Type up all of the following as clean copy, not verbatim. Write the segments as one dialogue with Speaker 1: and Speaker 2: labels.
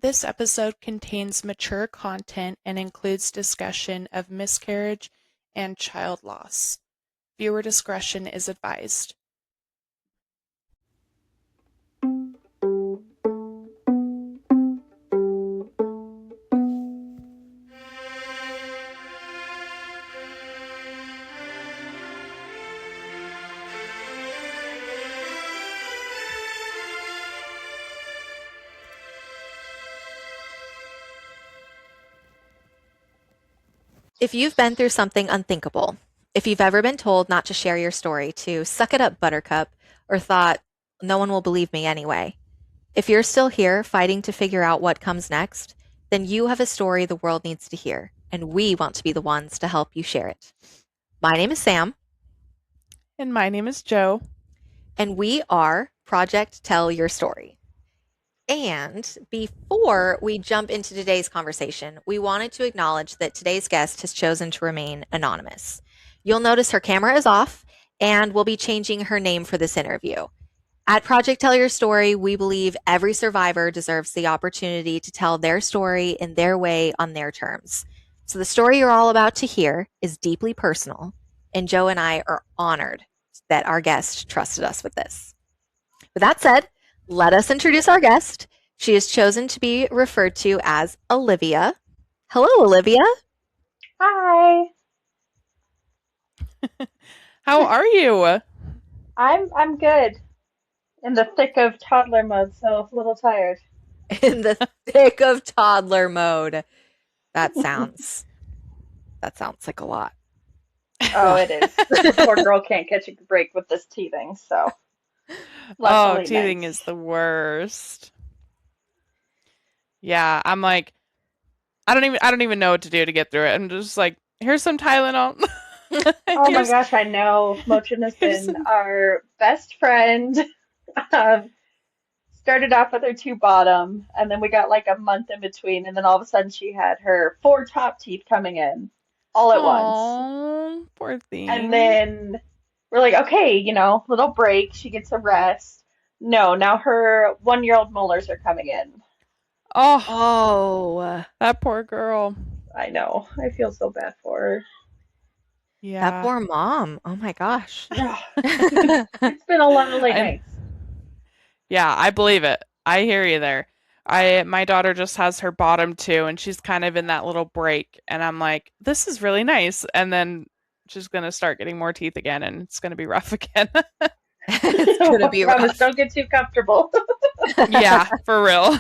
Speaker 1: This episode contains mature content and includes discussion of miscarriage and child loss. Viewer discretion is advised.
Speaker 2: If you've been through something unthinkable, if you've ever been told not to share your story, to suck it up, buttercup, or thought, no one will believe me anyway, if you're still here fighting to figure out what comes next, then you have a story the world needs to hear, and we want to be the ones to help you share it. My name is Sam.
Speaker 1: And my name is Joe.
Speaker 2: And we are Project Tell Your Story. And before we jump into today's conversation, we wanted to acknowledge that today's guest has chosen to remain anonymous. You'll notice her camera is off, and we'll be changing her name for this interview. At Project Tell Your Story, we believe every survivor deserves the opportunity to tell their story in their way on their terms. So the story you're all about to hear is deeply personal, and Joe and I are honored that our guest trusted us with this. With that said, let us introduce our guest. She is chosen to be referred to as Olivia. Hello, Olivia.
Speaker 3: Hi.
Speaker 1: How are you?
Speaker 3: I'm good. In the thick of toddler mode, so a little tired.
Speaker 2: In the thick of toddler mode. That sounds like a lot.
Speaker 3: Oh, it is. The poor girl can't catch a break with this teething, so.
Speaker 1: Teething is the worst. Yeah, I'm like, I don't even know what to do to get through it. I'm just like, here's some Tylenol.
Speaker 3: Oh my gosh, I know. Mochin has been our best friend. Started off with her two bottom, and then we got like a month in between, and then all of a sudden she had her four top teeth coming in all at once.
Speaker 1: Oh, poor thing.
Speaker 3: And then we're like, okay, little break. She gets a rest. No, now her 1-year-old molars are coming in.
Speaker 1: Oh, that poor girl.
Speaker 3: I know. I feel so bad for her.
Speaker 1: Yeah.
Speaker 2: That poor mom. Oh my gosh.
Speaker 3: It's been a lot of late nights.
Speaker 1: Yeah, I believe it. I hear you there. My daughter just has her bottom too, and she's kind of in that little break, and I'm like, this is really nice. And then she's gonna start getting more teeth again, and it's gonna be rough again.
Speaker 2: It's gonna be rough.
Speaker 3: Don't get too comfortable.
Speaker 1: Yeah, for real.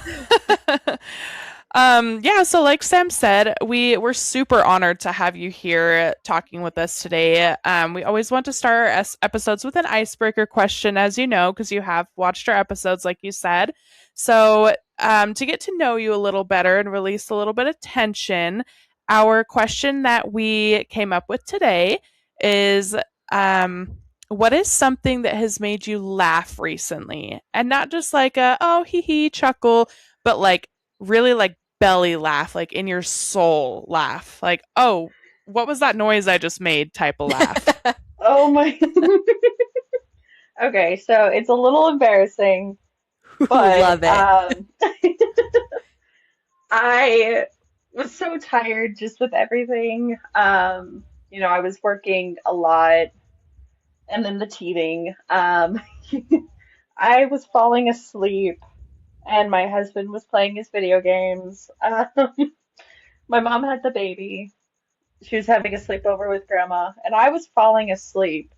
Speaker 1: Yeah, so like Sam said, we're super honored to have you here talking with us today. We always want to start our episodes with an icebreaker question, as you know, because you have watched our episodes, like you said. So to get to know you a little better and release a little bit of tension, our question that we came up with today is, what is something that has made you laugh recently? And not just like a, oh, hee hee, chuckle, but like really like belly laugh, like in your soul laugh. Like, oh, what was that noise I just made type of laugh?
Speaker 3: Oh my. Okay, so it's a little embarrassing, but
Speaker 2: Love it.
Speaker 3: I was so tired just with everything. I was working a lot and then the teething. I was falling asleep and my husband was playing his video games. My mom had the baby. She was having a sleepover with grandma, and I was falling asleep.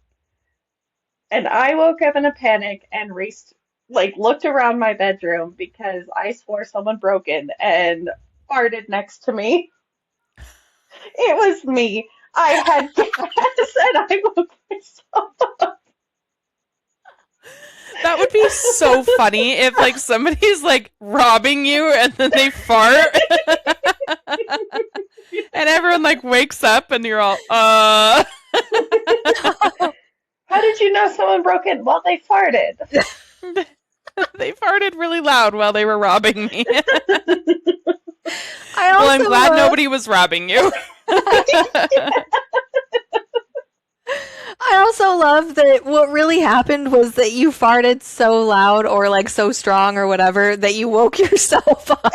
Speaker 3: And I woke up in a panic and raced, like, looked around my bedroom because I swore someone broke in and farted next to me. It was me. I had gas and I woke myself up.
Speaker 1: That would be so funny if like somebody's like robbing you and then they fart and everyone like wakes up and you're all
Speaker 3: How did you know someone broke in? Well, they farted.
Speaker 1: They farted really loud while they were robbing me.
Speaker 2: Well,
Speaker 1: I'm glad nobody was robbing you.
Speaker 2: I also love that what really happened was that you farted so loud or like so strong or whatever that you woke yourself up.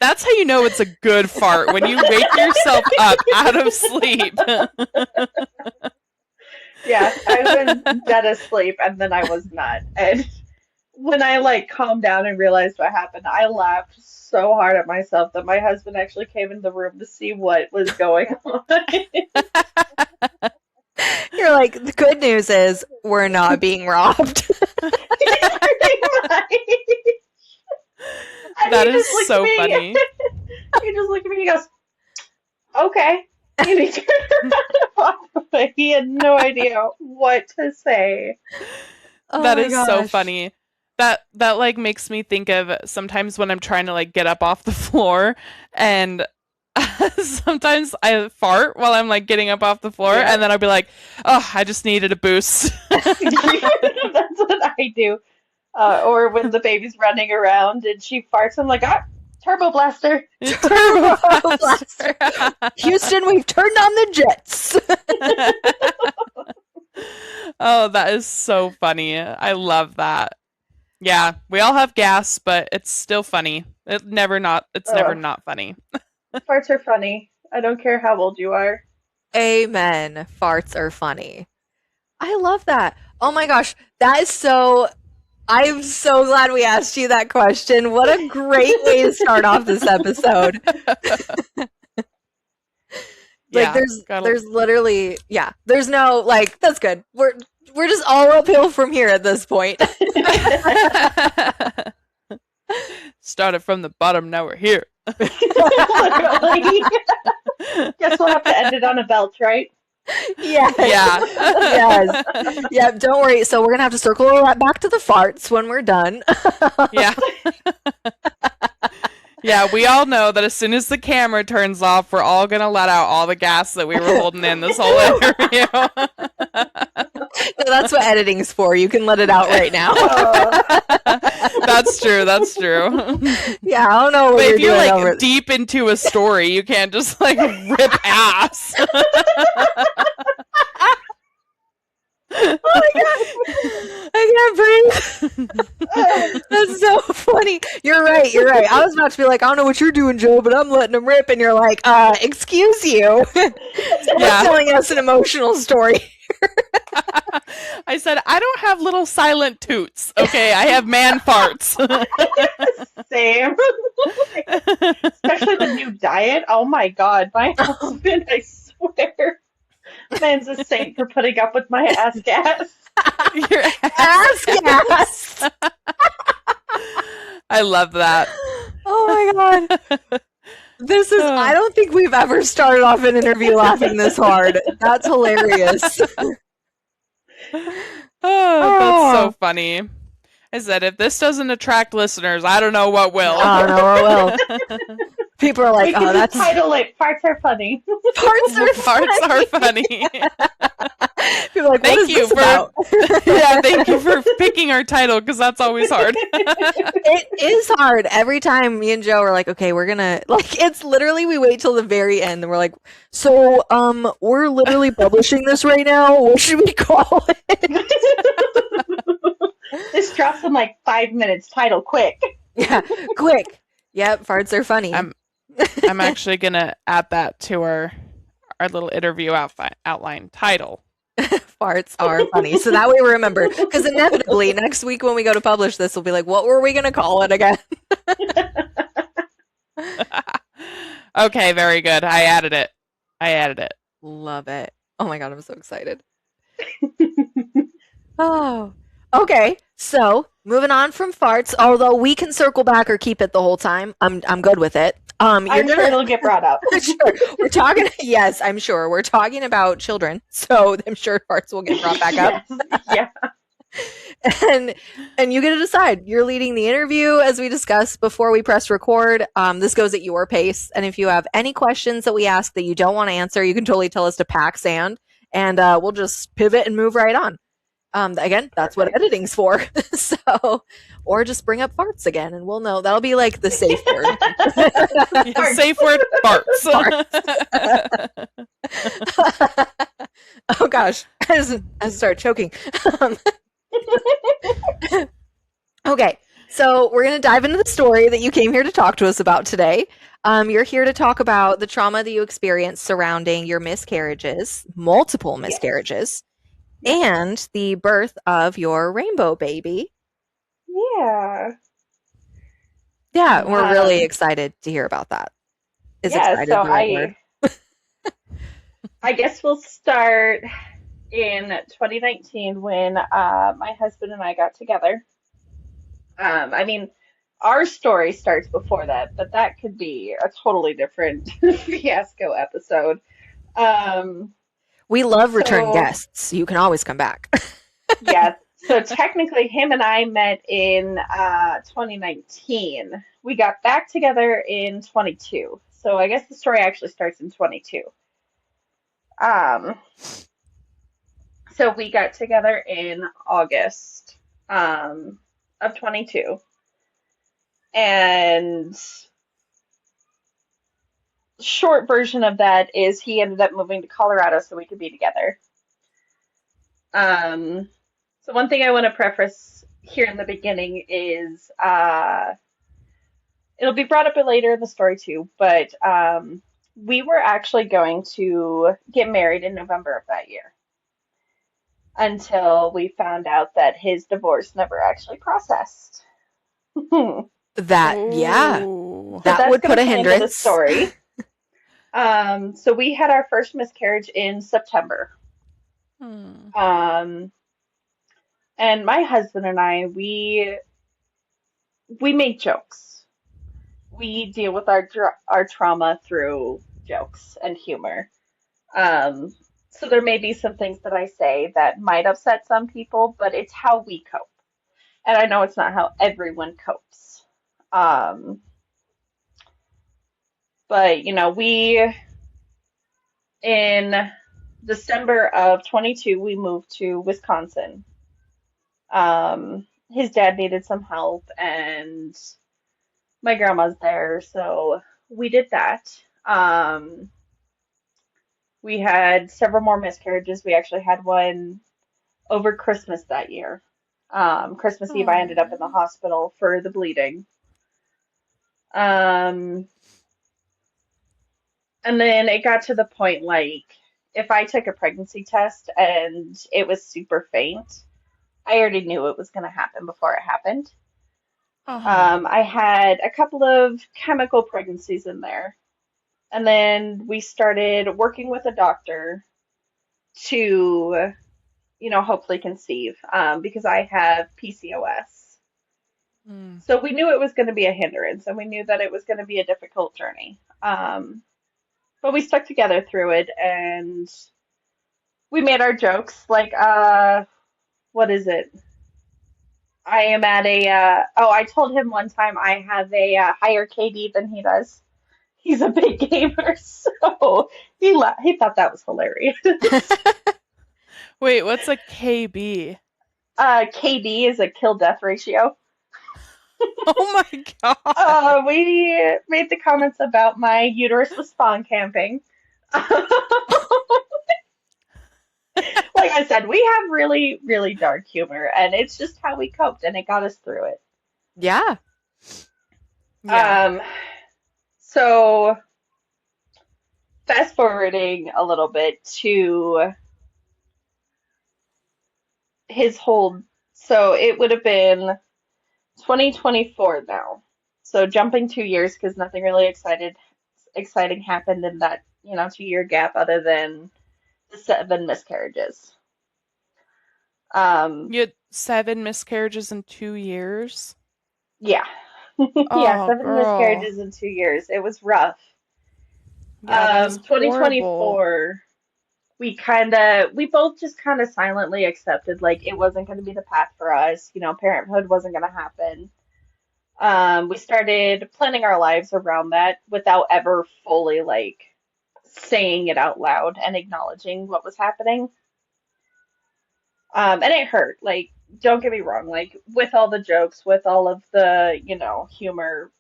Speaker 1: That's how you know it's a good fart, when you wake yourself up out of sleep.
Speaker 3: Yeah, I was dead asleep and then I was not. And when I like calmed down and realized what happened, I laughed so hard at myself that my husband actually came in the room to see what was going on.
Speaker 2: You're like, the good news is we're not being robbed.
Speaker 3: Pretty much. And
Speaker 1: That
Speaker 3: he
Speaker 1: is
Speaker 3: just looked
Speaker 1: so
Speaker 3: at me.
Speaker 1: funny.
Speaker 3: He just looked at me and he goes, okay. And he turned around and walked away. He had no idea what to say.
Speaker 2: Oh
Speaker 1: That
Speaker 2: my
Speaker 1: is so
Speaker 2: gosh.
Speaker 1: funny. That like makes me think of sometimes when I'm trying to like get up off the floor, and sometimes I fart while I'm like getting up off the floor,
Speaker 3: Yeah.
Speaker 1: and then I'll be like, oh, I just needed a boost.
Speaker 3: That's what I do. Or when the baby's running around and she farts, I'm like, ah, turbo blaster.
Speaker 1: Turbo
Speaker 2: Blaster. Houston, we've turned on the jets.
Speaker 1: Oh, that is so funny. I love that. Yeah, we all have gas, but it's still funny. It's never not funny.
Speaker 3: Farts are funny. I don't care how old you are.
Speaker 2: Amen. Farts are funny. I love that. Oh my gosh. That is so. I'm so glad we asked you that question. What a great way to start off this episode.
Speaker 1: Yeah,
Speaker 2: There's literally, there's no, like, that's good. We're just all uphill from here at this point.
Speaker 1: Started from the bottom, now we're here.
Speaker 3: Literally. Guess we'll have to end it on a belt, right?
Speaker 2: Yes.
Speaker 1: Yeah.
Speaker 2: Yes. Yeah, don't worry. So we're going to have to circle right back to the farts when we're done.
Speaker 1: Yeah. Yeah, we all know that as soon as the camera turns off, we're all going to let out all the gas that we were holding in this whole interview.
Speaker 2: No, that's what editing's for. You can let it out right now.
Speaker 1: That's true. That's true.
Speaker 2: Yeah, I don't know what
Speaker 1: But
Speaker 2: you're
Speaker 1: if you're
Speaker 2: doing
Speaker 1: like
Speaker 2: over.
Speaker 1: deep into a story, you can't just like rip ass.
Speaker 2: Oh my god, I can't breathe. That's so funny. You're right. You're right. I was about to be like, I don't know what you're doing, Joe, but I'm letting them rip, and you're like, excuse you. Someone's
Speaker 1: Yeah.
Speaker 2: telling us an emotional story.
Speaker 1: I said, I don't have little silent toots. Okay, I have man farts.
Speaker 3: Same. Especially the new diet. Oh my god, my husband, I swear. Man's a saint for putting up with my ass gas.
Speaker 1: Your
Speaker 2: Ass gas.
Speaker 1: I love that.
Speaker 2: Oh my god. This is, I don't think we've ever started off an interview laughing this hard. That's hilarious.
Speaker 1: Oh, that's so funny. I said, if this doesn't attract listeners, I don't know what will.
Speaker 2: I don't know what will. People are like,
Speaker 3: We can
Speaker 2: oh,
Speaker 3: just
Speaker 2: that's
Speaker 3: title it Farts Are Funny.
Speaker 2: parts are
Speaker 1: Farts are funny.
Speaker 2: People are like, what
Speaker 1: Thank
Speaker 2: is
Speaker 1: you
Speaker 2: this
Speaker 1: for
Speaker 2: about?
Speaker 1: yeah, thank you for picking our title, because that's always hard.
Speaker 2: It is hard. Every time me and Joe are like, okay, we're gonna, like, it's literally, we wait till the very end and we're like, so, we're literally publishing this right now. What should we call it?
Speaker 3: This drops in like 5 minutes. Title quick.
Speaker 2: Yeah, quick. Yep, farts are funny.
Speaker 1: I'm actually gonna add that to our little interview outline title.
Speaker 2: Farts are funny. So that way we remember. Because inevitably, next week when we go to publish this, we'll be like, what were we going to call it again?
Speaker 1: Okay, very good. I added it.
Speaker 2: Love it. Oh my God, I'm so excited. Oh, okay. So moving on from farts, although we can circle back or keep it the whole time. I'm good with it.
Speaker 3: I'm sure it'll get brought up.
Speaker 2: Sure. We're talking. Yes, I'm sure we're talking about children, so I'm sure farts will get brought back up.
Speaker 3: Yes, yeah.
Speaker 2: And you get to decide. You're leading the interview, as we discussed before we press record. This goes at your pace, and if you have any questions that we ask that you don't want to answer, you can totally tell us to pack sand, and we'll just pivot and move right on. Again, that's what editing's for. So, or just bring up farts again, and we'll know. That'll be like the safe word.
Speaker 1: Yeah, safe word, farts.
Speaker 2: Oh gosh, I start choking. Okay, So we're going to dive into the story that you came here to talk to us about today. You're here to talk about the trauma that you experienced surrounding your miscarriages, multiple
Speaker 3: Yes.
Speaker 2: miscarriages,
Speaker 3: Yes.
Speaker 2: and the birth of your rainbow baby.
Speaker 3: Yeah.
Speaker 2: Yeah, we're really
Speaker 3: Um,
Speaker 2: excited to hear about that. Is
Speaker 3: yeah, so
Speaker 2: excited the right word?
Speaker 3: I guess we'll start in 2019 when my husband and I got together. I mean, our story starts before that, but that could be a totally different fiasco episode. Um,
Speaker 2: We love return
Speaker 3: so
Speaker 2: guests. You can always come back.
Speaker 3: yeah, so technically him and I met in 2019. We got back together in 22. So I guess the story actually starts in 22. Um, so we got together in August of 22. And short version of that is he ended up moving to Colorado so we could be together. Um, so one thing I want to preface here in the beginning is it'll be brought up later in the story too, but we were actually going to get married in November of that year until we found out that his divorce never actually processed. So
Speaker 2: Yeah,
Speaker 1: Ooh.
Speaker 2: that
Speaker 3: that's
Speaker 2: would
Speaker 3: going
Speaker 2: put
Speaker 3: to
Speaker 2: a
Speaker 3: play into the
Speaker 2: hindrance.
Speaker 3: story. So we had our first miscarriage in September.
Speaker 1: Hmm.
Speaker 3: Um, and my husband and I, we make jokes. We deal with our trauma through jokes and humor. Um, so there may be some things that I say that might upset some people, but it's how we cope. And I know it's not how everyone copes. Um, but we in December of 22 we moved to Wisconsin. His dad needed some help and my grandma's there, so we did that. We had several more miscarriages. We actually had one over Christmas that year. Christmas Eve, I ended up in the
Speaker 1: Aw.
Speaker 3: hospital for the bleeding. Um, and then it got to the point like if I took a pregnancy test and it was super faint, I already knew it was going to happen before it happened.
Speaker 1: Uh-huh.
Speaker 3: I had a couple of chemical pregnancies in there. And then we started working with a doctor to, hopefully conceive because I have PCOS.
Speaker 1: Mm.
Speaker 3: So we knew it was going to be a hindrance and we knew that it was going to be a difficult journey. But we stuck together through it and we made our jokes like, what is it? I am at I told him one time I have a higher KD than he does. He's a big gamer, so he thought that was hilarious.
Speaker 1: Wait, what's a KB?
Speaker 3: KD is a kill death ratio.
Speaker 1: Oh my god.
Speaker 3: We made the comments about my uterus was spawn camping. Like I said, we have really, really dark humor, and it's just how we coped, and it got us through it.
Speaker 2: Yeah.
Speaker 1: Yeah.
Speaker 3: Um, so fast forwarding a little bit to his whole, so it would have been 2024 now. So jumping 2 years because nothing really exciting happened in that 2 year gap other than the 7 miscarriages. Um,
Speaker 1: You had 7 miscarriages in 2 years?
Speaker 3: yeah, yeah,
Speaker 1: Oh,
Speaker 3: seven
Speaker 1: girl.
Speaker 3: miscarriages in 2 years. It was rough.
Speaker 1: Yeah, that is horrible.
Speaker 3: 2024, we both just kind of silently accepted like it wasn't going to be the path for us. Parenthood wasn't going to happen. We started planning our lives around that without ever fully like saying it out loud and acknowledging what was happening. And it hurt. Like, don't get me wrong. Like, with all the jokes, with all of the, humor,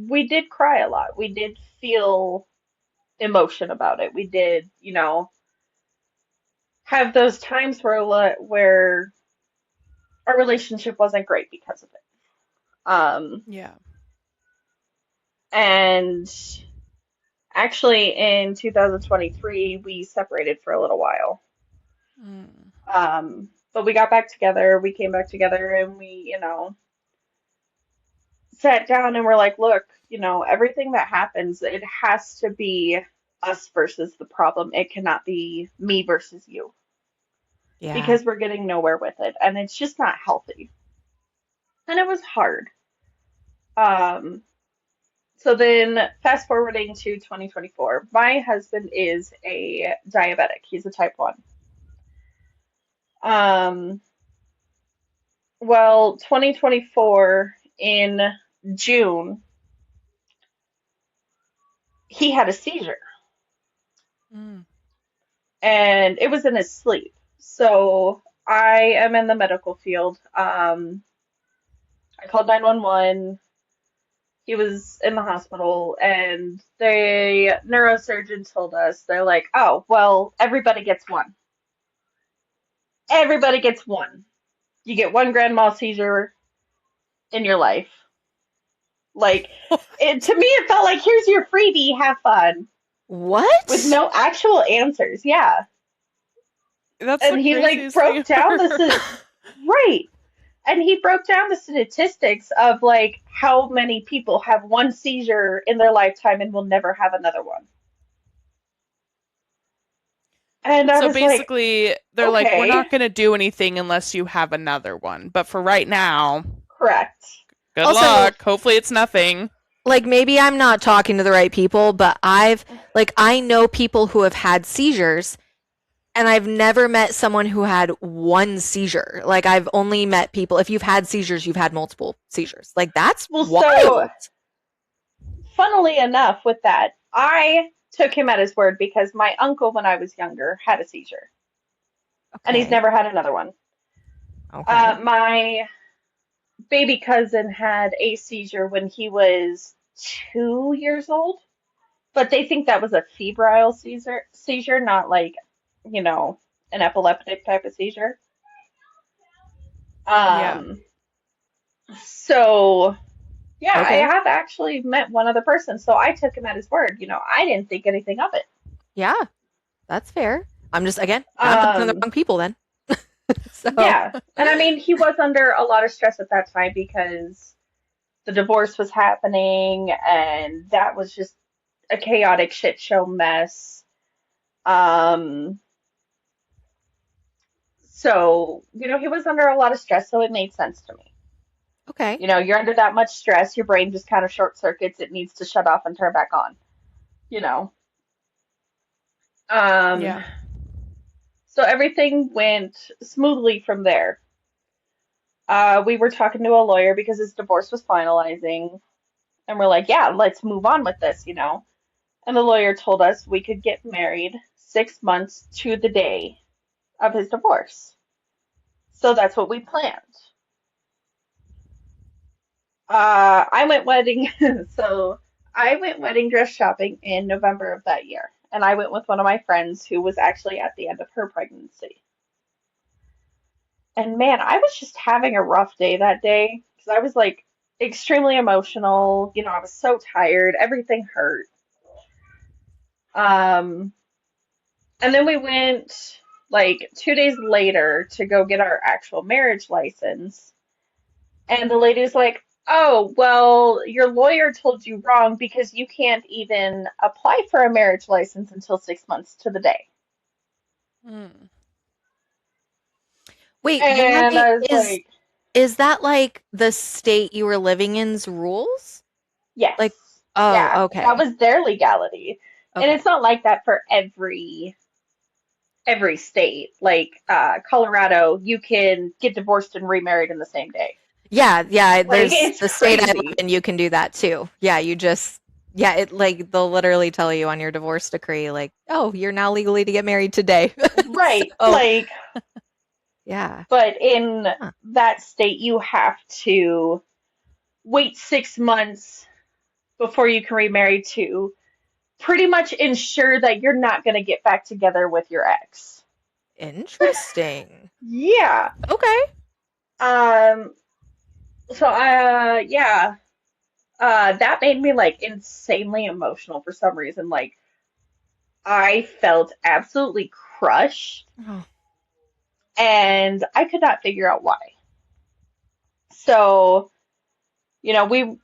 Speaker 3: we did cry a lot. We did feel emotion about it. We did, have those times where our relationship wasn't great because of it. Um,
Speaker 1: Yeah.
Speaker 3: and actually, in 2023, we separated for a little while.
Speaker 1: Mm.
Speaker 3: But we got back together. We came back together, and we, sat down and we're like, look, everything that happens, it has to be us versus the problem. It cannot be me versus you
Speaker 2: Yeah.
Speaker 3: because we're getting nowhere with it, and it's just not healthy. And it was hard. Um, so then, fast forwarding to 2024, my husband is a diabetic. He's a type 1. Um, well, 2024 in June, he had a seizure
Speaker 1: Mm.
Speaker 3: and it was in his sleep. So I am in the medical field. I called 911. He was in the hospital, and the neurosurgeon told us, they're like, oh, well, everybody gets one. Everybody gets one. You get one grand mal seizure in your life. Like, to me, it felt like, here's your freebie, have fun, with
Speaker 2: What?
Speaker 3: no actual answers. Yeah.
Speaker 1: That's
Speaker 3: And
Speaker 1: the
Speaker 3: he like
Speaker 1: craziest thing
Speaker 3: broke down
Speaker 1: ever.
Speaker 3: right. And he broke down the statistics of like how many people have one seizure in their lifetime and will never have another one. And I
Speaker 1: So
Speaker 3: was like,
Speaker 1: basically, they're like, we're
Speaker 3: okay,
Speaker 1: not going to do anything unless you have another one. But for right now,
Speaker 3: correct.
Speaker 1: good
Speaker 2: Also,
Speaker 1: luck. Hopefully, it's nothing.
Speaker 2: like maybe I'm not talking to the right people, but I know people who have had seizures and I've never met someone who had one seizure. Like I've only met people if you've had seizures, you've had multiple seizures. Like that's
Speaker 3: Well, so
Speaker 2: wild.
Speaker 3: funnily enough, with that, I took him at his word because my uncle, when I was younger, had a seizure and he's
Speaker 2: Okay.
Speaker 3: never had another one.
Speaker 2: Okay.
Speaker 3: My baby cousin had a seizure when he was 2 years old, but they think that was a febrile seizure, not like, you know, an epileptic type of seizure.
Speaker 1: Yeah.
Speaker 3: Um, so yeah, I
Speaker 2: Okay.
Speaker 3: have actually met one other person, so I took him at his word. I didn't think anything of it.
Speaker 2: Yeah, that's fair. I'm just again, I'm talking to the
Speaker 3: Um,
Speaker 2: wrong people then. So,
Speaker 3: yeah, and I mean, he was under a lot of stress at that time because the divorce was happening, and that was just a chaotic shit show mess. Um, so, he was under a lot of stress, so it made sense to me.
Speaker 2: okay.
Speaker 3: You're under that much stress, your brain just kind of short circuits, it needs to shut off and turn back on, you know. Um,
Speaker 1: Yeah.
Speaker 3: so everything went smoothly from there. We were talking to a lawyer because his divorce was finalizing, and we're like, yeah, let's move on with this. And the lawyer told us we could get married 6 months to the day of his divorce. So that's what we planned. I went wedding, so I went wedding dress shopping in November of that year, and I went with one of my friends who was actually at the end of her pregnancy. And man, I was just having a rough day that day because I was like extremely emotional. I was so tired, everything hurt. Um, and then we went like 2 days later to go get our actual marriage license. And the lady's like, oh, well, your lawyer told you wrong because you can't even apply for a marriage license until 6 months to the day.
Speaker 1: Mm.
Speaker 2: Wait,
Speaker 3: And
Speaker 2: why
Speaker 3: I was
Speaker 2: is
Speaker 3: like,
Speaker 2: is that like the state you were living in's rules?
Speaker 3: yes,
Speaker 2: Like, oh,
Speaker 3: yeah, that
Speaker 2: okay.
Speaker 3: was their legality. And
Speaker 2: Okay.
Speaker 3: it's not like that for every state. Like Colorado, you can get divorced and remarried in the same day.
Speaker 2: Yeah, yeah,
Speaker 3: Like
Speaker 2: there's
Speaker 3: it's
Speaker 2: the state I live
Speaker 3: crazy.
Speaker 2: in, you can do that too. Yeah, it like they'll literally tell you on your divorce decree, like, oh, you're now legally to get married today.
Speaker 3: Right.
Speaker 2: So,
Speaker 3: Like,
Speaker 2: yeah.
Speaker 3: but in
Speaker 2: Huh.
Speaker 3: that state, you have to wait 6 months before you can remarry to pretty much ensure that you're not going to get back together with your ex.
Speaker 2: Interesting.
Speaker 3: Yeah.
Speaker 2: Okay.
Speaker 3: Um, So, yeah, that made me like insanely emotional for some reason. Like, I felt absolutely crushed,
Speaker 2: Oh.
Speaker 3: and I could not figure out why. So, we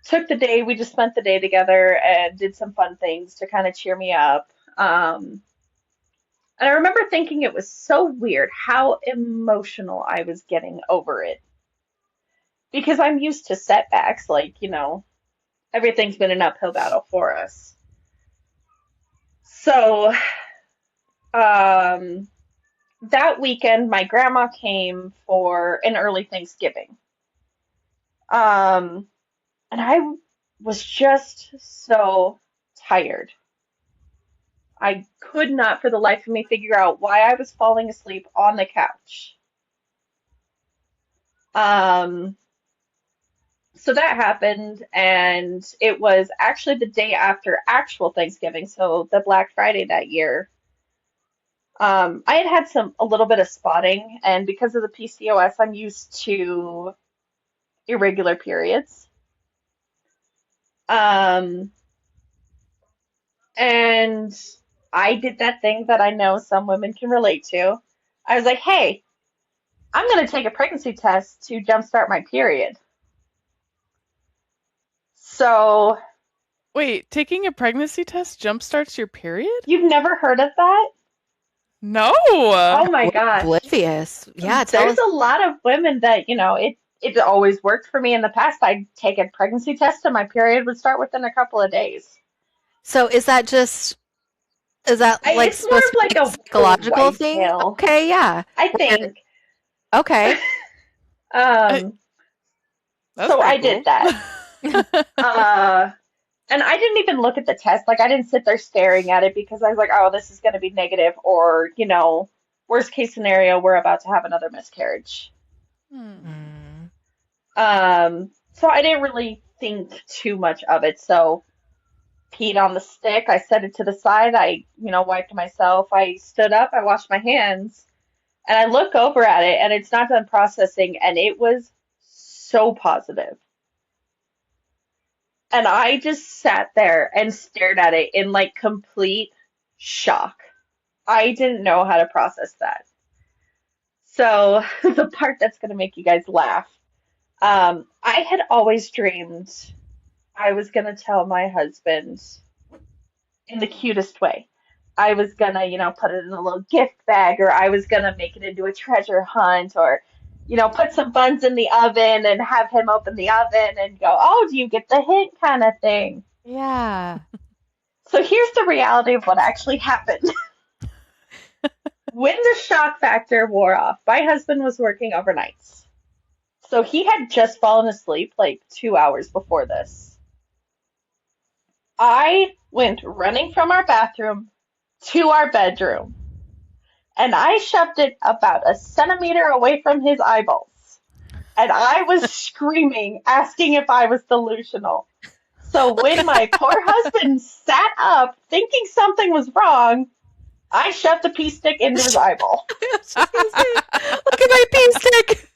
Speaker 3: took the day, we just spent the day together and did some fun things to kind of cheer me up. And I remember thinking it was so weird how emotional I was getting over it because I'm used to setbacks, like, everything's been an uphill battle for us. So, um, that weekend, my grandma came for an early Thanksgiving. Um, and I was just so tired. I could not for the life of me figure out why I was falling asleep on the couch. Um, so that happened, and it was actually the day after actual Thanksgiving, so the Black Friday that year. I had had a little bit of spotting, and because of the PCOS, I'm used to irregular periods. Um, and I did that thing that I know some women can relate to. I was like, hey, I'm going to take a pregnancy test to jumpstart my period. So,
Speaker 1: Wait, taking a pregnancy test jumpstarts your period?
Speaker 3: you've never heard of that?
Speaker 1: No.
Speaker 3: Oh my
Speaker 2: We're
Speaker 3: gosh.
Speaker 2: oblivious. Yeah, tell
Speaker 3: There's
Speaker 2: us.
Speaker 3: a lot of women that, it always worked for me in the past. I'd take a pregnancy test and my period would start within a couple of days.
Speaker 2: So is that like
Speaker 3: It's more
Speaker 2: supposed
Speaker 3: of
Speaker 2: to
Speaker 3: like
Speaker 2: be a
Speaker 3: a
Speaker 2: psychological
Speaker 3: white
Speaker 2: thing?
Speaker 3: tail,
Speaker 2: Okay, yeah.
Speaker 3: I
Speaker 2: Where,
Speaker 3: think.
Speaker 2: okay.
Speaker 1: I,
Speaker 3: Um,
Speaker 1: that's
Speaker 3: so
Speaker 1: pretty
Speaker 3: I did
Speaker 1: cool.
Speaker 3: that. Uh, and I didn't even look at the test. Like I didn't sit there staring at it because I was like, oh, this is going to be negative, or, worst case scenario, we're about to have another miscarriage.
Speaker 1: Hmm.
Speaker 2: Mm.
Speaker 3: So I didn't really think too much of it. So peed on the stick. I set it to the side. I, wiped myself. I stood up. I washed my hands. And I look over at it and it's not done processing. And it was so positive. And I just sat there and stared at it in like complete shock. I didn't know how to process that. So the part that's going to make you guys laugh. I had always dreamed I was going to tell my husband in the cutest way. I was gonna, put it in a little gift bag, or I was gonna make it into a treasure hunt, or, put some buns in the oven and have him open the oven and go, oh, do you get the hint kind of thing.
Speaker 2: Yeah.
Speaker 3: So here's the reality of what actually happened. When the shock factor wore off, my husband was working overnights. So he had just fallen asleep like 2 hours before this. I went running from our bathroom to our bedroom and I shoved it about a centimeter away from his eyeballs. And I was screaming, asking if I was delusional. So when my poor husband sat up, thinking something was wrong, I shoved a pea stick into his eyeball.
Speaker 2: I was just gonna say, look at my pea stick.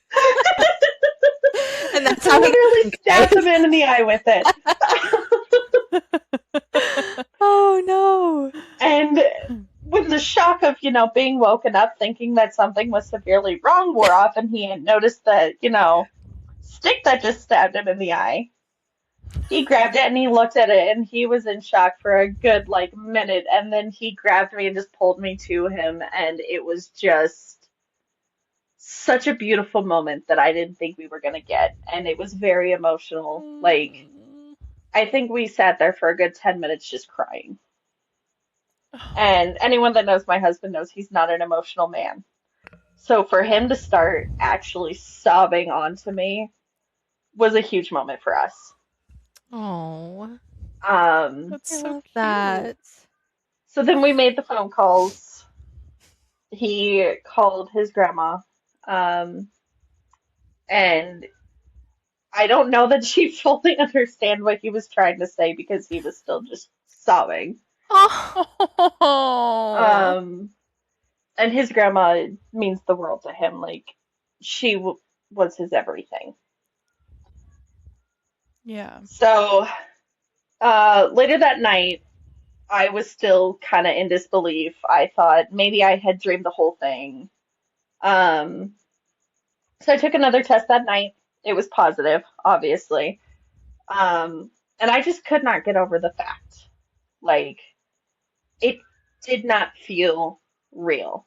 Speaker 2: And that's how he
Speaker 3: Literally stabbed
Speaker 2: guys.
Speaker 3: him in the eye with it.
Speaker 2: Oh no.
Speaker 3: And when the shock of, being woken up thinking that something was severely wrong wore off and he had noticed the, stick that just stabbed him in the eye, he grabbed it and he looked at it and he was in shock for a good like minute and then he grabbed me and just pulled me to him and it was just such a beautiful moment that I didn't think we were going to get and it was very emotional. Like I think we sat there for a good 10 minutes just crying. And anyone that knows my husband knows he's not an emotional man. So for him to start actually sobbing onto me was a huge moment for us.
Speaker 2: Oh,
Speaker 3: Um,
Speaker 1: That's
Speaker 2: I
Speaker 1: so
Speaker 2: love
Speaker 1: cute.
Speaker 2: that.
Speaker 3: so then we made the phone calls. He called his grandma. Um, and I don't know that she fully understand what he was trying to say because he was still just sobbing.
Speaker 2: Oh,
Speaker 1: Oh.
Speaker 3: Um, and his grandma means the world to him. Like she was his everything.
Speaker 1: Yeah.
Speaker 3: So later that night, I was still kind of in disbelief. I thought maybe I had dreamed the whole thing. Um, so I took another test that night. It was positive, obviously. Um, and I just could not get over the fact. Like, it did not feel real.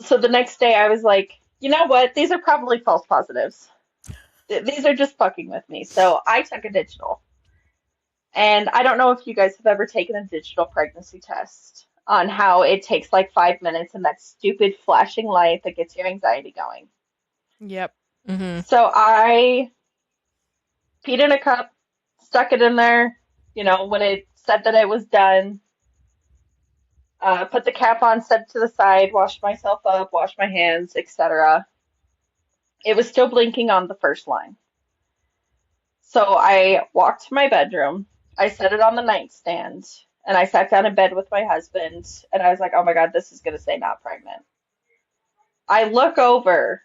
Speaker 3: So the next day I was like, you know what? These are probably false positives. These are just fucking with me. So I took a digital. And I don't know if you guys have ever taken a digital pregnancy test on how it takes like 5 minutes and that stupid flashing light that gets your anxiety going.
Speaker 1: Yep.
Speaker 2: Mm-hmm.
Speaker 3: So I peed in a cup, stuck it in there, when it said that it was done, put the cap on, set it to the side, washed myself up, washed my hands, etc. It was still blinking on the first line. So I walked to my bedroom, I set it on the nightstand, and I sat down in bed with my husband, and I was like, oh my God, this is going to say not pregnant. I look over.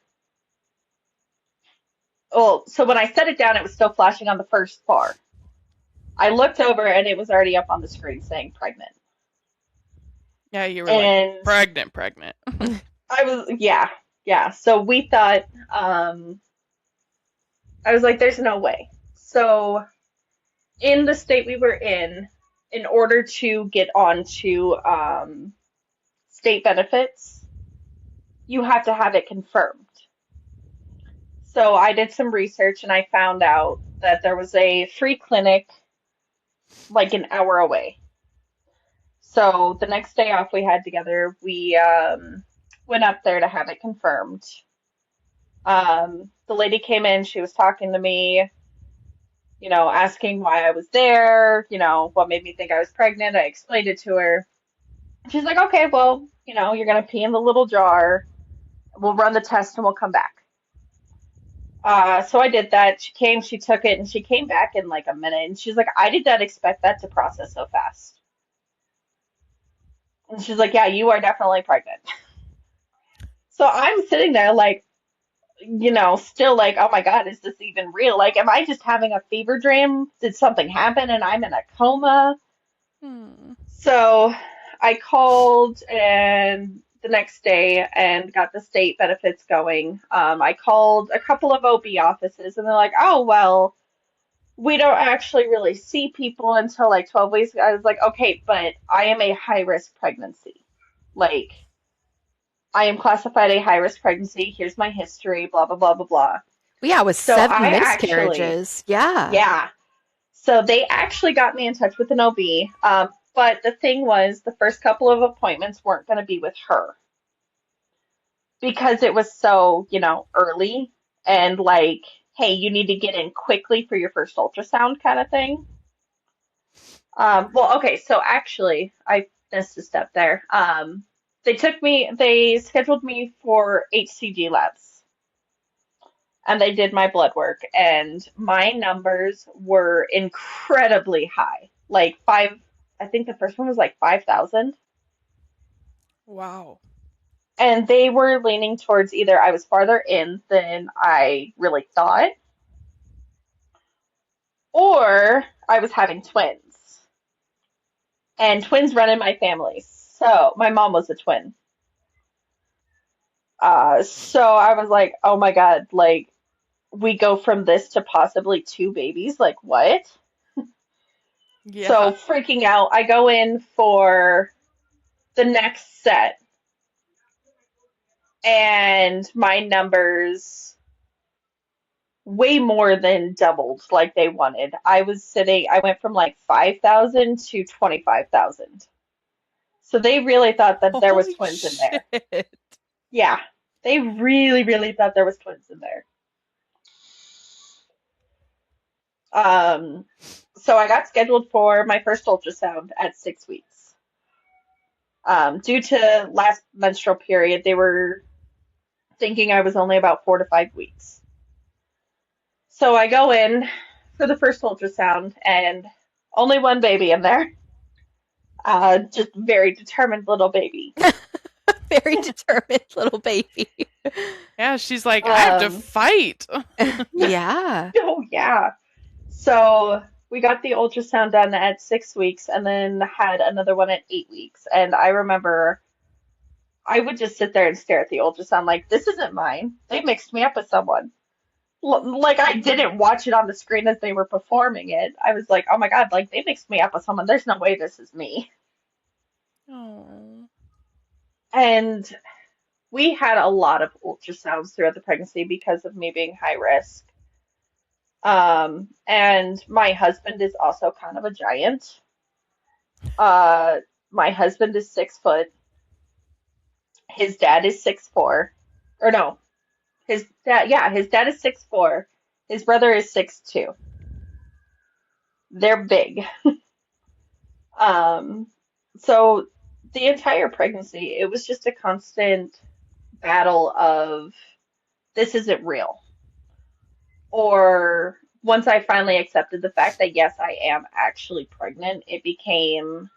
Speaker 3: Well, so when I set it down, it was still flashing on the first bar. I looked over and it was already up on the screen saying pregnant.
Speaker 1: Yeah, you were like
Speaker 3: And
Speaker 1: pregnant.
Speaker 3: I was, yeah, yeah. So we thought, I was like, there's no way. So in the state we were in order to get onto state benefits, you have to have it confirmed. So I did some research and I found out that there was a free clinic like an hour away. So the next day off we had together, we went up there to have it confirmed. The lady came in, she was talking to me, asking why I was there, what made me think I was pregnant. I explained it to her. She's like, okay, well, you're going to pee in the little jar. We'll run the test and we'll come back. So I did that. She came, she took it, and she came back in like a minute. And she's like, I did not expect that to process so fast. And she's like, yeah, you are definitely pregnant. So I'm sitting there like, still like, oh my God, is this even real? Like, am I just having a fever dream? Did something happen and I'm in a coma? So I called and the next day and got the state benefits going. I called a couple of OB offices and they're like, oh, well, we don't actually really see people until like 12 weeks. I was like, okay, but I am a high risk pregnancy. Like, I am classified a high risk pregnancy. Here's my history, blah, blah, blah, blah, blah.
Speaker 2: Well, yeah, with
Speaker 3: So
Speaker 2: 7
Speaker 3: I
Speaker 2: miscarriages. Yeah.
Speaker 3: yeah. So they actually got me in touch with an OB. But the thing was, the first couple of appointments weren't going to be with her because it was so, early and like, hey, you need to get in quickly for your first ultrasound kind of thing. Well, okay, so actually, I missed a step there. They scheduled me for HCG labs and they did my blood work and my numbers were incredibly high. Like I think the first one was like 5,000.
Speaker 1: Wow.
Speaker 3: And they were leaning towards either I was farther in than I really thought, or I was having twins. And twins run in my family. So my mom was a twin. So I was like, oh my God, like we go from this to possibly two babies. Like what?
Speaker 1: Yeah.
Speaker 3: So freaking out. I go in for the next set and my numbers way more than doubled like they wanted. I went from like 5,000 to 25,000. So they really thought that there was
Speaker 1: Holy
Speaker 3: twins in there.
Speaker 1: shit.
Speaker 3: Yeah, they really, really thought there was twins in there. So I got scheduled for my first ultrasound at 6 weeks. Due to last menstrual period, they were thinking I was only about 4 to 5 weeks. So I go in for the first ultrasound and only one baby in there. Just very determined little baby.
Speaker 2: Very determined little baby.
Speaker 1: Yeah, she's like, I have to fight.
Speaker 2: Yeah.
Speaker 3: Oh, yeah. So we got the ultrasound done at 6 weeks and then had another one at 8 weeks. And I remember I would just sit there and stare at the ultrasound like, this isn't mine. They mixed me up with someone. Like I didn't watch it on the screen as they were performing it. I was like, oh my God, like they mixed me up with someone. There's no way this is me.
Speaker 1: Oh.
Speaker 3: And we had a lot of ultrasounds throughout the pregnancy because of me being high risk. And my husband is also kind of a giant. My husband is 6 foot. His dad is 6'4". Or no, his dad is 6'4". His brother is 6'2". They're big. Um, so the entire pregnancy, it was just a constant battle of this isn't real. Or once I finally accepted the fact that yes, I am actually pregnant, it became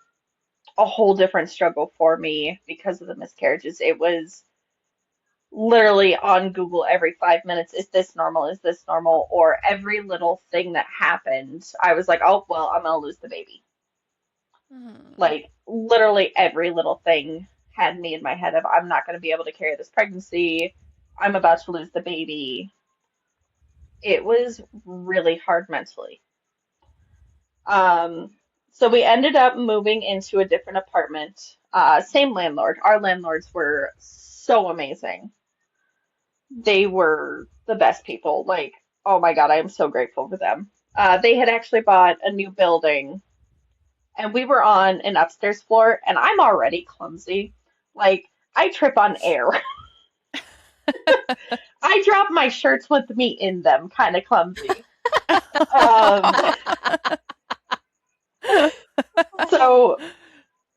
Speaker 3: a whole different struggle for me because of the miscarriages. It was literally on Google every 5 minutes. Is this normal? Is this normal? Or every little thing that happened, I was like, oh, well, I'm going to lose the baby. Like, literally every little thing had me in my head of, I'm not going to be able to carry this pregnancy. I'm about to lose the baby. It was really hard mentally. Um, so we ended up moving into a different apartment. Same landlord. Our landlords were so amazing. They were the best people. Like, oh my God, I am so grateful for them. They had actually bought a new building, and we were on an upstairs floor, and I'm already clumsy. Like, I trip on air. I drop my shirts with me in them, kind of clumsy. Um, so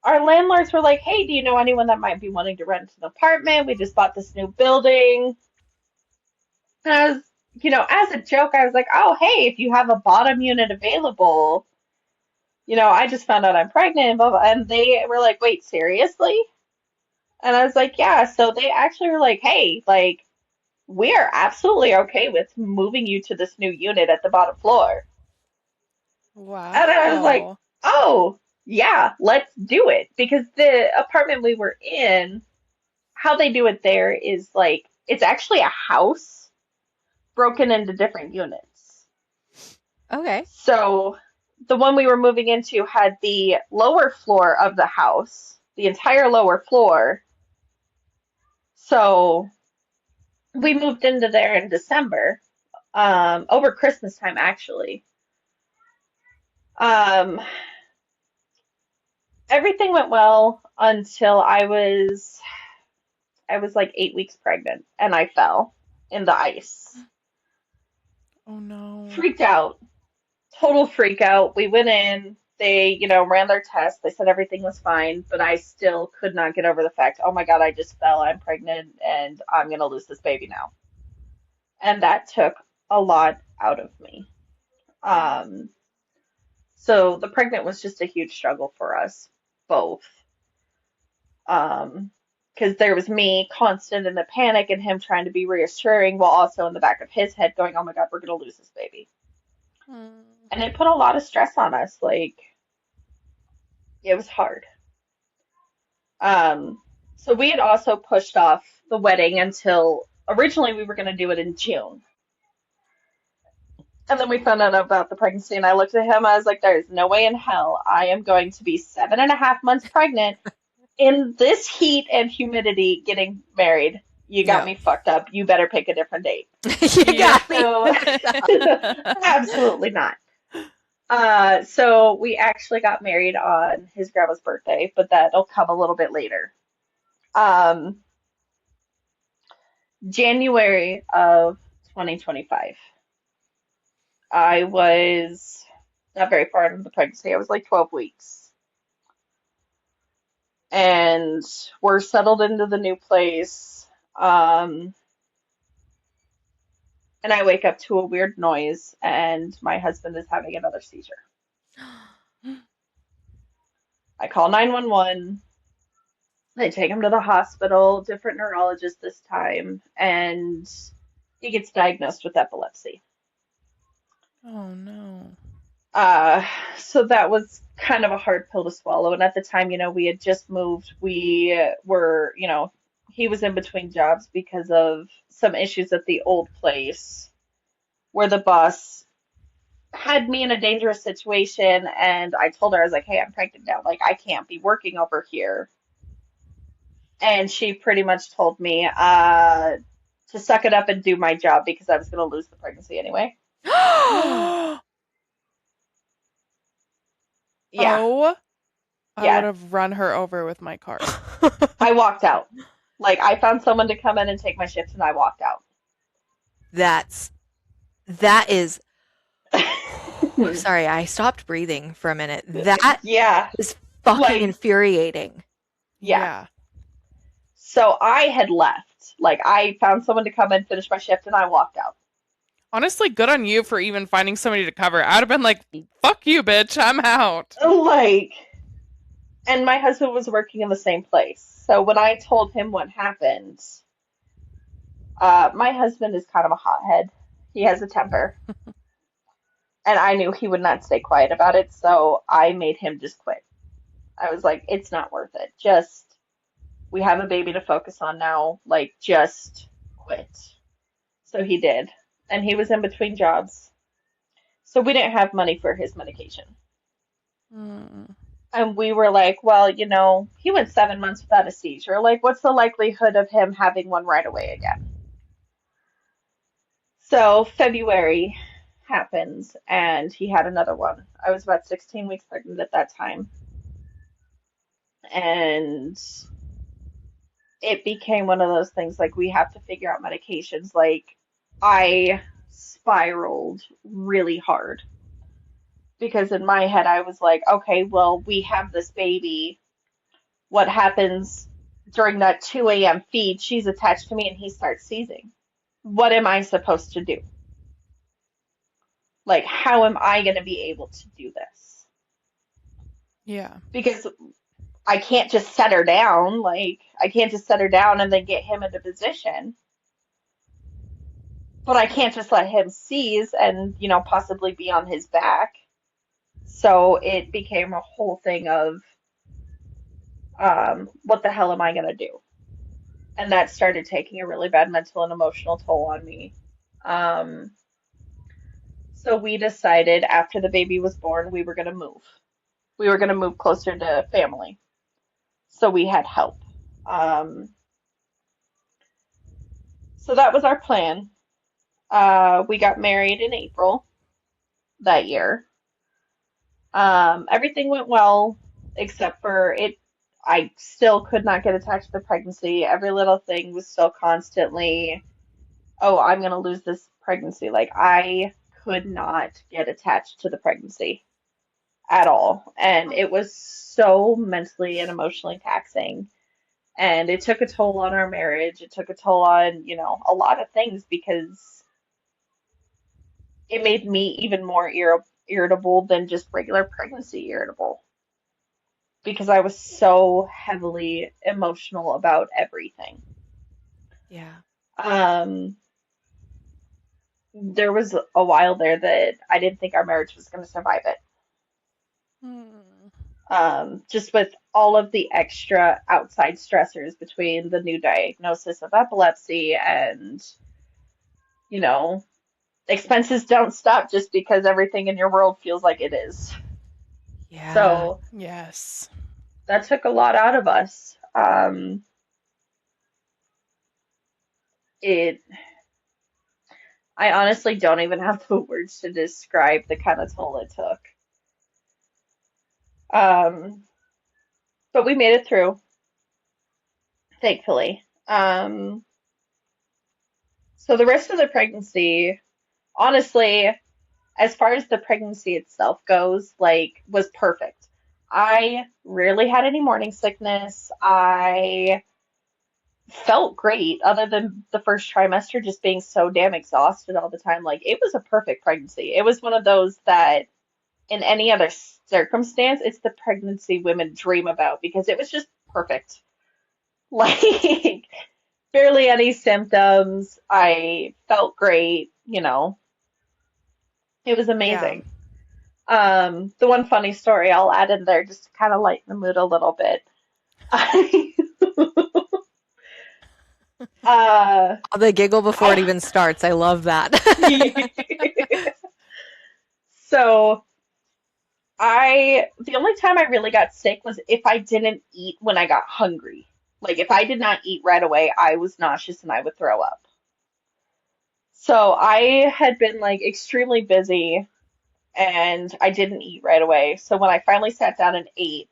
Speaker 3: our landlords were like, hey, do you know anyone that might be wanting to rent an apartment? We just bought this new building. And I was, as a joke, I was like, oh, hey, if you have a bottom unit available, I just found out I'm pregnant, blah, blah. And they were like, wait, seriously? And I was like, yeah. So they actually were like, hey, like, we are absolutely okay with moving you to this new unit at the bottom floor. And I was like,
Speaker 1: Wow.
Speaker 3: oh, yeah, let's do it. Because the apartment we were in, how they do it there is like, it's actually a house broken into different units.
Speaker 2: Okay.
Speaker 3: So the one we were moving into had the lower floor of the house, the entire lower floor. So we moved into there in December, over Christmas time actually. Um, Everything went well until I was like 8 weeks pregnant and I fell in the ice.
Speaker 1: Oh no.
Speaker 3: Freaked out. Total freak out. We went in, they, ran their tests. They said everything was fine, but I still could not get over the fact, oh my God, I just fell. I'm pregnant and I'm going to lose this baby now. And that took a lot out of me. Um, so the pregnant was just a huge struggle for us both. Because there was me constant in the panic and him trying to be reassuring while also in the back of his head going, oh my God, we're going to lose this baby. And it put a lot of stress on us. Like, it was hard. So we had also pushed off the wedding until originally we were going to do it in June. And then we found out about the pregnancy, and I looked at him. I was like, there's no way in hell I am going to be 7.5 months pregnant in this heat and humidity getting married. You got
Speaker 2: No.
Speaker 3: me fucked up. You better pick a different date.
Speaker 2: You got me.
Speaker 3: So, absolutely not. So we actually got married on his grandma's birthday, but that'll come a little bit later. Um, January of 2025. I was not very far into the pregnancy. I was like 12 weeks. And we're settled into the new place. And I wake up to a weird noise, and my husband is having another seizure. I call 911. They take him to the hospital, different neurologist this time, and he gets diagnosed with epilepsy.
Speaker 1: Oh no.
Speaker 3: Uh, so that was kind of a hard pill to swallow. And at the time, we had just moved. We were, he was in between jobs because of some issues at the old place where the boss had me in a dangerous situation. And I told her, I was like, hey, I'm pregnant now. Like, I can't be working over here. And she pretty much told me to suck it up and do my job because I was going to lose the pregnancy anyway. Yeah,
Speaker 1: Oh, I would
Speaker 3: yeah.
Speaker 1: have run her over with my car.
Speaker 3: I walked out. Like, I found someone to come in and take my shift, and I walked out.
Speaker 2: That is sorry, I stopped breathing for a minute. That
Speaker 3: Yeah,
Speaker 2: is fucking
Speaker 3: like,
Speaker 2: infuriating.
Speaker 3: yeah.
Speaker 1: Yeah.
Speaker 3: So I had left. Like, I found someone to come in, finish my shift, and I walked out.
Speaker 1: Honestly, good on you for even finding somebody to cover. I'd have been like, fuck you, bitch, I'm out.
Speaker 3: Like, and my husband was working in the same place. So when I told him what happened, my husband is kind of a hothead. He has a temper. And I knew he would not stay quiet about it, so I made him just quit. I was like, it's not worth it. We have a baby to focus on now. Like, just quit. So he did. And he was in between jobs. So we didn't have money for his medication.
Speaker 1: Mm.
Speaker 3: And we were like, well, he went 7 months without a seizure. Like, what's the likelihood of him having one right away again? So February happens, and he had another one. I was about 16 weeks pregnant at that time. And it became one of those things like we have to figure out medications. Like, I spiraled really hard because in my head I was like, okay, well, we have this baby. What happens during that 2 a.m. feed? She's attached to me and he starts seizing. What am I supposed to do? Like, how am I going to be able to do this?
Speaker 1: Yeah.
Speaker 3: Because I can't just set her down. Like, I can't just set her down and then get him into position. But I can't just let him seize and, possibly be on his back. So it became a whole thing of, what the hell am I going to do? And that started taking a really bad mental and emotional toll on me. Um, so we decided after the baby was born, we were going to move. We were going to move closer to family. So we had help. Um, so that was our plan. We got married in April that year. Everything went well, except for it. I still could not get attached to the pregnancy. Every little thing was still constantly, oh, I'm going to lose this pregnancy. Like, I could not get attached to the pregnancy at all. And it was so mentally and emotionally taxing. And it took a toll on our marriage. It took a toll on, a lot of things because it made me even more irritable than just regular pregnancy irritable because I was so heavily emotional about everything.
Speaker 2: Yeah.
Speaker 3: Um, there was a while there that I didn't think our marriage was going to survive it.
Speaker 1: Mm.
Speaker 3: Just with all of the extra outside stressors between the new diagnosis of epilepsy and, you know, expenses don't stop just because everything in your world feels like it is.
Speaker 2: Yeah.
Speaker 3: So
Speaker 1: Yes.
Speaker 3: that took a lot out of us. It, I honestly don't even have the words to describe the kind of toll it took. Um, but we made it through, thankfully. So the rest of the pregnancy, honestly, as far as the pregnancy itself goes, like, was perfect. I rarely had any morning sickness. I felt great, other than the first trimester just being so damn exhausted all the time. Like, it was a perfect pregnancy. It was one of those that, in any other circumstance, it's the pregnancy women dream about because it was just perfect. Like, barely any symptoms. I felt great, you know. It was
Speaker 1: Yeah.
Speaker 3: amazing. The one funny story I'll add in there just to kind of lighten the mood a little bit. I, uh,
Speaker 2: The giggle before it
Speaker 3: I,
Speaker 2: even starts. I love that.
Speaker 3: so the only time I really got sick was if I didn't eat when I got hungry. Like if I did not eat right away, I was nauseous and I would throw up. So I had been like extremely busy and I didn't eat right away. So when I finally sat down and ate,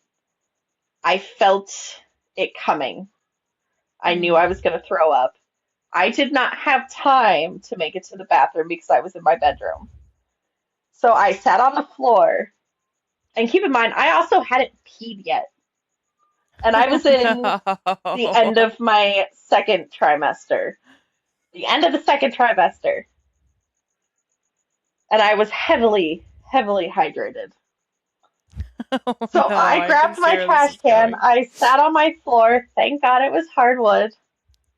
Speaker 3: I felt it coming. I knew
Speaker 1: Mm.
Speaker 3: I was going to throw up. I did not have time to make it to the bathroom because I was in my bedroom. So I sat on the floor. And keep in mind, I also hadn't peed yet. And I was in the end
Speaker 1: No.
Speaker 3: of my second trimester. The end of the second trimester. And I was heavily, heavily hydrated.
Speaker 1: Oh
Speaker 3: So
Speaker 1: no,
Speaker 3: I
Speaker 1: I can
Speaker 3: grabbed
Speaker 1: see
Speaker 3: my
Speaker 1: where this
Speaker 3: trash
Speaker 1: is
Speaker 3: can,
Speaker 1: going.
Speaker 3: I sat on my floor, thank God it was hardwood,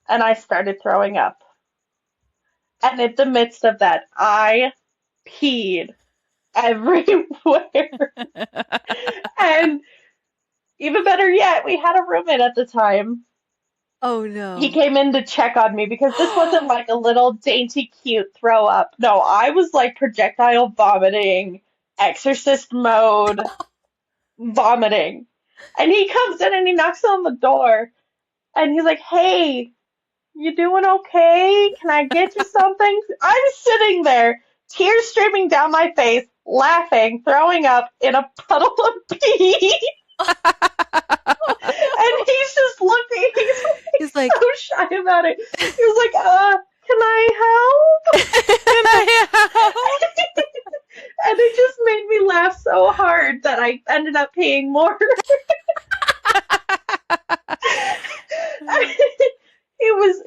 Speaker 3: and I started throwing up. And in the midst of that, I peed everywhere. And even better yet, we had a roommate at the time.
Speaker 2: Oh
Speaker 3: He
Speaker 2: no.
Speaker 3: came in to check on me because this wasn't like a little dainty, cute throw up. No, I was like projectile vomiting, exorcist mode, vomiting. And he comes in and he knocks on the door and he's like, "Hey, you doing okay? Can I get you something?" I'm sitting there, tears streaming down my face, laughing, throwing up in a puddle of pee. And he's just looking, he's
Speaker 2: He's
Speaker 3: like
Speaker 2: like,
Speaker 3: so shy about it. He was like, can I help?
Speaker 1: Can I help?
Speaker 3: And it just made me laugh so hard that I ended up paying more.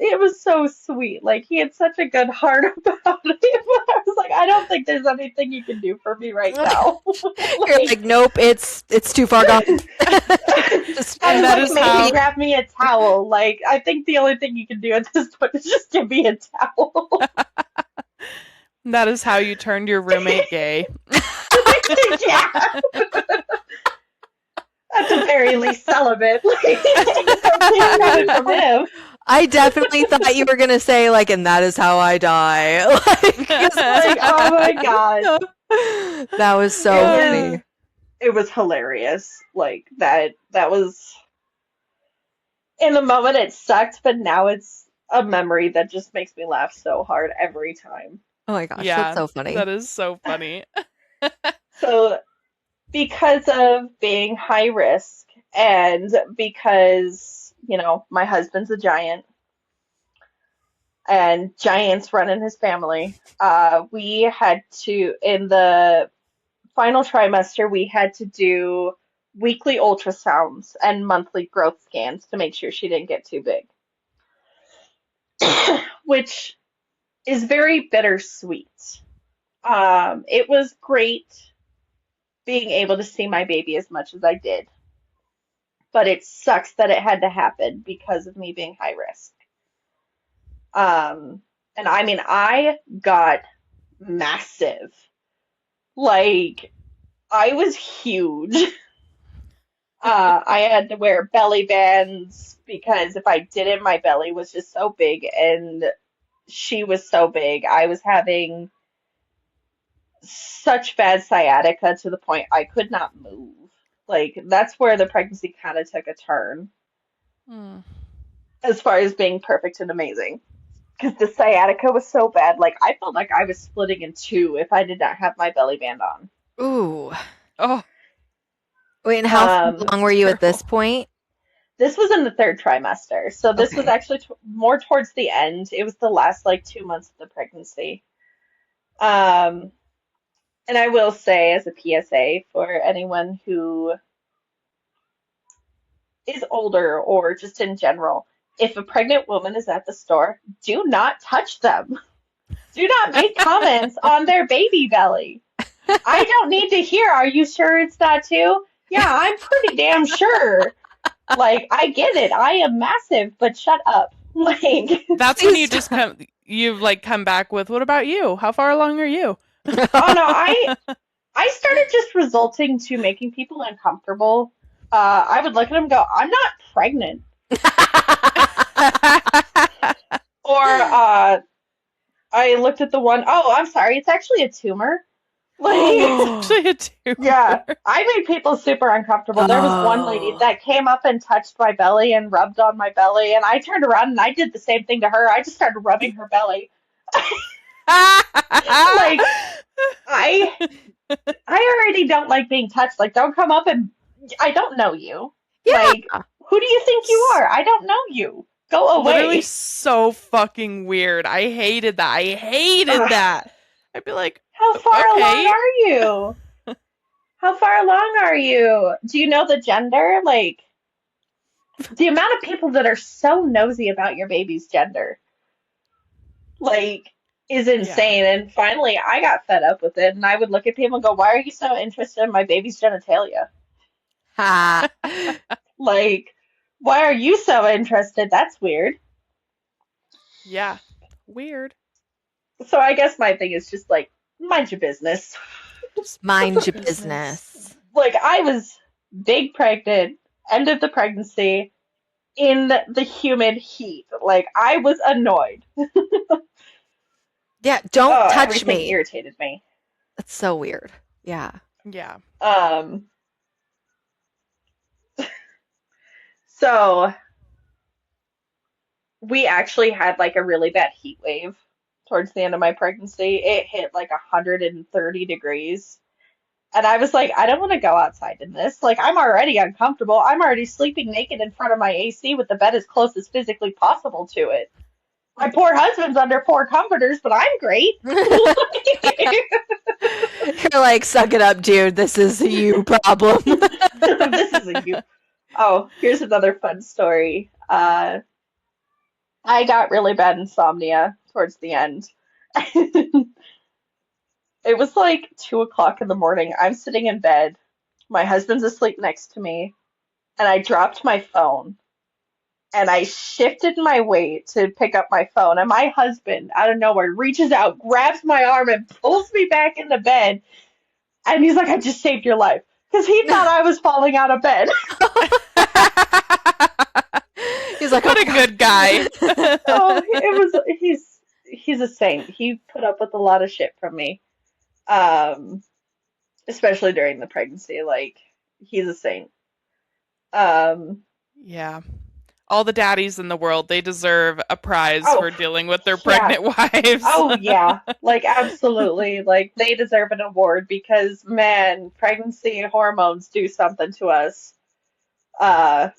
Speaker 3: It was so sweet. Like he had such a good heart about it. But I was like, I don't think there's anything you can do for me right now.
Speaker 2: you're like, nope, it's too far gone. Just
Speaker 3: I
Speaker 1: And
Speaker 3: was
Speaker 1: that
Speaker 3: like,
Speaker 1: is
Speaker 3: maybe
Speaker 1: how
Speaker 3: grab me a towel. Like I think the only thing you can do at this point is just give me a towel.
Speaker 1: you turned your roommate gay.
Speaker 3: Yeah, at the very least celibate. Like something coming from him.
Speaker 2: I definitely thought you were gonna say like, and that is how I die. Like,
Speaker 3: Like, oh my god.
Speaker 2: that was so
Speaker 3: It
Speaker 2: funny.
Speaker 3: was it was hilarious. Like that was in the moment it sucked, but now it's a memory that just makes me laugh so hard every time.
Speaker 2: Oh my gosh, that's
Speaker 1: Yeah,
Speaker 2: so funny.
Speaker 1: that is so funny.
Speaker 3: So because of being high risk and because, my husband's a giant and giants run in his family, we had to, in the final trimester, we had to do weekly ultrasounds and monthly growth scans to make sure she didn't get too big, which is very bittersweet. It was great being able to see my baby as much as I did, but it sucks that it had to happen because of me being high risk. And I mean, I got massive. Like, I was huge. I had to wear belly bands because if I didn't, my belly was just so big and she was so big. I was having such bad sciatica to the point I could not move. Like, that's where the pregnancy kind of took a turn
Speaker 1: Mm.
Speaker 3: as far as being perfect and amazing. Because the sciatica was so bad, like, I felt like I was splitting in two if I did not have my belly band on.
Speaker 2: Ooh.
Speaker 1: Oh,
Speaker 2: Wait, and how
Speaker 3: Um,
Speaker 2: long were you at this
Speaker 1: terrible.
Speaker 2: point?
Speaker 3: this was in the third trimester, so this was
Speaker 2: Okay.
Speaker 3: actually more towards the end. It was the last like 2 months of the pregnancy. Um, and I will say, as a PSA for anyone who is older or just in general, if a pregnant woman is at the store, do not touch them. Do not make comments on their baby belly. I don't need to hear, "Are you sure it's not too?" Yeah, I'm pretty damn sure. Like, I get it. I am massive, but shut up. Like,
Speaker 1: That's when
Speaker 2: Please
Speaker 1: you just come back with, what about you? How far along are you?
Speaker 3: oh no, I started just resulting to making people uncomfortable. I would look at them and go, I'm not pregnant. Or I looked at the one, oh, I'm sorry, it's actually a tumor. Like,
Speaker 1: It's actually a tumor.
Speaker 3: yeah, I made people super uncomfortable. There was one lady
Speaker 2: Oh.
Speaker 3: that came up and touched my belly and rubbed on my belly, and I turned around and I did the same thing to her. I just started rubbing her belly. Like, I I already don't like being touched. Like, don't come up and I don't know you. Like,
Speaker 2: Yeah.
Speaker 3: who do you think you are? I don't know you. Go
Speaker 1: Literally
Speaker 3: away.
Speaker 1: so fucking weird. I hated that. I hated
Speaker 3: Ugh.
Speaker 1: that. I'd be like,
Speaker 3: How far along
Speaker 1: okay.
Speaker 3: are you? How far along are you? Do you know the gender? Like, the amount of people that are so nosy about your baby's gender, like, is
Speaker 1: Yeah.
Speaker 3: insane. And finally, I got fed up with it, and I would look at people and go, "Why are you so interested in my baby's genitalia?
Speaker 2: Ha.
Speaker 3: Like, why are you so interested? That's weird."
Speaker 1: Yeah. Weird.
Speaker 3: So I guess my thing is just like, mind your business.
Speaker 1: Just mind
Speaker 2: Mind
Speaker 1: your
Speaker 2: your
Speaker 1: business.
Speaker 2: business.
Speaker 3: Like, I was big pregnant, end of the pregnancy, in the humid heat. Like, I was annoyed.
Speaker 2: Yeah, don't
Speaker 3: Oh,
Speaker 2: touch
Speaker 3: everything
Speaker 2: me.
Speaker 3: irritated me.
Speaker 2: That's so weird. Yeah.
Speaker 1: Yeah.
Speaker 3: Um, so we actually had like a really bad heat wave towards the end of my pregnancy. It hit like 130 degrees. And I was like, I don't want to go outside in this. Like, I'm already uncomfortable. I'm already sleeping naked in front of my AC with the bed as close as physically possible to it. My poor husband's under four comforters, but I'm great.
Speaker 2: You're like, suck it up, dude. This is a you problem.
Speaker 3: This is a you. Oh, here's another fun story. I got really bad insomnia towards the end. It was like 2 o'clock in the morning. I'm sitting in bed. My husband's asleep next to me, and I dropped my phone. And I shifted my weight to pick up my phone. And my husband, out of nowhere, reaches out, grabs my arm, and pulls me back into bed. And he's like, I just saved your life. Because he thought I was falling out of bed.
Speaker 2: He's like,
Speaker 1: What
Speaker 2: oh,
Speaker 1: a good guy.
Speaker 3: Oh, he's a saint. He put up with a lot of shit from me. Um, Especially during the pregnancy. Like, he's a saint. Um,
Speaker 1: Yeah. All the daddies in the world, they deserve a prize
Speaker 3: oh,
Speaker 1: for dealing with their
Speaker 3: yeah.
Speaker 1: pregnant wives.
Speaker 3: Oh, yeah. Like, absolutely. Like, they deserve an award because, man, pregnancy hormones do something to us. Uh,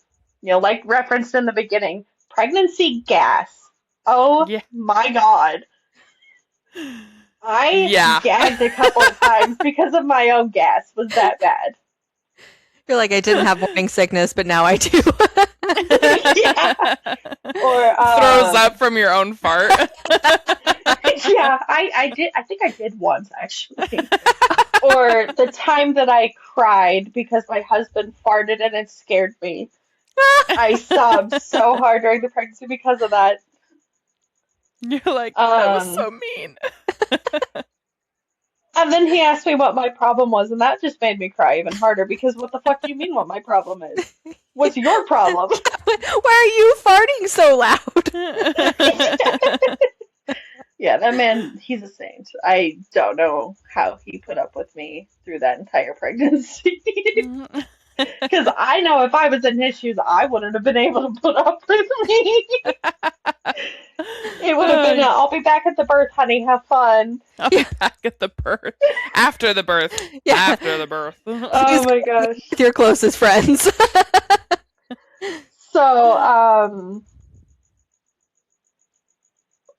Speaker 3: like referenced in the beginning, pregnancy gas. Oh
Speaker 1: Yeah.
Speaker 3: my God. I
Speaker 1: Yeah.
Speaker 3: gagged a couple of times because of my own gas. Was that bad?
Speaker 2: you're like, I didn't have morning sickness, but now I do.
Speaker 3: Yeah. Or
Speaker 1: Throws up from your own fart.
Speaker 3: yeah, I did. I think I did once actually. Or the time that I cried because my husband farted and it scared me. I sobbed so hard during the pregnancy because of that.
Speaker 1: You're like, that was
Speaker 3: Um,
Speaker 1: so mean.
Speaker 3: and then he asked me what my problem was, and that just made me cry even harder because what the fuck do you mean what my problem is? What's your problem?
Speaker 2: Why are you farting so loud?
Speaker 3: Yeah, that man, he's a saint. I don't know how he put up with me through that entire pregnancy. Because I know if I was in his shoes, I wouldn't have been able to put up with me. It would have been, I'll be back at the birth, honey. Have fun.
Speaker 1: I'll be back at the birth. After the birth.
Speaker 2: Yeah.
Speaker 1: After the birth.
Speaker 3: Oh my gosh.
Speaker 2: With your closest friends.
Speaker 3: So,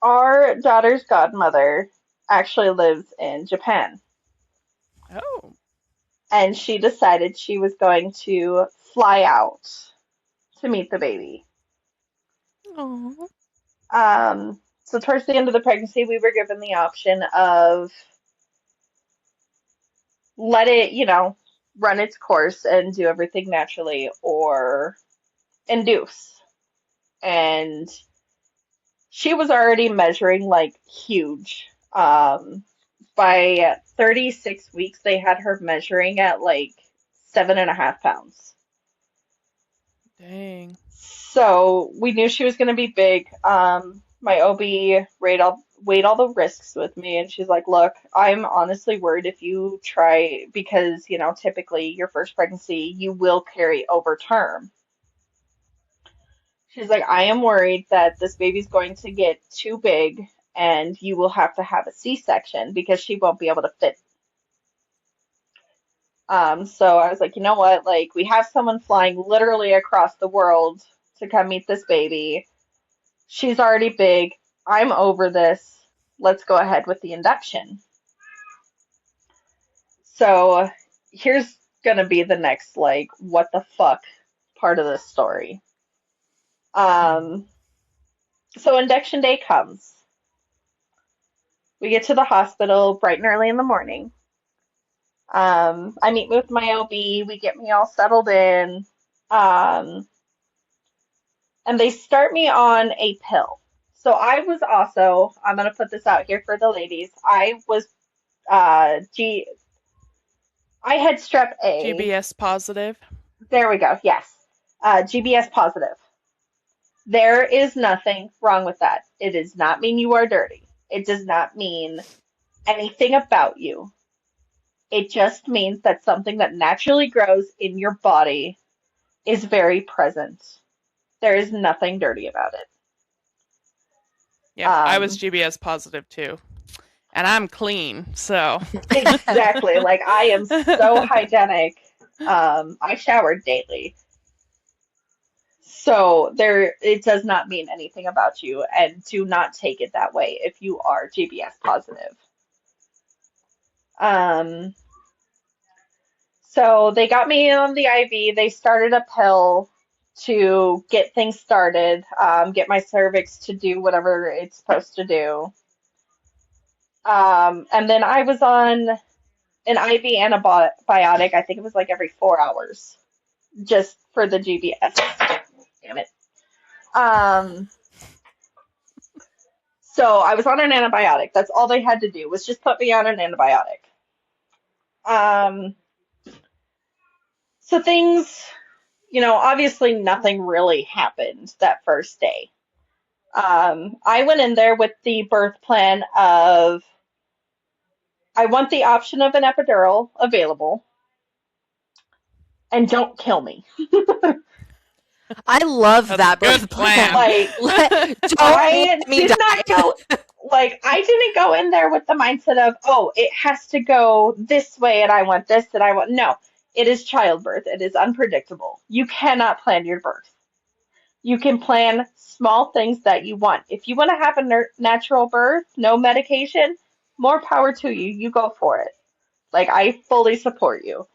Speaker 3: our daughter's godmother actually lives in Japan,
Speaker 1: Oh.
Speaker 3: and she decided she was going to fly out to meet the baby.
Speaker 2: Aw.
Speaker 3: So towards the end of the pregnancy, we were given the option of let it, run its course and do everything naturally, or induce. And she was already measuring like huge. By 36 weeks, they had her measuring at like 7.5 pounds.
Speaker 1: Dang.
Speaker 3: So we knew she was going to be big. My OB weighed all the risks with me, and she's like, "Look, I'm honestly worried if you try because typically your first pregnancy you will carry over term." She's like, "I am worried that this baby's going to get too big, and you will have to have a C-section because she won't be able to fit." So I was like, you know what? Like, we have someone flying literally across the world to come meet this baby. She's already big. I'm over this. Let's go ahead with the induction. So here's gonna be the next, like, what the fuck part of this story. Um, so induction day comes. We get to the hospital bright and early in the morning. I meet with my OB. We get me all settled in. Um, and they start me on a pill. So I was also, I'm gonna put this out here for the ladies. I was G I had strep A.
Speaker 1: GBS positive.
Speaker 3: There we go. Yes. GBS positive. There is nothing wrong with that. It does not mean you are dirty. It does not mean anything about you. It just means that something that naturally grows in your body is very present. There is nothing dirty about it.
Speaker 1: Yep, I was GBS positive too. And I'm clean, so.
Speaker 3: Exactly. Like, I am so hygienic. I showered daily. So it does not mean anything about you, and do not take it that way if you are GBS positive. Um, so they got me on the IV. They started a pill to get things started, get my cervix to do whatever it's supposed to do. And then I was on an IV antibiotic. I think it was like every 4 hours, just for the GBS. Damn it. So I was on an antibiotic. That's all they had to do was just put me on an antibiotic. So things, obviously nothing really happened that first day. I went in there with the birth plan of I want the option of an epidural available, and don't kill me.
Speaker 2: I love
Speaker 1: That's
Speaker 2: that
Speaker 1: a good
Speaker 2: birth
Speaker 1: plan.
Speaker 3: Like,
Speaker 2: Don't
Speaker 3: I
Speaker 2: let me
Speaker 3: did
Speaker 2: die.
Speaker 3: not go, like, I didn't go in there with the mindset of, oh, it has to go this way and I want this and I want. No, it is childbirth. It is unpredictable. You cannot plan your birth. You can plan small things that you want. If you want to have a natural birth, no medication, more power to you. You go for it. Like, I fully support you.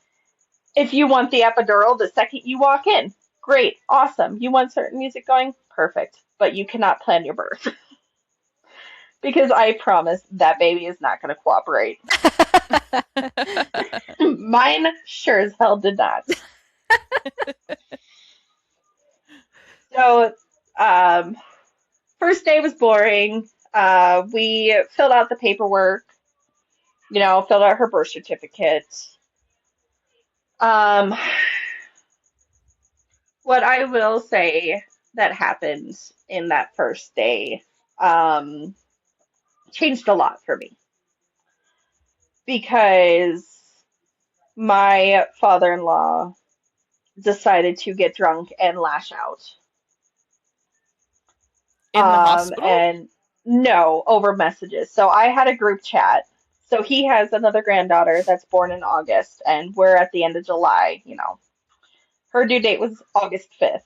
Speaker 3: If you want the epidural the second you walk in, great, awesome. You want certain music going? Perfect. But you cannot plan your birth. Because I promise that baby is not going to cooperate. Mine sure as hell did not. So, first day was boring. We filled out the paperwork, filled out her birth certificate. Um, what I will say that happened in that first day changed a lot for me because my father-in-law decided to get drunk and lash out.
Speaker 1: In the hospital?
Speaker 3: And no, over messages. So I had a group chat. So he has another granddaughter that's born in August, and we're at the end of July. Her due date was August 5th.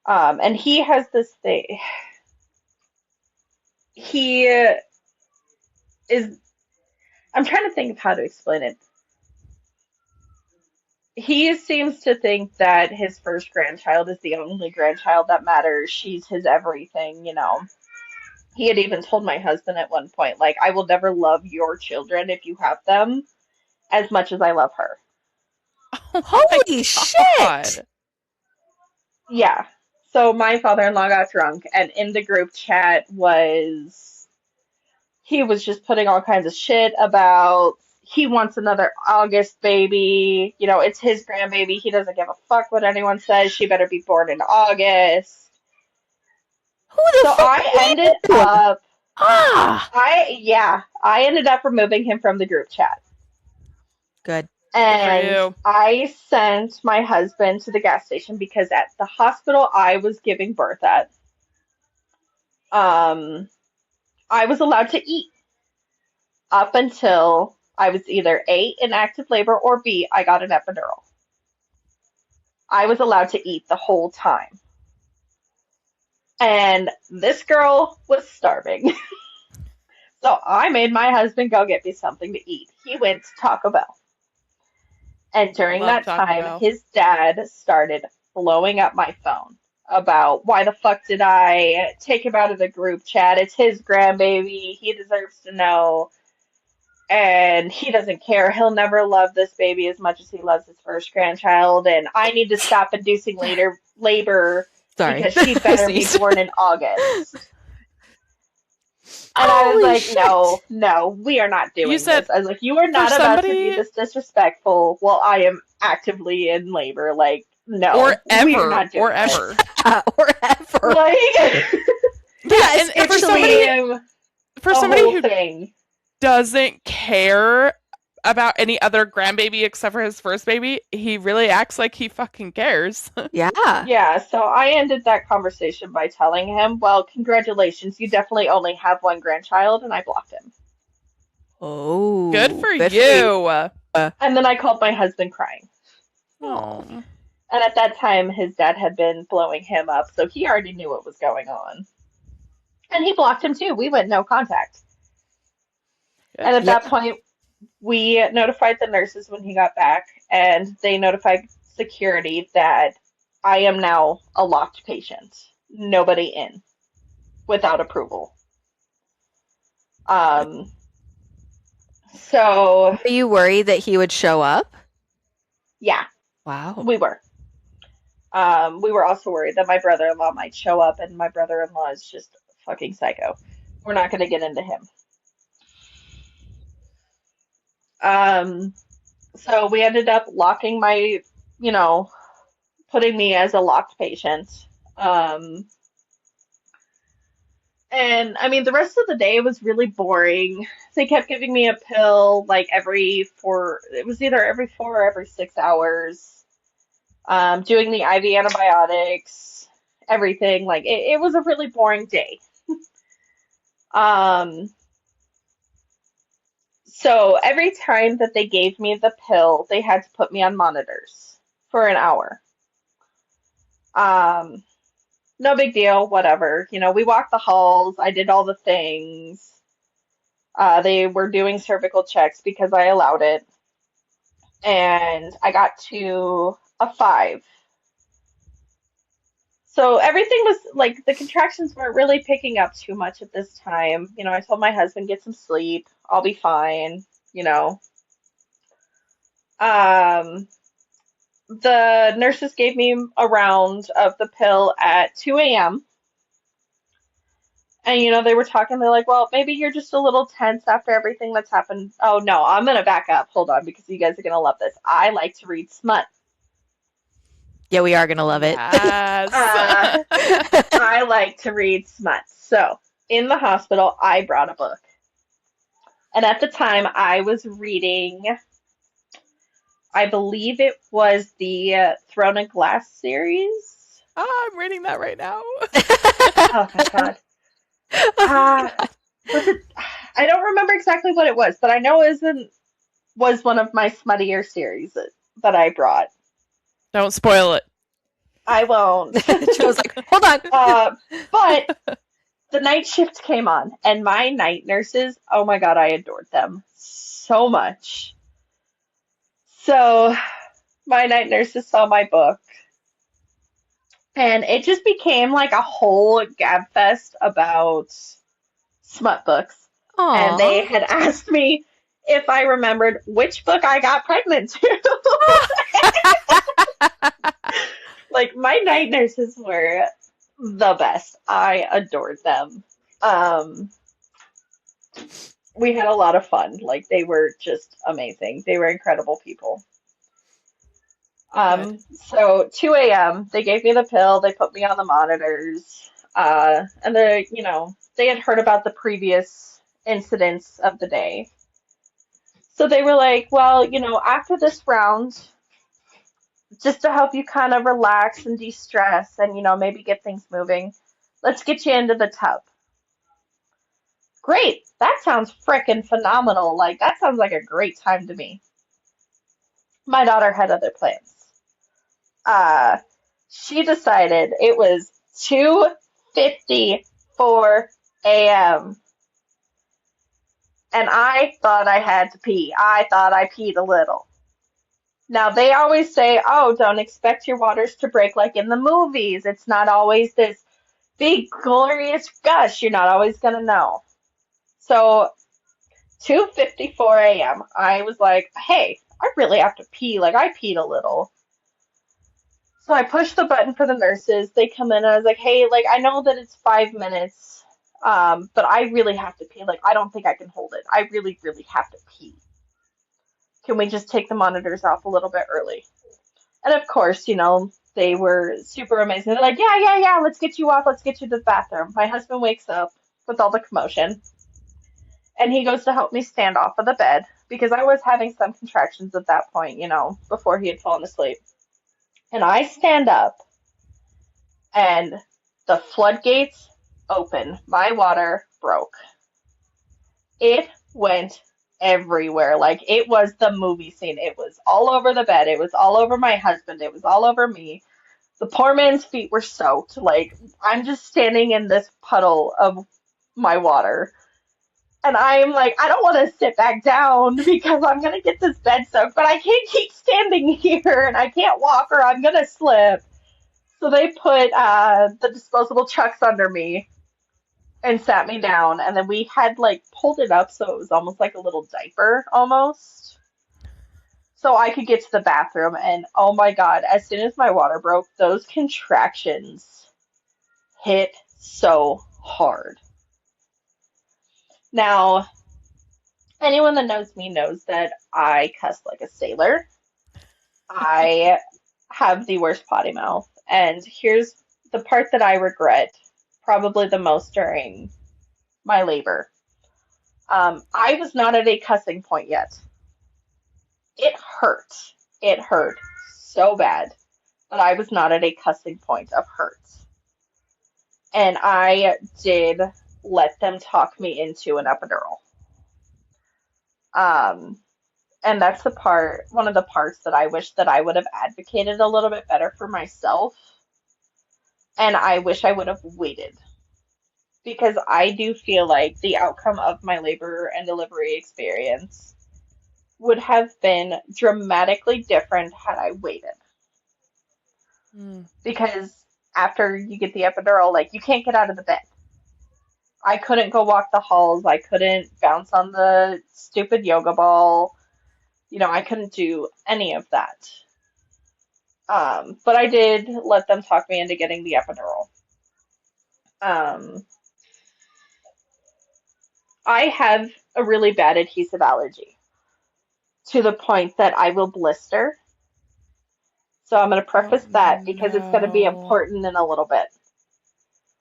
Speaker 3: And he has this thing. He is, I'm trying to think of how to explain it. He seems to think that his first grandchild is the only grandchild that matters. She's his everything. He had even told my husband at one point, like, I will never love your children if you have them as much as I love her.
Speaker 1: Oh my
Speaker 2: Holy shit!
Speaker 1: God.
Speaker 3: Yeah. So my father-in-law got drunk, and in the group chat he was just putting all kinds of shit about he wants another August baby. You know, it's his grandbaby. He doesn't give a fuck what anyone says. She better be born in August.
Speaker 2: Who the
Speaker 3: So
Speaker 2: fuck are you? Ah,
Speaker 3: I ended up removing him from the group chat.
Speaker 2: good.
Speaker 1: Good for
Speaker 3: And
Speaker 1: you.
Speaker 3: I sent my husband to the gas station because at the hospital I was giving birth at, um, I was allowed to eat up until I was either A, in active labor, or B, I got an epidural. I was allowed to eat the whole time. And this girl was starving. So I made my husband go get me something to eat. He went to Taco Bell. And during
Speaker 1: Love
Speaker 3: that
Speaker 1: Taco
Speaker 3: time,
Speaker 1: Bell.
Speaker 3: his dad started blowing up my phone about why the fuck did I take him out of the group chat? It's his grandbaby. He deserves to know. And he doesn't care. He'll never love this baby as much as he loves his first grandchild. And I need to stop inducing labor
Speaker 2: Sorry.
Speaker 3: because she
Speaker 2: I
Speaker 3: better be
Speaker 2: sneezed.
Speaker 3: born in August. And I was
Speaker 2: Holy
Speaker 3: like,
Speaker 2: shit.
Speaker 3: no, we are not
Speaker 1: You
Speaker 3: doing
Speaker 1: said
Speaker 3: this. I was like, you are
Speaker 1: for
Speaker 3: not about to be
Speaker 1: somebody
Speaker 3: this disrespectful while I am actively in labor. Like,
Speaker 1: or
Speaker 3: no, we are
Speaker 1: ever
Speaker 3: not
Speaker 1: or
Speaker 3: doing
Speaker 1: ever.
Speaker 3: this.
Speaker 2: Or ever.
Speaker 3: Like,
Speaker 1: Yeah, and
Speaker 3: it
Speaker 1: for somebody
Speaker 3: became
Speaker 1: for
Speaker 3: a
Speaker 1: somebody
Speaker 3: whole
Speaker 1: who
Speaker 3: thing.
Speaker 1: doesn't care about any other grandbaby except for his first baby, he really acts like he fucking cares.
Speaker 2: Yeah.
Speaker 3: Yeah, so I ended that conversation by telling him, well, congratulations, you definitely only have one grandchild, and I blocked him.
Speaker 1: Good
Speaker 2: Oh,
Speaker 1: for
Speaker 2: good for you.
Speaker 1: you.
Speaker 3: And then I called my husband crying.
Speaker 2: Oh.
Speaker 1: Oh.
Speaker 3: And at that time, his dad had been blowing him up, so he already knew what was going on. And he blocked him too. We went no contact.
Speaker 1: Good.
Speaker 3: And at
Speaker 2: Yeah.
Speaker 3: that point, we notified the nurses when he got back, and they notified security that I am now a locked patient. Nobody in without approval. Um, so,
Speaker 2: Are you worried that he would show up?
Speaker 3: yeah,
Speaker 2: Wow.
Speaker 3: we were. We were also worried that my brother-in-law might show up, and my brother-in-law is just fucking psycho. We're not going to get into him. Um, so we ended up locking you know, putting me as a locked patient. Um, and I mean, the rest of the day was really boring. They kept giving me a pill like it was either every 4 or every 6 hours. Doing the IV antibiotics, everything. Like, it was a really boring day. Um, so every time that they gave me the pill, they had to put me on monitors for an hour. Um, no big deal, whatever. You know, we walked the halls, I did all the things. They were doing cervical checks because I allowed it, and I got to a 5. So everything was like the contractions weren't really picking up too much at this time. You know, I told my husband, get some sleep, I'll be fine, you know. Um, the nurses gave me a round of the pill at 2 a.m. And you know, they were talking, they're like, well, maybe you're just a little tense after everything that's happened. Oh no, I'm gonna back up. Hold on, because you guys are gonna love this. I like to read smut.
Speaker 2: Yeah, we are going to love it.
Speaker 1: Yes.
Speaker 3: I like to read smut. So, in the hospital, I brought a book. And at the time, I was reading, I believe it was the Throne of Glass series.
Speaker 1: Oh, I'm reading that right now.
Speaker 3: Oh my God. Was it? I don't remember exactly what it was, but I know was one of my smuttier series that I brought.
Speaker 1: Don't spoil it.
Speaker 3: I won't.
Speaker 2: She was like, hold on.
Speaker 3: But the night shift came on, and my night nurses, oh my God, I adored them so much. So my night nurses saw my book, and it just became like a whole gab fest about smut books. And they
Speaker 2: Aw.
Speaker 3: had asked me if I remembered which book I got pregnant to. Like my night nurses were the best. I adored them. Um, we had a lot of fun. Like they were just amazing. They were incredible people.
Speaker 1: Good.
Speaker 3: So 2 a.m. they gave me the pill. They put me on the monitors. And they had heard about the previous incidents of the day. So they were like, well, after this round, just to help you kind of relax and de-stress and, maybe get things moving, let's get you into the tub. Great. That sounds frickin' phenomenal. Like, that sounds like a great time to me. My daughter had other plans. Uh, she decided it was 2:54 a.m. and I thought I had to pee. I thought I peed a little. Now, they always say, oh, don't expect your waters to break like in the movies. It's not always this big, glorious gush. You're not always going to know. So, 2:54 a.m., I was like, hey, I really have to pee. Like, I peed a little. So I pushed the button for the nurses. They come in and I was like, hey, like, I know that it's 5 minutes, but I really have to pee. Like, I don't think I can hold it. I really, really have to pee. Can we just take the monitors off a little bit early? And of course, they were super amazing. They're like, yeah, yeah, yeah, let's get you off. Let's get you to the bathroom. My husband wakes up with all the commotion and he goes to help me stand off of the bed because I was having some contractions at that point, before he had fallen asleep. And I stand up and the floodgates open. My water broke. It went everywhere. Like it was the movie scene. It was all over the bed. It was all over my husband. It was all over me. The poor man's feet were soaked. Like I'm just standing in this puddle of my water. And I'm like, I don't want to sit back down because I'm going to get this bed soaked, but I can't keep standing here and I can't walk or I'm going to slip. So they put the disposable chucks under me and sat me down. And then we had like pulled it up so it was almost like a little diaper almost. So I could get to the bathroom. And oh my God, as soon as my water broke, those contractions hit so hard. Now, anyone that knows me knows that I cuss like a sailor. I have the worst potty mouth. And here's the part that I regret probably the most during my labor. I was not at a cussing point yet. It hurt. It hurt so bad, but I was not at a cussing point of hurt. And I did let them talk me into an epidural. Um, and that's one of the parts that I wish that I would have advocated a little bit better for myself. And I wish I would have waited because I do feel like the outcome of my labor and delivery experience would have been dramatically different had I waited.
Speaker 1: Mm.
Speaker 3: Because after you get the epidural, like you can't get out of the bed. I couldn't go walk the halls. I couldn't bounce on the stupid yoga ball. I couldn't do any of that. But I did let them talk me into getting the epidural. Um, I have a really bad adhesive allergy to the point that I will blister. So I'm going to
Speaker 1: Oh
Speaker 3: preface that because it's going to be
Speaker 1: no.
Speaker 3: important in a little bit.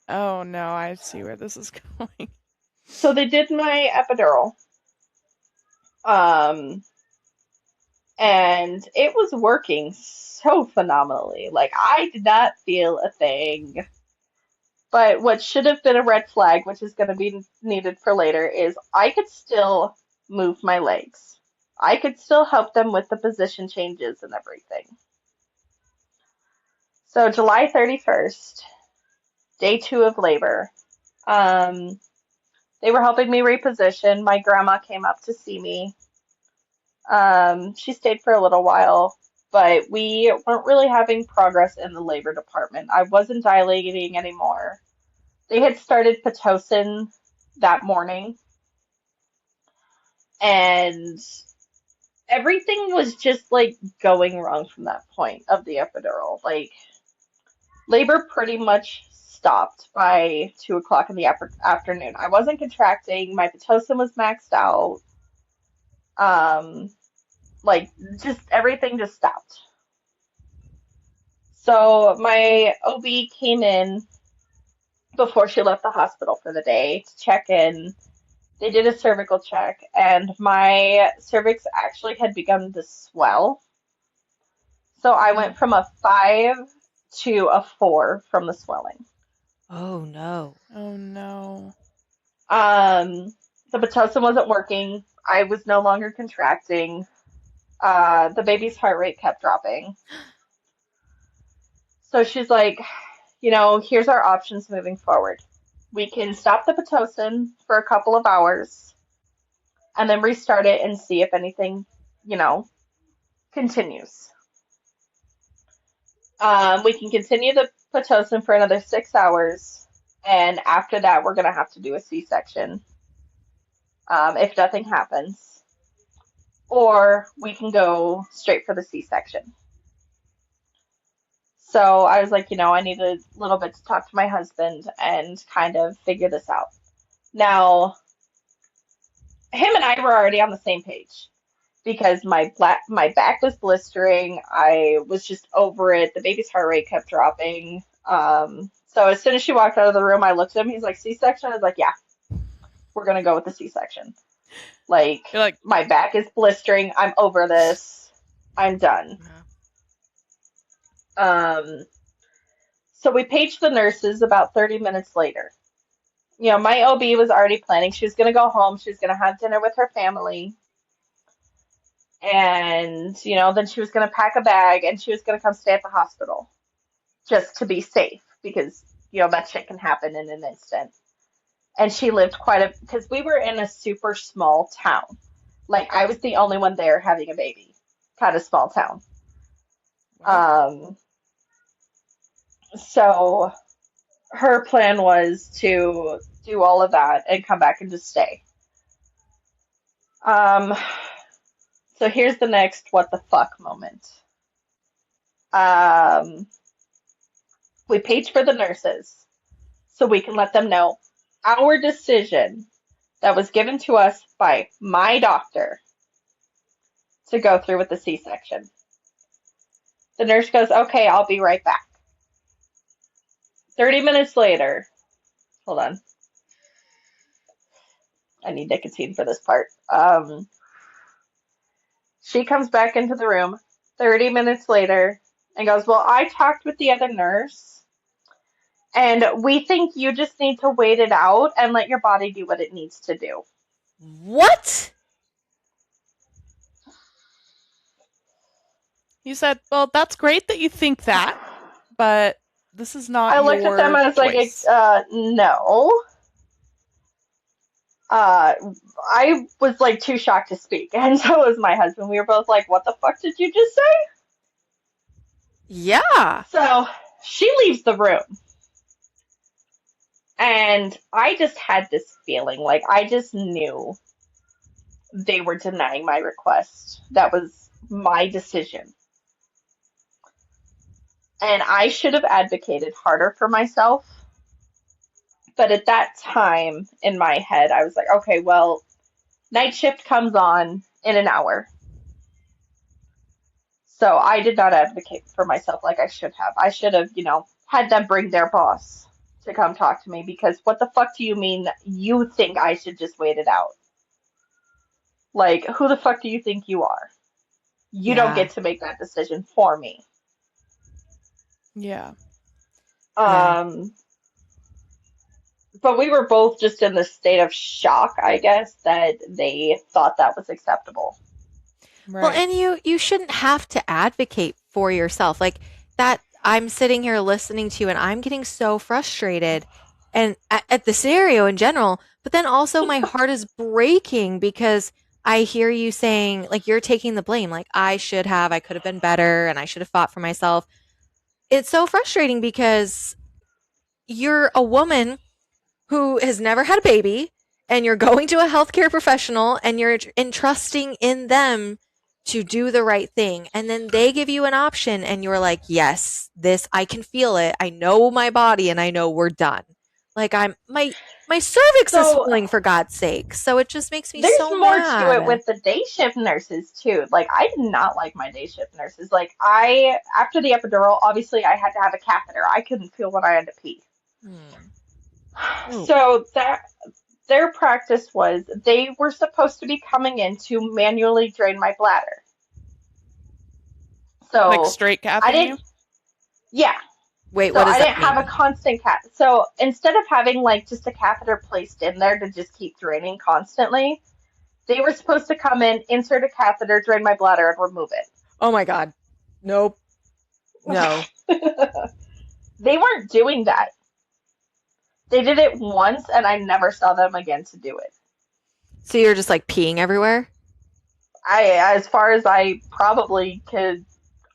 Speaker 1: Oh no, I see where this is going.
Speaker 3: So they did my epidural. Um, and it was working so phenomenally. Like I did not feel a thing. But what should have been a red flag, which is going to be needed for later, is I could still move my legs. I could still help them with the position changes and everything. So July 31st, day 2 of labor. Um, they were helping me reposition. My grandma came up to see me. She stayed for a little while, but we weren't really having progress in the labor department. I wasn't dilating anymore. They had started Pitocin that morning, and everything was just like going wrong from that point of the epidural. Like Labor pretty much stopped by 2 o'clock in the afternoon. I wasn't contracting. My pitocin was maxed out. Um, like just everything just stopped. So my OB came in before she left the hospital for the day to check in. They did a cervical check, and my cervix actually had begun to swell. So I
Speaker 2: Mm.
Speaker 3: went from a 5 to a 4 from the swelling.
Speaker 2: Oh no.
Speaker 1: Oh no.
Speaker 3: Um, the Pitocin wasn't working. I was no longer contracting. The baby's heart rate kept dropping. So she's like, here's our options moving forward. We can stop the Pitocin for a couple of hours and then restart it and see if anything, you know, continues. We can continue the Pitocin for another 6 hours, and after that, we're going to have to do a C-section if nothing happens. Or we can go straight for the C-section. So I was like, I need a little bit to talk to my husband and kind of figure this out. Now, him and I were already on the same page because my back was blistering. I was just over it. The baby's heart rate kept dropping. So as soon as she walked out of the room, I looked at him. He's like, C-section? I was like, yeah, we're gonna go with the C-section. Like,
Speaker 1: You're like,
Speaker 3: my back is blistering. I'm over this. I'm done. So we paged the nurses about 30 minutes later. My OB was already planning. She was going to go home. She was going to have dinner with her family. And, then she was going to pack a bag and she was going to come stay at the hospital just to be safe because, that shit can happen in an instant. And she lived because we were in a super small town. Like, I was the only one there having a baby. Kind of small town.
Speaker 1: wow.
Speaker 3: So her plan was to do all of that and come back and just stay. So here's the next what the fuck moment. We page for the nurses so we can let them know our decision that was given to us by my doctor to go through with the C-section. The nurse goes, okay, I'll be right back. 30 minutes later, hold on. I need nicotine for this part. She comes back into the room 30 minutes later and goes, well, I talked with the other nurse and we think you just need to wait it out and let your body do what it needs to do.
Speaker 2: What?
Speaker 1: You said, well, that's great that you think that, but this is not
Speaker 3: I looked at them
Speaker 1: your
Speaker 3: and I was
Speaker 1: choice.
Speaker 3: like, no. I was like too shocked to speak, and so was my husband. We were both like, what the fuck did you just say?
Speaker 2: Yeah.
Speaker 3: So she leaves the room. And I just had this feeling, like I just knew they were denying my request. That was my decision. And I should have advocated harder for myself. But at that time in my head, I was like, okay, well, night shift comes on in an hour. So I did not advocate for myself like I should have. I should have, had them bring their boss to come talk to me because what the fuck do you mean you think I should just wait it out? Like, who the fuck do you think you are? You don't
Speaker 2: Yeah.
Speaker 3: get to make that decision for me.
Speaker 1: Yeah.
Speaker 2: Yeah.
Speaker 3: But we were both just in this state of shock, I guess, that they thought that was acceptable.
Speaker 1: Right.
Speaker 2: Well, and you shouldn't have to advocate for yourself. Like that I'm sitting here listening to you and I'm getting so frustrated and at the scenario in general, but then also my heart is breaking because I hear you saying like you're taking the blame. Like I could have been better and I should have fought for myself. It's so frustrating because you're a woman who has never had a baby and you're going to a healthcare professional and you're entrusting in them to do the right thing. And then they give you an option and you're like, yes, this, I can feel it. I know my body and I know we're done. Like my cervix is
Speaker 3: So
Speaker 2: swelling for God's sake. So it just makes me
Speaker 3: there's
Speaker 2: so
Speaker 3: more to it
Speaker 2: mad.
Speaker 3: with the day shift nurses too. Like I did not like my day shift nurses. Like I after the epidural, obviously I had to have a catheter. I couldn't feel when I had to pee.
Speaker 2: Hmm. Oh,
Speaker 3: So that their practice was they were supposed to be coming in to manually drain my bladder.
Speaker 1: Like
Speaker 3: So
Speaker 1: straight
Speaker 3: I
Speaker 1: capping you?
Speaker 3: didn't, yeah.
Speaker 2: wait,
Speaker 3: So
Speaker 2: what does
Speaker 3: I
Speaker 2: that
Speaker 3: didn't have a
Speaker 2: mean?
Speaker 3: constant So instead of having like just a catheter placed in there to just keep draining constantly, they were supposed to come in, insert a catheter, drain my bladder, and remove
Speaker 2: Oh my God. Nope. No.
Speaker 3: it. They weren't doing that. They did it once, and I never saw them again to do it.
Speaker 2: So you're just like peeing everywhere?
Speaker 3: As far as I probably could,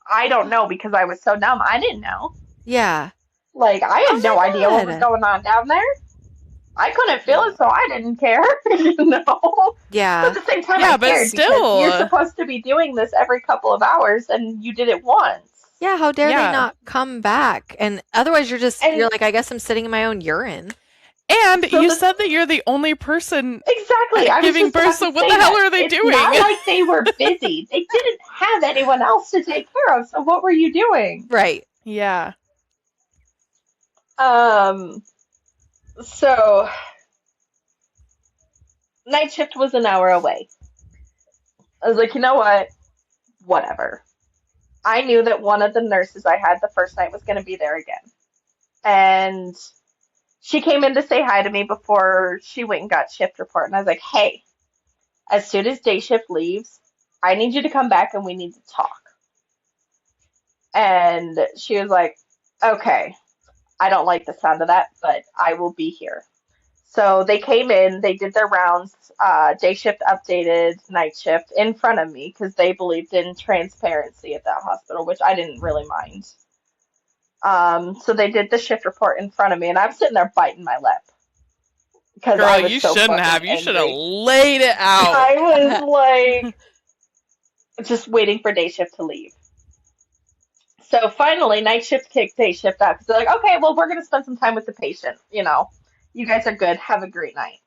Speaker 3: I don't know because I was so numb. I didn't know.
Speaker 2: Yeah.
Speaker 3: Like, I
Speaker 2: Oh
Speaker 3: had no idea
Speaker 2: my
Speaker 3: what was
Speaker 2: God.
Speaker 3: going on down there. I couldn't feel
Speaker 1: Yeah.
Speaker 3: it, so I didn't care, But
Speaker 2: Yeah.
Speaker 3: at the same time, I
Speaker 1: Yeah, but
Speaker 3: cared because you're
Speaker 1: still.
Speaker 3: supposed to be doing this every couple of hours, and you did it once.
Speaker 2: Yeah, how dare they
Speaker 1: Yeah.
Speaker 2: not come back? And otherwise you're
Speaker 3: And
Speaker 2: like, I guess I'm sitting in my own urine.
Speaker 1: And
Speaker 3: so
Speaker 1: you said that you're the only person
Speaker 3: exactly, I was
Speaker 1: giving
Speaker 3: just
Speaker 1: birth,
Speaker 3: about
Speaker 1: so
Speaker 3: to
Speaker 1: what
Speaker 3: say
Speaker 1: the hell
Speaker 3: that.
Speaker 1: are they
Speaker 3: It's
Speaker 1: doing?
Speaker 3: not like they were busy. They didn't have anyone else to take care of, so what were you doing?
Speaker 2: Right.
Speaker 1: Yeah.
Speaker 3: So night shift was an hour away. I was like, you know what? Whatever. I knew that one of the nurses I had the first night was going to be there again. And she came in to say hi to me before she went and got shift report. And I was like, hey, as soon as day shift leaves, I need you to come back and we need to talk. And she was like, okay, I don't like the sound of that, but I will be here. So they came in, they did their rounds, day shift updated, night shift in front of me because they believed in transparency at that hospital, which I didn't really mind. So they did the shift report in front of me, and I'm sitting there biting my lip because I
Speaker 1: Girl,
Speaker 3: was
Speaker 1: you
Speaker 3: so
Speaker 1: shouldn't
Speaker 3: fucking
Speaker 1: have. You should have
Speaker 3: angry.
Speaker 1: laid it out.
Speaker 3: I was like just waiting for day shift to leave. So finally, night shift kicked day shift out because they're like, okay, well, we're going to spend some time with the patient. You guys are good. Have a great night.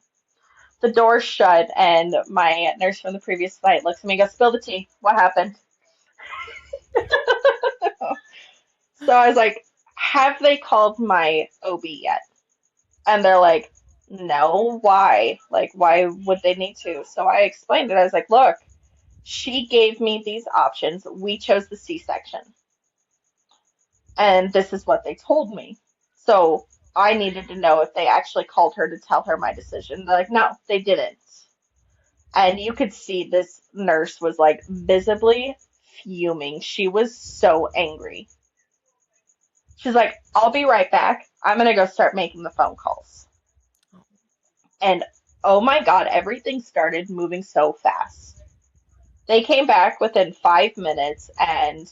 Speaker 3: The door's shut, and my nurse from the previous night looks at me and goes, spill the tea. What happened? So I was like, have they called my OB yet? And they're like, no, why? Like, why would they need to? So I explained it. I was like, look, she gave me these options. We chose the C-section. And this is what they told me. So I needed to know if they actually called her to tell her my decision. They're like, no, they didn't. And you could see this nurse was like visibly fuming. She was so angry. She's like, I'll be right back. I'm going to go start making the phone calls. And oh my God, everything started moving so fast. They came back within 5 minutes, and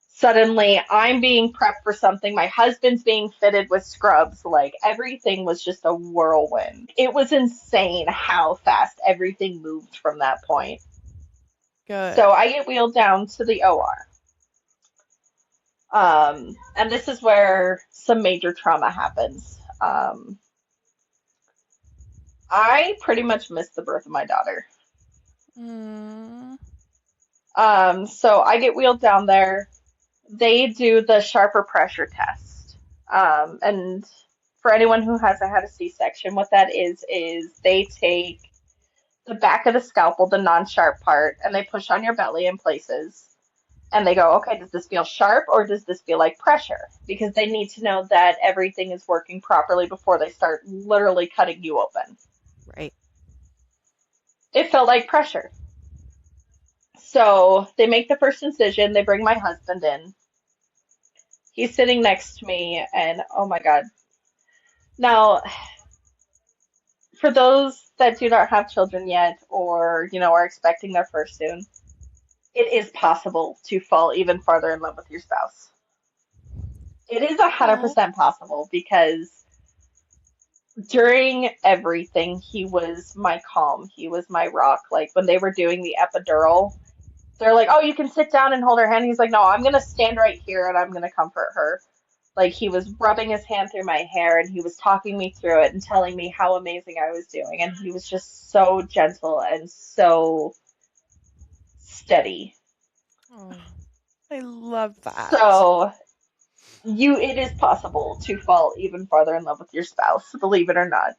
Speaker 3: suddenly I'm being prepped for something. My husband's being fitted with scrubs. Like everything was just a whirlwind. It was insane how fast everything moved from that point.
Speaker 1: Good.
Speaker 3: So I get wheeled down to the OR. And this is where some major trauma happens. I pretty much missed the birth of my daughter.
Speaker 1: Mm.
Speaker 3: So I get wheeled down there. They do the sharper pressure test. And for anyone who hasn't had a C-section, what that is they take the back of the scalpel, the non-sharp part, and they push on your belly in places. And they go, okay, does this feel sharp or does this feel like pressure? Because they need to know that everything is working properly before they start literally cutting you open.
Speaker 2: Right.
Speaker 3: It felt like pressure. So they make the first incision. They bring my husband in. He's sitting next to me, and oh my God. Now, for those that do not have children yet or, are expecting their first soon, it is possible to fall even farther in love with your spouse. It is
Speaker 1: Aw.
Speaker 3: 100% possible because during everything, he was my calm. He was my rock. Like when they were doing the epidural, they're like, "Oh, you can sit down and hold her hand." He's like, "No, I'm gonna stand right here and I'm gonna comfort her." Like he was rubbing his hand through my hair and he was talking me through it and telling me how amazing I was doing. And he was just so gentle and so steady.
Speaker 1: Oh, I love that.
Speaker 3: So it is possible to fall even farther in love with your spouse, believe it or not.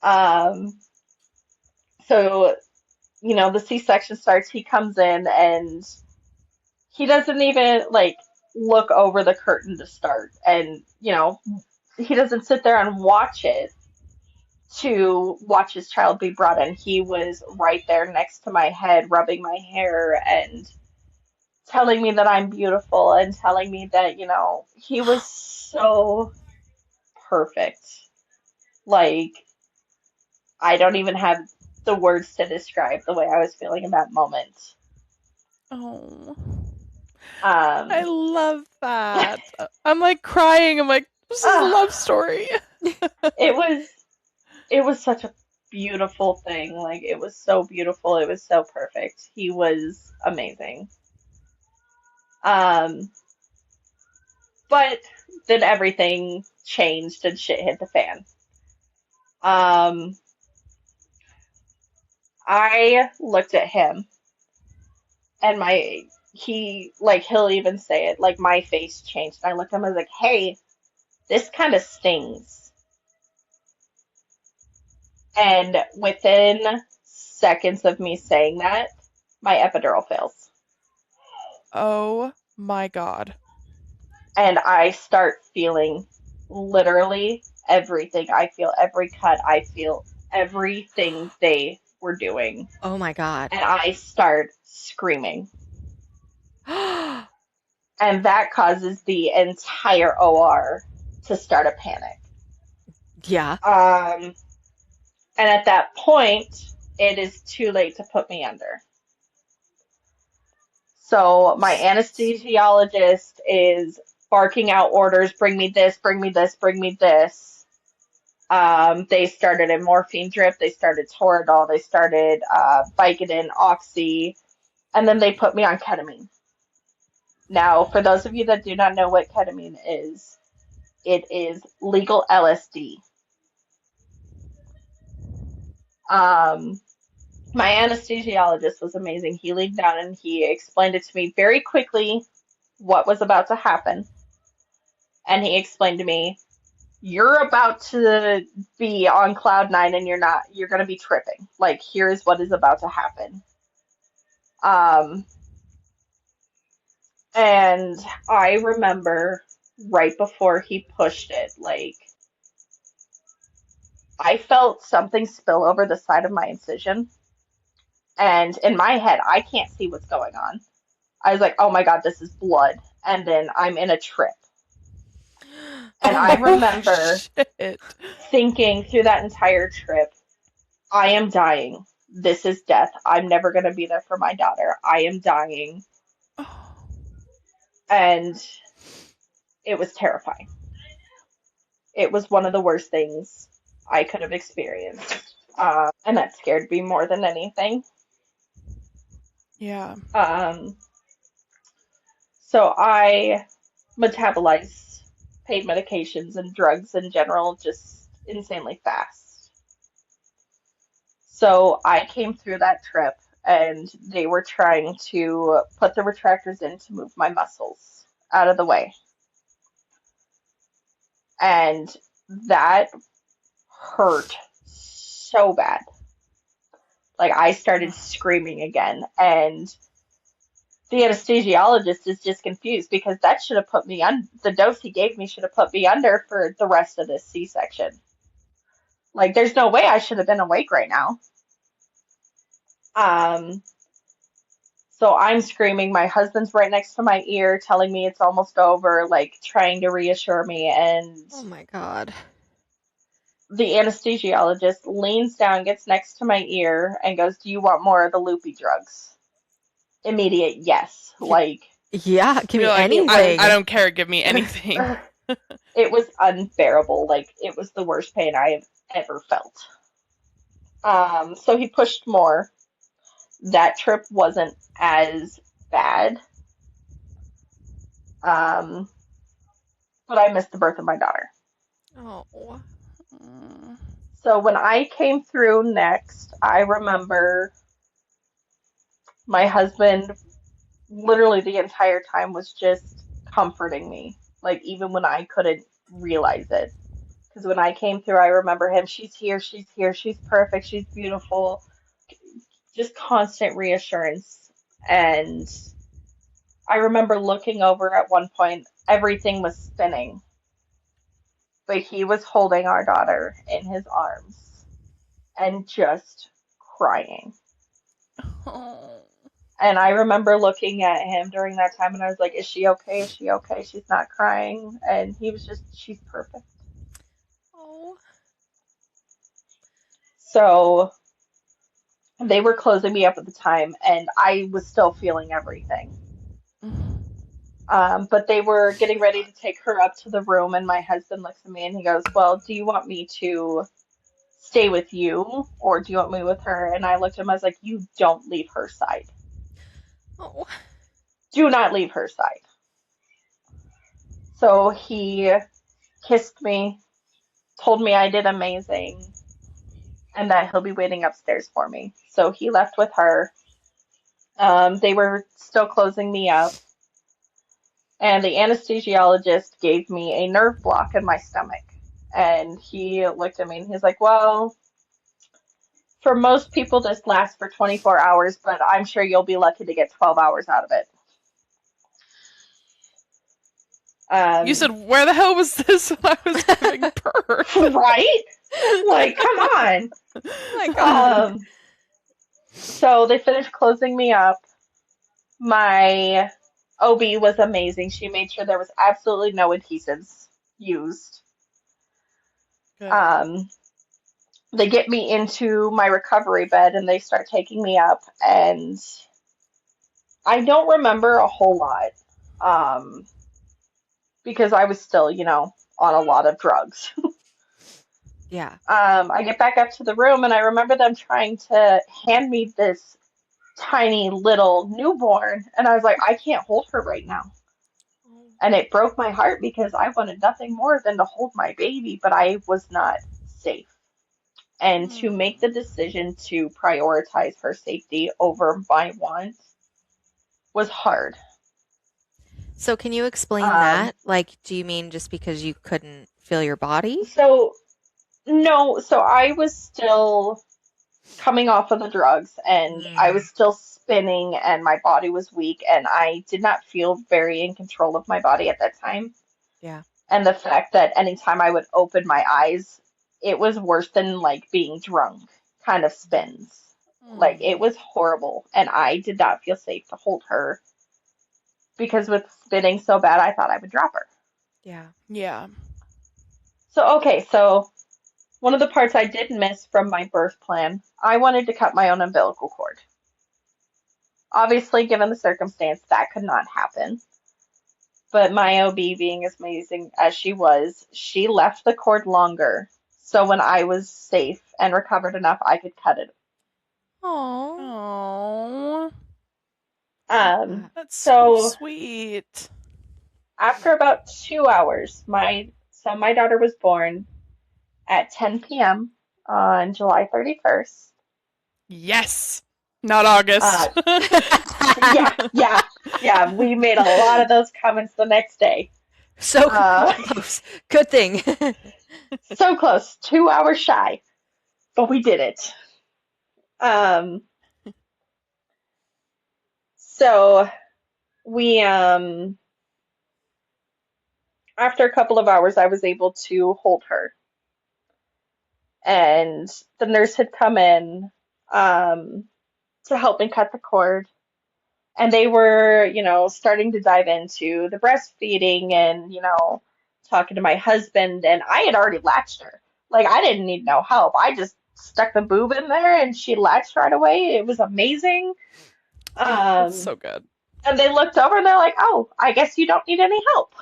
Speaker 3: Um, so, the C-section starts, he comes in and he doesn't even like look over the curtain to start. And, he doesn't sit there and watch it to watch his child be brought in. He was right there next to my head, rubbing my hair and telling me that I'm beautiful and telling me that, he was so perfect. Like, I don't even have the words to describe the way I was feeling in that moment.
Speaker 1: Oh, I
Speaker 3: Um,
Speaker 1: love that. I'm like crying. I'm like, this is a love
Speaker 3: ah,
Speaker 1: story.
Speaker 3: it was it was such a beautiful thing. Like it was so beautiful. It was so perfect. He was amazing. Um, but then everything changed and shit hit the fan. Um, I looked at him and he'll even say it, like my face changed. And I looked at him and I was like, "Hey, this kind of stings." And within seconds of me saying that, my epidural fails.
Speaker 1: Oh my God.
Speaker 3: And I start feeling literally everything. I feel every cut. I feel everything they were doing.
Speaker 2: Oh my God.
Speaker 3: And I start screaming. And that causes the entire OR to start a panic.
Speaker 2: Yeah.
Speaker 3: And at that point, it is too late to put me under. So my anesthesiologist is barking out orders, bring me this, bring me this, bring me this. They started a morphine drip, they started Toradol, they started Vicodin, Oxy, and then they put me on ketamine. Now, for those of you that do not know what ketamine is, it is legal LSD. Um, my anesthesiologist was amazing. He leaned down and he explained it to me very quickly what was about to happen. And he explained to me, "You're about to be on cloud nine and you're going to be tripping. Like, here's what is about to happen." Um, and I remember right before he pushed it, like, I felt something spill over the side of my incision. And in my head, I can't see what's going on. I was like, "Oh my God, this is blood." And then I'm in a trip. And I
Speaker 1: Oh
Speaker 3: remember
Speaker 1: shit.
Speaker 3: thinking through that entire trip, I am dying. This is death. I'm never going to be there for my daughter. I am dying.
Speaker 1: Oh,
Speaker 3: And it was terrifying. It was one of the worst things I could have experienced. And that scared me more than anything.
Speaker 1: yeah.
Speaker 3: Um, so I metabolize pain medications and drugs in general just insanely fast. So I came through that trip and they were trying to put the retractors in to move my muscles out of the way. And that hurt so bad. Like I started screaming again and the anesthesiologist is just confused because that should have put me on the dose he gave me should have put me under for the rest of this C-section. Like there's no way I should have been awake right now. Um So I'm screaming. My husband's right next to my ear telling me it's almost over, like trying to reassure me. And
Speaker 2: Oh my God.
Speaker 3: the anesthesiologist leans down, gets next to my ear, and goes, "Do you want more of the loopy drugs?" Immediate yes. Like,
Speaker 2: Yeah, give
Speaker 1: You're
Speaker 2: me
Speaker 1: like,
Speaker 3: it was,
Speaker 1: I don't care. Give me anything.
Speaker 3: it was unbearable. Like, it was the worst pain I have ever felt. So he pushed more. that trip wasn't as bad. Um, but I missed the birth of my daughter.
Speaker 2: Oh.
Speaker 1: Mm.
Speaker 3: So when I came through next, I remember my husband literally the entire time was just comforting me, like even when I couldn't realize it. Because when I came through, I remember him, she's here, she's perfect, she's beautiful, just constant reassurance. And I remember looking over at one point, everything was spinning, but he was holding our daughter in his arms and just crying.
Speaker 1: Oh.
Speaker 3: And I remember looking at him during that time and I was like, is she okay? Is she okay? She's not crying. And he was just, she's perfect.
Speaker 2: Oh.
Speaker 3: So they were closing me up at the time and I was still feeling everything. But they were getting ready to take her up to the room, and my husband looks at me and he goes, well, do you want me to stay with you or do you want me with her? And I looked at him, I was like, you don't leave her side.
Speaker 2: Oh.
Speaker 3: Do not leave her side. So he kissed me, told me I did amazing, and that he'll be waiting upstairs for me. So he left with her. They were still closing me up, and the anesthesiologist gave me a nerve block in my stomach. And he looked at me and he's like, well, for most people, this lasts for 24 hours, but I'm sure you'll be lucky to get 12 hours out of it.
Speaker 1: You said, where the hell was this when I was giving birth?
Speaker 3: Right? Like, come on.
Speaker 2: Oh my God.
Speaker 3: So they finished closing me up. My OB was amazing. She made sure there was absolutely no adhesives used.
Speaker 1: Good.
Speaker 3: They get me into my recovery bed and they start taking me up, and I don't remember a whole lot because I was still, on a lot of drugs.
Speaker 2: Yeah.
Speaker 3: I get back up to the room and I remember them trying to hand me this tiny little newborn, and I was like, I can't hold her right now. And it broke my heart because I wanted nothing more than to hold my baby, but I was not safe. And to make the decision to prioritize her safety over my want was hard.
Speaker 2: So can you explain that? Like, do you mean just because you couldn't feel your body?
Speaker 3: So, no, so I was still coming off of the drugs and I was still spinning and my body was weak and I did not feel very in control of my body at that time.
Speaker 2: Yeah.
Speaker 3: And the fact that anytime I would open my eyes, it was worse than like being drunk kind of spins. Like it was horrible and I did not feel safe to hold her because with spinning so bad I thought I would drop her.
Speaker 2: Yeah.
Speaker 1: Yeah.
Speaker 3: So one of the parts I did miss from my birth plan, I wanted to cut my own umbilical cord. Obviously, given the circumstance, that could not happen. But my OB, being as amazing as she was, she left the cord longer. So when I was safe and recovered enough, I could cut it.
Speaker 2: Oh.
Speaker 1: That's so
Speaker 3: So
Speaker 1: sweet.
Speaker 3: after about 2 hours, my daughter was born at 10 p.m. on July 31st.
Speaker 1: Yes. Not August.
Speaker 3: Yeah. We made a lot of those comments the next day.
Speaker 2: So close. Good thing.
Speaker 3: So close. 2 hours shy. But we did it. So we after a couple of hours I was able to hold her. And the nurse had come in to help me cut the cord. And they were, starting to dive into the breastfeeding and, talking to my husband. And I had already latched her. Like, I didn't need no help. I just stuck the boob in there and she latched right away. It was amazing.
Speaker 1: That's so good.
Speaker 3: And they looked over and they're like, oh, I guess you don't need any help.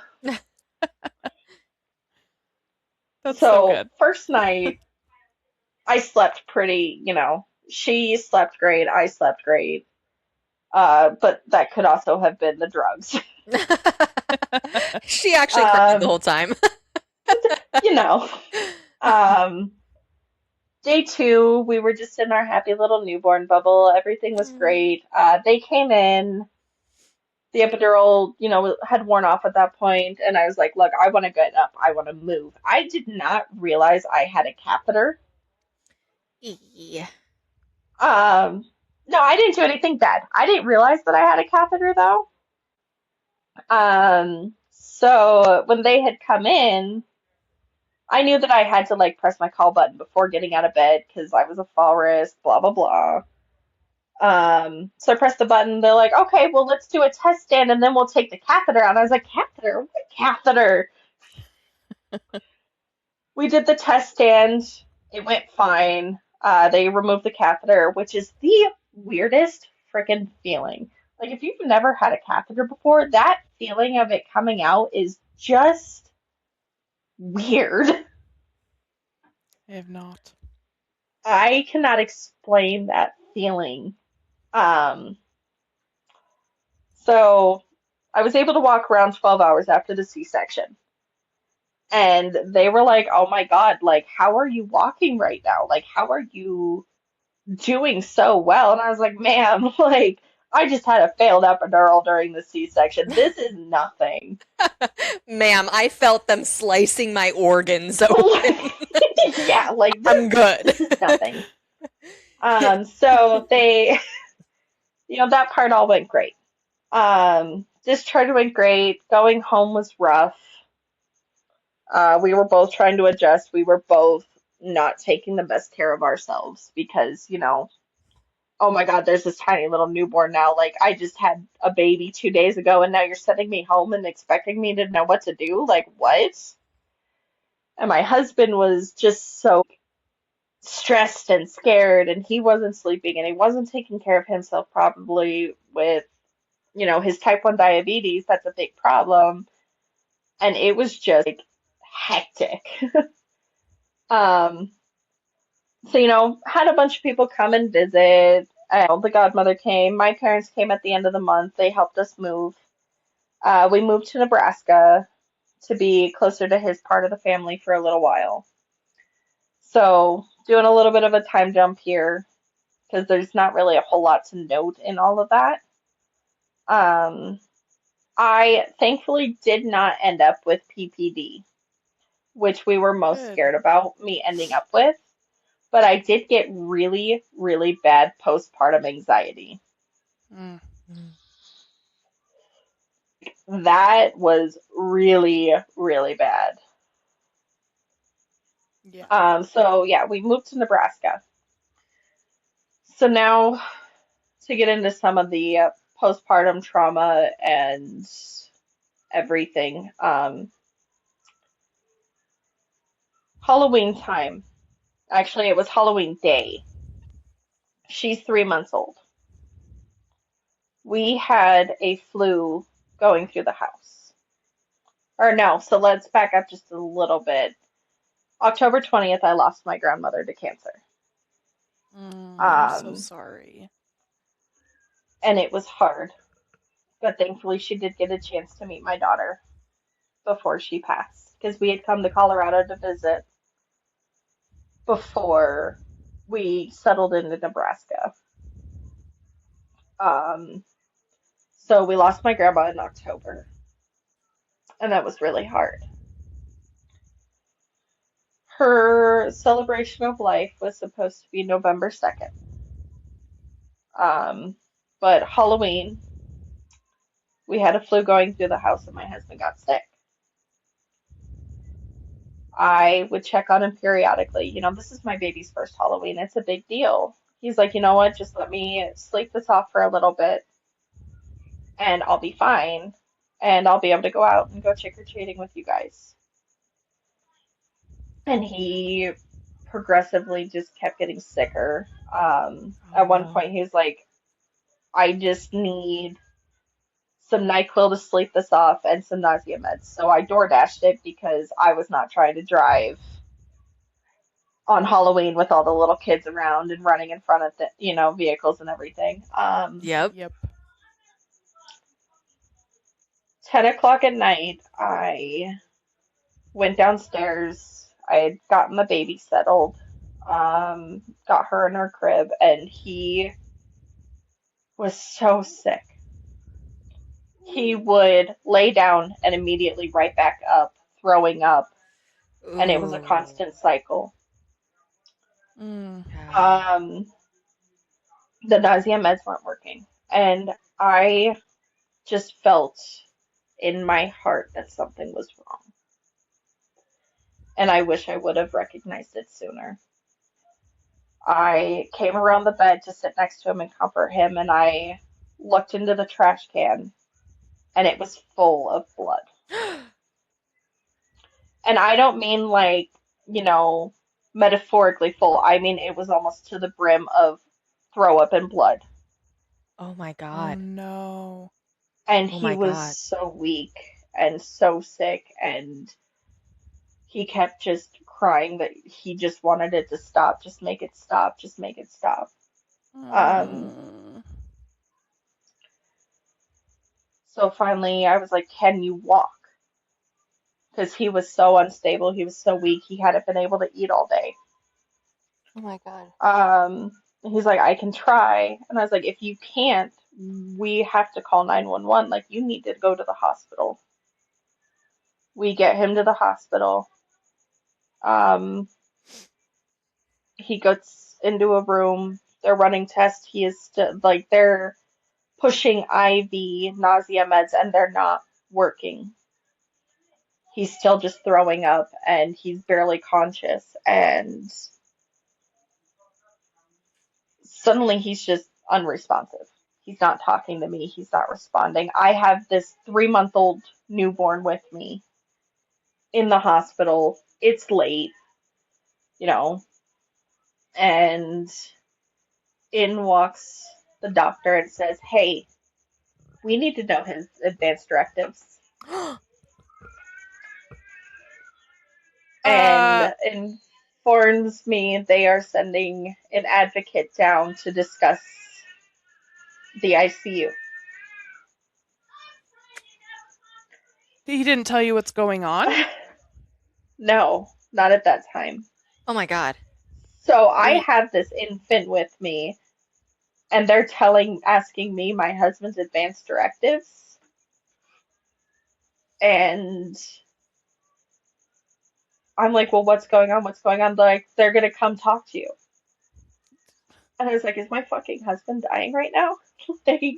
Speaker 1: That's so good.
Speaker 3: First night, I slept pretty, She slept great. I slept great. But that could also have been the drugs.
Speaker 2: She actually cried the
Speaker 3: Um,
Speaker 2: whole time.
Speaker 3: you know. Um, Day two, we were just in our happy little newborn bubble. Everything was great. They came in. The epidural, had worn off at that point, and I was like, "Look, I want to get up. I want to move." I did not realize I had a catheter.
Speaker 2: Yeah.
Speaker 3: Um, no, I didn't do anything bad. I didn't realize that I had a catheter though. So when they had come in, I knew that I had to like press my call button before getting out of bed because I was a fall risk, blah blah blah. So I pressed the button. They're like, "Okay, well, let's do a test stand and then we'll take the catheter out." I was like, "Catheter? What catheter?" We did the test stand. It went fine. They removed the catheter, which is the weirdest freaking feeling. Like, if you've never had a catheter before, that feeling of it coming out is just weird.
Speaker 1: I have not.
Speaker 3: I cannot explain that feeling. Um, so I was able to walk around 12 hours after the C-section. And they were like, "Oh my God, like, how are you walking right now? Like, how are you doing so well?" And I was like, "Ma'am, like, I just had a failed epidural during the C-section. This is nothing."
Speaker 2: Ma'am, I felt them slicing my organs open.
Speaker 3: Yeah, like
Speaker 2: I'm good.
Speaker 3: this is nothing. So they, that part all went great. Discharge went great. Going home was rough. We were both trying to adjust. We were both not taking the best care of ourselves because, oh my God, there's this tiny little newborn now. Like, I just had a baby 2 days ago, and now you're sending me home and expecting me to know what to do? Like, what? And my husband was just so stressed and scared, and he wasn't sleeping, and he wasn't taking care of himself probably with, his type 1 diabetes. That's a big problem. And it was just like hectic. Um, so, had a bunch of people come and visit. The godmother came. My parents came at the end of the month. They helped us move. We moved to Nebraska to be closer to his part of the family for a little while. So, doing a little bit of a time jump here because there's not really a whole lot to note in all of that. Um, I thankfully did not end up with PPD, which we were most
Speaker 1: Good.
Speaker 3: scared about me ending up with. But I did get really, really bad postpartum anxiety.
Speaker 1: Mm,
Speaker 3: That was really, really bad.
Speaker 1: yeah.
Speaker 3: So yeah, we moved to Nebraska. So now to get into some of the postpartum trauma and everything. Halloween time. Actually, it was Halloween day. She's 3 months old. We had a flu going through the house. Or no, so let's back up just a little bit. October 20th, I lost my grandmother to cancer.
Speaker 1: I'm so
Speaker 3: Um,
Speaker 1: sorry.
Speaker 3: and it was hard, but thankfully she did get a chance to meet my daughter before she passed because we had come to Colorado to visit before we settled into Nebraska. Um, so we lost my grandma in October, and that was really hard. Her celebration of life was supposed to be November 2nd. Um, but Halloween, we had a flu going through the house and my husband got sick. I would check on him periodically. This is my baby's first Halloween. It's a big deal. He's like, "You know what? Just let me sleep this off for a little bit and I'll be fine. And I'll be able to go out and go trick-or-treating with you guys." And he progressively just kept getting sicker.
Speaker 1: Oh
Speaker 3: At one
Speaker 1: no.
Speaker 3: point, he was like, "I just need some NyQuil to sleep this off and some nausea meds." So I door dashed it because I was not trying to drive on Halloween with all the little kids around and running in front of the, vehicles and everything.
Speaker 2: Yep.
Speaker 1: Yep.
Speaker 3: 10 o'clock at night, I went downstairs. I had gotten the baby settled, got her in her crib, and he was so sick. He would lay down and immediately right back up, throwing up, and it was a
Speaker 2: Ooh.
Speaker 3: constant cycle.
Speaker 1: Mm.
Speaker 2: God.
Speaker 3: The nausea meds weren't working, and I just felt in my heart that something was wrong. And I wish I would have recognized it sooner. I came around the bed to sit next to him and comfort him, and I looked into the trash can, and it was full of blood. And I don't mean like, metaphorically full. I mean, it was almost to the brim of throw up and blood.
Speaker 2: Oh my
Speaker 1: Oh
Speaker 2: God.
Speaker 3: And
Speaker 2: Oh
Speaker 3: he
Speaker 2: my
Speaker 3: was
Speaker 2: God.
Speaker 3: so weak and so sick, and he kept just crying that he just wanted it to stop. Just make it stop. Just make it stop. Um,
Speaker 1: Mm.
Speaker 3: so finally, I was like, "Can you walk?" Because he was so unstable. He was so weak. He hadn't been able to eat all day.
Speaker 2: Oh my God.
Speaker 3: He's like, "I can try." And I was like, "If you can't, we have to call 911. Like, you need to go to the hospital." We get him to the hospital. Um, he goes into a room. They're running tests. He is still like they're pushing IV nausea meds and they're not working. He's still just throwing up and he's barely conscious. And suddenly he's just unresponsive. He's not talking to me. He's not responding. I have this 3-month-old newborn with me in the hospital. It's late, you know, and in walks the doctor and says, "Hey, we need to know his advance directives."
Speaker 1: Uh,
Speaker 3: And informs me they are sending an advocate down to discuss the ICU.
Speaker 1: he didn't tell you what's going on?
Speaker 3: No, not at that time.
Speaker 2: Oh my God.
Speaker 3: So
Speaker 1: Were
Speaker 3: I
Speaker 1: you,
Speaker 3: have this infant with me, and they're asking me my husband's advance directives, and I'm like, "Well, what's going on? What's going on?" Like, "They're gonna come talk to you." And I was like, "Is my fucking husband dying right now?" Like,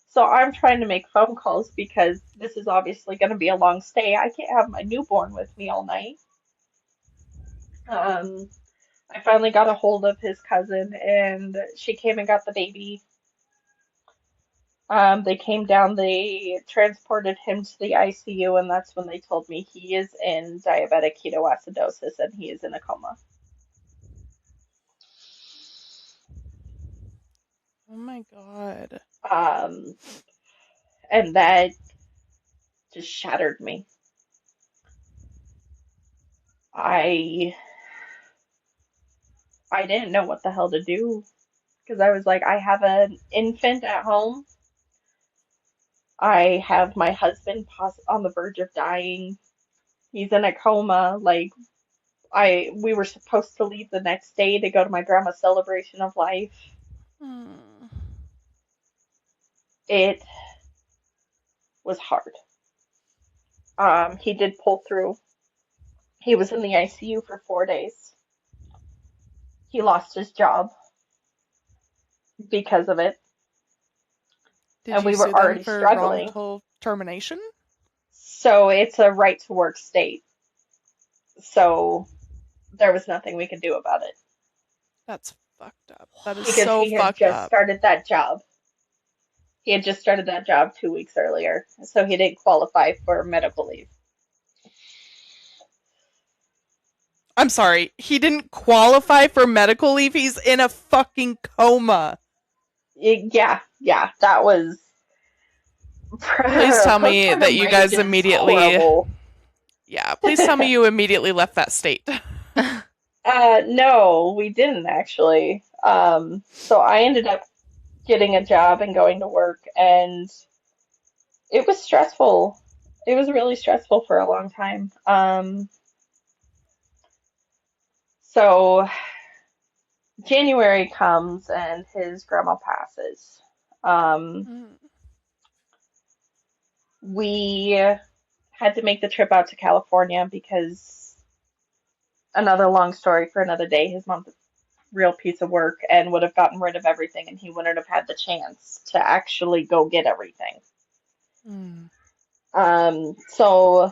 Speaker 3: so I'm trying to make phone calls because this is obviously going to be a long stay. I can't have my newborn with me all night. Um, I finally got a hold of his cousin, and she came and got the baby. They came down, they transported him to the ICU, and that's when they told me he is in diabetic ketoacidosis and he is in a coma.
Speaker 1: oh my God.
Speaker 3: Um, and that just shattered me. I I didn't know what the hell to do because I was like, I have an infant at home. I have my husband on the verge of dying. He's in a coma. Like we were supposed to leave the next day to go to my grandma's celebration of life.
Speaker 1: Mm.
Speaker 3: It was hard. He did pull through. He was in the ICU for 4 days. He lost his job because of it,
Speaker 1: Did
Speaker 3: and
Speaker 1: you
Speaker 3: we were
Speaker 1: sue them
Speaker 3: already
Speaker 1: for
Speaker 3: struggling.
Speaker 1: wrongful termination?
Speaker 3: So it's a right to work state. So there was nothing we could do about it
Speaker 1: That's fucked up. That is
Speaker 3: because
Speaker 1: so
Speaker 3: he had
Speaker 1: fucked
Speaker 3: just
Speaker 1: up.
Speaker 3: started that job. He had just started that job 2 weeks earlier, so he didn't qualify for medical leave.
Speaker 1: I'm sorry. He didn't qualify for medical leave. He's in a fucking coma.
Speaker 3: Yeah, that was
Speaker 1: Please tell me that you guys
Speaker 3: premonition's
Speaker 1: immediately.
Speaker 3: horrible.
Speaker 1: Yeah, please tell me you immediately left that state.
Speaker 3: No, we didn't actually. So I ended up getting a job and going to work, and it was stressful. It was really stressful for a long time. So January comes and his grandma passes. Um,
Speaker 1: Mm.
Speaker 3: we had to make the trip out to California because another long story for another day. His mom's a real piece of work and would have gotten rid of everything, and he wouldn't have had the chance to actually go get everything.
Speaker 1: Mm.
Speaker 3: So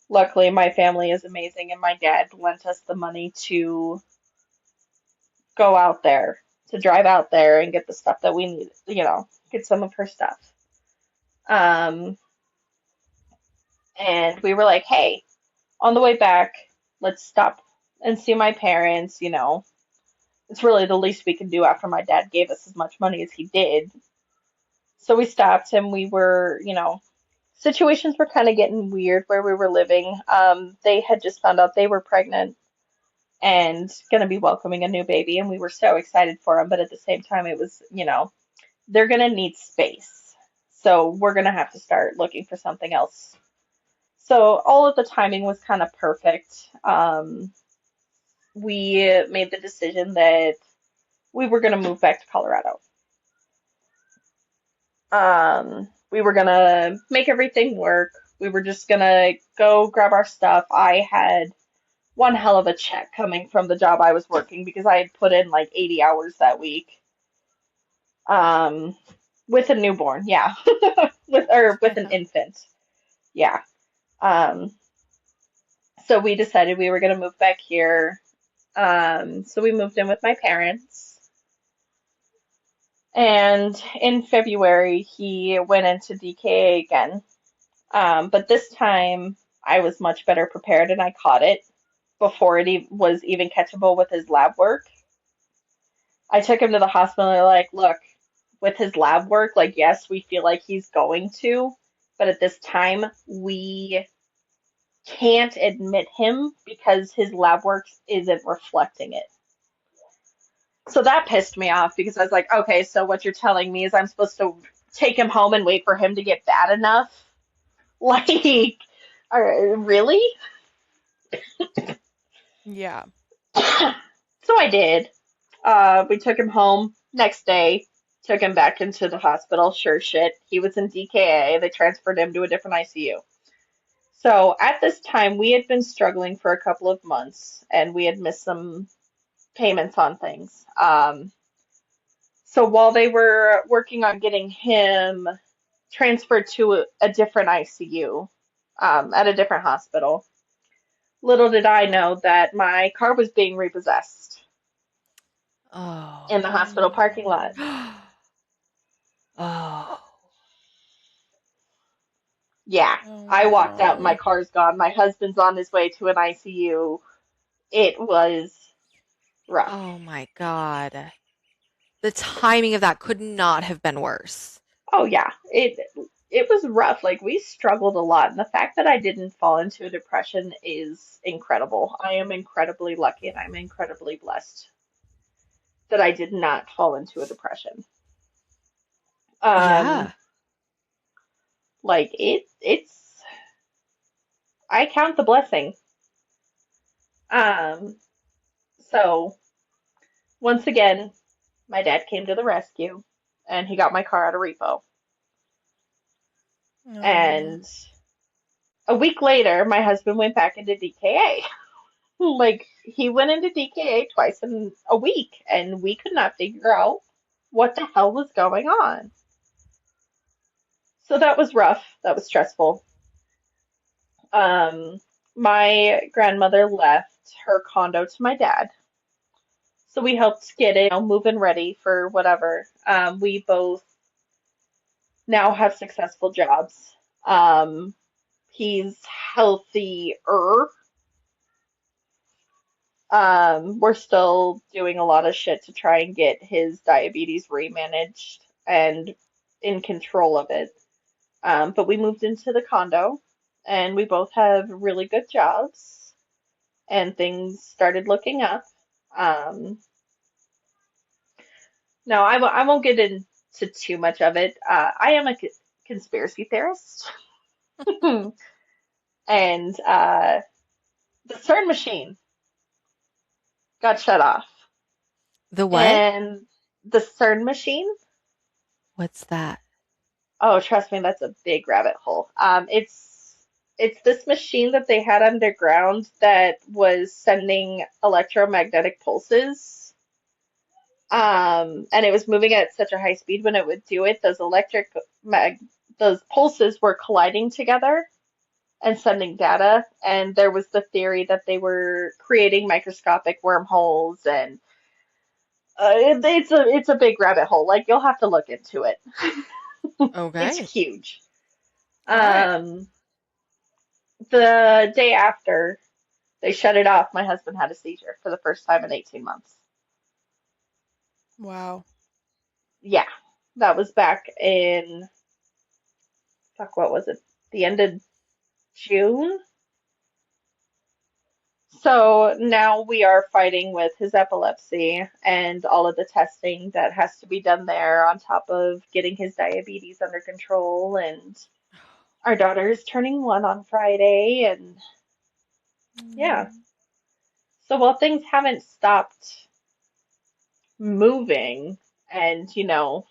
Speaker 3: luckily my family is amazing, and my dad lent us the money to go out there, to drive out there and get the stuff that we need, get some of her stuff. Um, and we were like, hey, on the way back, let's stop and see my parents, It's really the least we can do after my dad gave us as much money as he did. So we stopped and we were, situations were kind of getting weird where we were living. They had just found out they were pregnant and going to be welcoming a new baby, and we were so excited for them. But at the same time, it was, they're going to need space. So we're going to have to start looking for something else. So all of the timing was kind of perfect. We made the decision that we were going to move back to Colorado. We were going to make everything work. We were just going to go grab our stuff. I had one hell of a check coming from the job I was working because I had put in like 80 hours that week. Um, with a newborn, yeah. With an infant. Yeah. Um, so we decided we were going to move back here. So we moved in with my parents. And in February, he went into DKA again. But this time, I was much better prepared and I caught it before it was even catchable with his lab work. I took him to the hospital and they're like, look, with his lab work, like, yes, we feel like he's going to, but at this time, we can't admit him because his lab work isn't reflecting it. So that pissed me off because I was like, okay, so what you're telling me is I'm supposed to take him home and wait for him to get bad enough? Like, really?
Speaker 1: Yeah.
Speaker 3: So I did. We took him home next day, took him back into the hospital. Sure shit. He was in DKA. They transferred him to a different ICU. So at this time, we had been struggling for a couple of months and we had missed some payments on things. So while they were working on getting him transferred to a different ICU at a different hospital, little did I know that my car was being repossessed
Speaker 2: Oh,
Speaker 3: in the hospital parking lot.
Speaker 1: No.
Speaker 2: oh,
Speaker 3: Yeah,
Speaker 1: Oh
Speaker 3: I walked out, my
Speaker 1: no.
Speaker 3: car's gone. My husband's on his way to an ICU. It was rough.
Speaker 2: oh my God. The timing of that could not have been worse.
Speaker 3: Oh yeah, it was rough. Like we struggled a lot, and the fact that I didn't fall into a depression is incredible. I am incredibly lucky, and I'm incredibly blessed that I did not fall into a depression. Um,
Speaker 2: Yeah.
Speaker 3: like it's I count the blessing. Um, so once again, my dad came to the rescue, and he got my car out of repo.
Speaker 1: No.
Speaker 3: And a week later, my husband went back into DKA. Like, he went into DKA twice in a week, and we could not figure out what the hell was going on. So that was rough. That was stressful. Um, my grandmother left her condo to my dad. So we helped get it, moving ready for whatever. We both now have successful jobs. Um, he's healthier. We're still doing a lot of shit to try and get his diabetes remanaged and in control of it. But we moved into the condo and we both have really good jobs and things started looking up. Um, no, I won't get into too much of it. I am a conspiracy theorist, and the CERN machine got shut off,
Speaker 2: The what?
Speaker 3: and the CERN machine.
Speaker 2: What's that?
Speaker 3: Oh, trust me, that's a big rabbit hole. It's this machine that they had underground that was sending electromagnetic pulses. And it was moving at such a high speed when it would do it, mag those pulses were colliding together and sending data. And there was the theory that they were creating microscopic wormholes, and it's a big rabbit hole. Like you'll have to look into it. It's
Speaker 2: Okay.
Speaker 3: huge.
Speaker 1: All right.
Speaker 3: Um, the day after they shut it off, my husband had a seizure for the first time in 18 months.
Speaker 1: Wow.
Speaker 3: Yeah, that was back in, fuck, what was it? The end of June? So now we are fighting with his epilepsy and all of the testing that has to be done there, on top of getting his diabetes under control. And our daughter is turning 1 on Friday. And yeah, so while things haven't stopped moving, and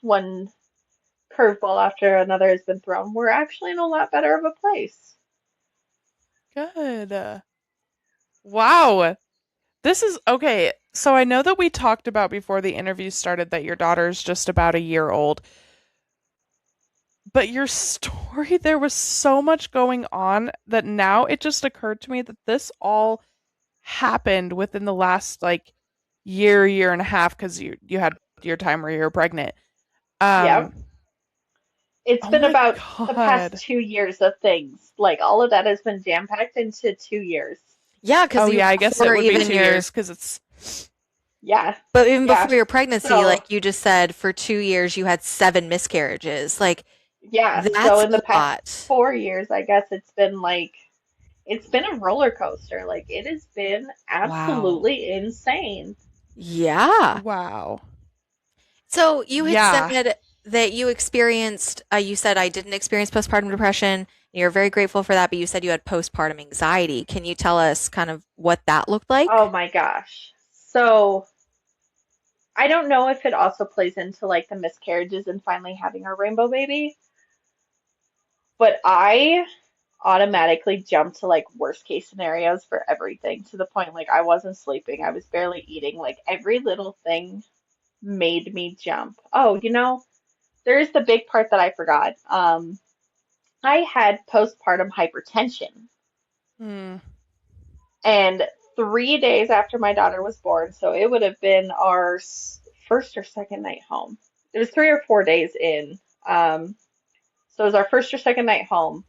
Speaker 3: one curveball after another has been thrown, we're actually in a lot better of a place.
Speaker 1: Good. Wow. This is okay. So I know that we talked about before the interview started that your daughter's just about a year old, but your story, there was so much going on that now it just occurred to me that this all happened within the last like year and a half because you had your time where you were pregnant.
Speaker 3: Yep.
Speaker 1: Um,
Speaker 3: It's
Speaker 1: oh
Speaker 3: been
Speaker 1: my
Speaker 3: about the past
Speaker 1: God.
Speaker 3: 2 years of things. Like all of that has been jam packed into 2 years.
Speaker 2: Yeah, because
Speaker 1: Oh
Speaker 2: even
Speaker 1: yeah, I guess it
Speaker 2: before
Speaker 1: would be
Speaker 2: even
Speaker 1: 2 years
Speaker 2: your
Speaker 1: because it's
Speaker 3: Yeah.
Speaker 2: but even
Speaker 3: Yeah.
Speaker 2: before your pregnancy,
Speaker 3: So,
Speaker 2: like you just said, for 2 years you had 7 miscarriages. Like
Speaker 3: yeah. So
Speaker 2: that's
Speaker 3: in the
Speaker 2: a
Speaker 3: past
Speaker 2: lot.
Speaker 3: 4 years, I guess it's been a roller coaster. Like it has been
Speaker 2: Wow.
Speaker 3: absolutely insane.
Speaker 2: Yeah.
Speaker 1: wow.
Speaker 2: So you had
Speaker 1: Yeah.
Speaker 2: said that you experienced, you said I didn't experience postpartum depression. You're very grateful for that, but you said you had postpartum anxiety. Can you tell us kind of what that looked
Speaker 3: Oh
Speaker 2: like?
Speaker 3: my gosh. So I don't know if it also plays into like the miscarriages and finally having our rainbow baby, but I automatically jumped to like worst case scenarios for everything, to the point like I wasn't sleeping, I was barely eating, like every little thing made me jump. Oh, there's the big part that I forgot. I had postpartum hypertension,
Speaker 1: Hmm.
Speaker 3: and 3 days after my daughter was born, so it would have been our first or second night home. It was 3 or 4 days in. So it was our first or second night home.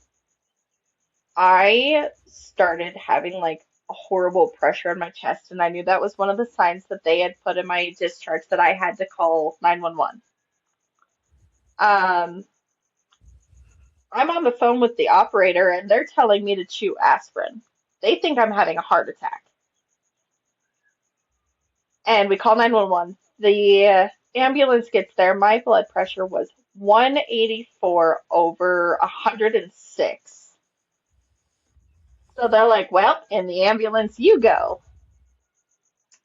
Speaker 3: I started having like a horrible pressure on my chest, and I knew that was one of the signs that they had put in my discharge that I had to call 911. Um, I'm on the phone with the operator, and they're telling me to chew aspirin. They think I'm having a heart attack. And we call 911. The ambulance gets there. My blood pressure was 184 over 106. So they're like, well, in the ambulance you go.